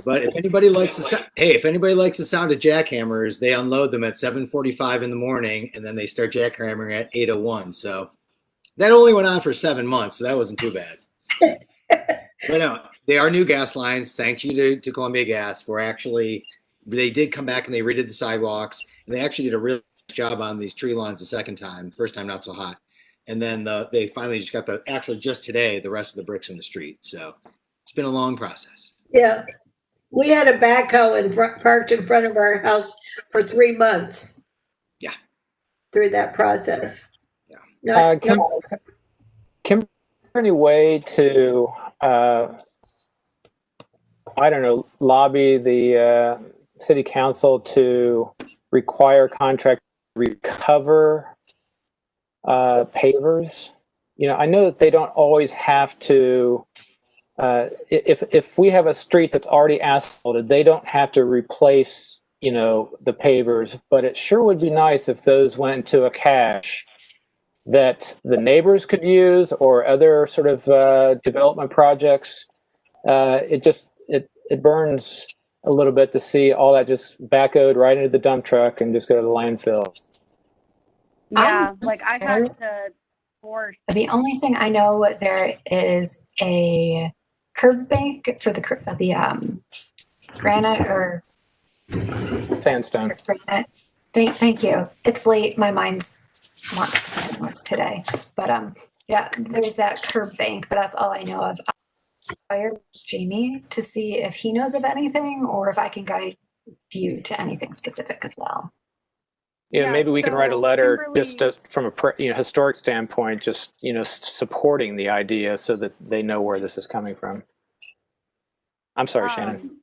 But if anybody likes if anybody likes the sound of jackhammers, they unload them at 7:45 in the morning, and then they start jackhammering at 8:01. So that only went on for 7 months, so that wasn't too bad. But no, they are new gas lines. Thank you to Columbia Gas for actually. They did come back and they redid the sidewalks, and they actually did a really nice job on these tree lawns the second time. First time not so hot, and then they finally just got just today the rest of the bricks in the street. So it's been a long process. Yeah. We had a backhoe parked in front of our house for 3 months. Yeah. Through that process. Yeah. Can there any way to, I don't know, lobby the city council to require contract recover pavers? You know, I know that they don't always have to. If we have a street that's already asphalted, they don't have to replace, you know, the pavers, but it sure would be nice if those went into a cache that the neighbors could use or other sort of development projects. It burns a little bit to see all that just backhoed right into the dump truck and just go to the landfill. Yeah, like I had to force. The only thing I know there is a curb bank for the granite or sandstone. Granite. Thank you. It's late. My mind's wants to work today, but yeah, there's that curb bank, but that's all I know of. I hired Jamie to see if he knows of anything or if I can guide you to anything specific as well. Yeah, maybe we can write a letter Kimberly, just from a historic standpoint, just supporting the idea so that they know where this is coming from. I'm sorry, Shannon.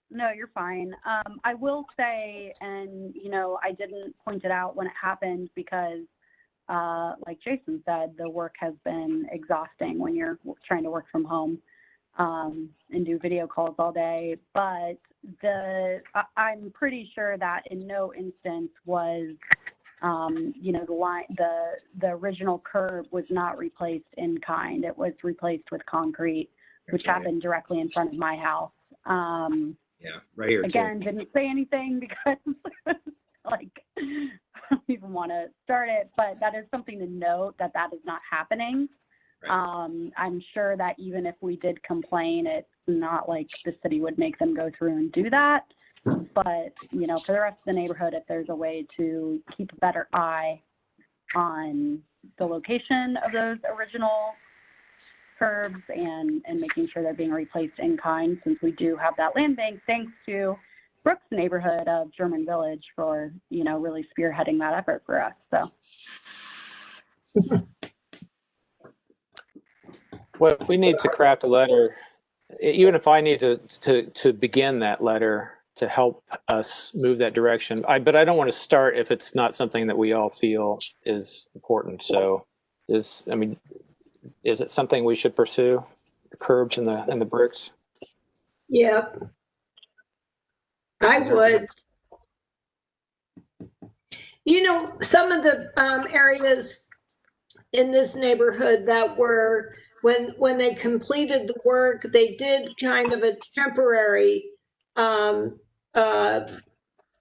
No, you're fine. I will say, and I didn't point it out when it happened because, like Jason said, the work has been exhausting when you're trying to work from home and do video calls all day. But I'm pretty sure that in no instance was, the original curb was not replaced in kind. It was replaced with concrete, which happened directly in front of my house. Yeah, right here again, too. Didn't say anything because like I don't even want to start it, but that is something to note that is not happening. Right. I'm sure that even if we did complain, it's not like the city would make them go through and do that. But for the rest of the neighborhood, if there's a way to keep a better eye on the location of those original curbs and making sure they're being replaced in kind, since we do have that land bank, thanks to Brooks' neighborhood of German Village for, really spearheading that effort for us. So. Well, if we need to craft a letter, even if I need to begin that letter to help us move that direction, but I don't want to start if it's not something that we all feel is important. So is it something we should pursue? The curbs and the bricks? Yep. I would. Some of the areas in this neighborhood that were, when they completed the work, they did kind of a temporary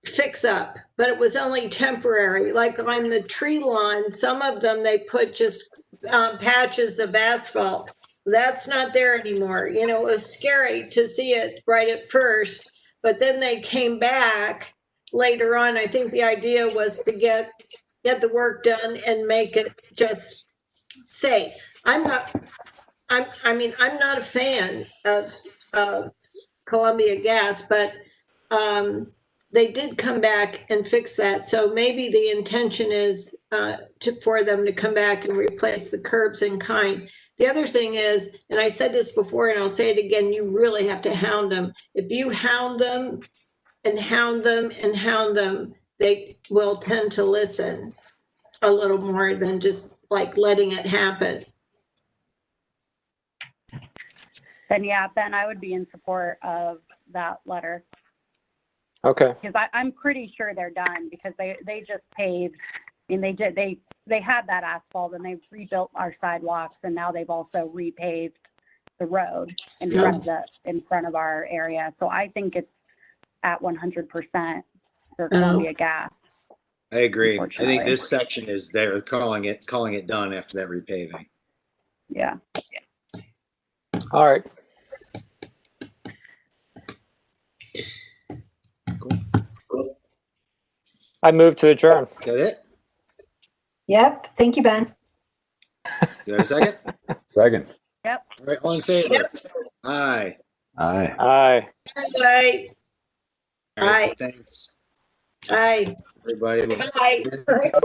fix up, but it was only temporary. Like on the tree lawn, some of them they put just patches of asphalt. That's not there anymore. It was scary to see it right at first, but then they came back later on. I think the idea was to get the work done and make it just safe. I'm not a fan of Columbia Gas, but they did come back and fix that. So maybe the intention is for them to come back and replace the curbs in kind. The other thing is, and I said this before and I'll say it again, you really have to hound them. If you hound them and hound them and hound them, they will tend to listen a little more than just like letting it happen. Then yeah, Ben, I would be in support of that letter. Okay. Because I'm pretty sure they're done because they just paved. I mean, they had that asphalt and they've rebuilt our sidewalks and now they've also repaved the road in front of our area. So I think it's at 100% for Columbia Gas. I agree. I think this section is they're calling it done after that repaving. Yeah. All right. Cool. I move to adjourn. Is that it? Yep. Thank you, Ben. Do I have a second? Second. Yep. All right, all in favor? Yep. Aye. Aye. Aye. Aye. All right, Aye. thanks, Aye. everybody. Aye.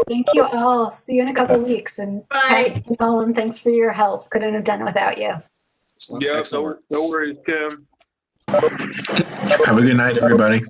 Thank you all. See you in a couple of weeks. And Bye. Nolan, thanks for your help. Couldn't have done it without you. Excellent. No worries, Tim. Have a good night, everybody.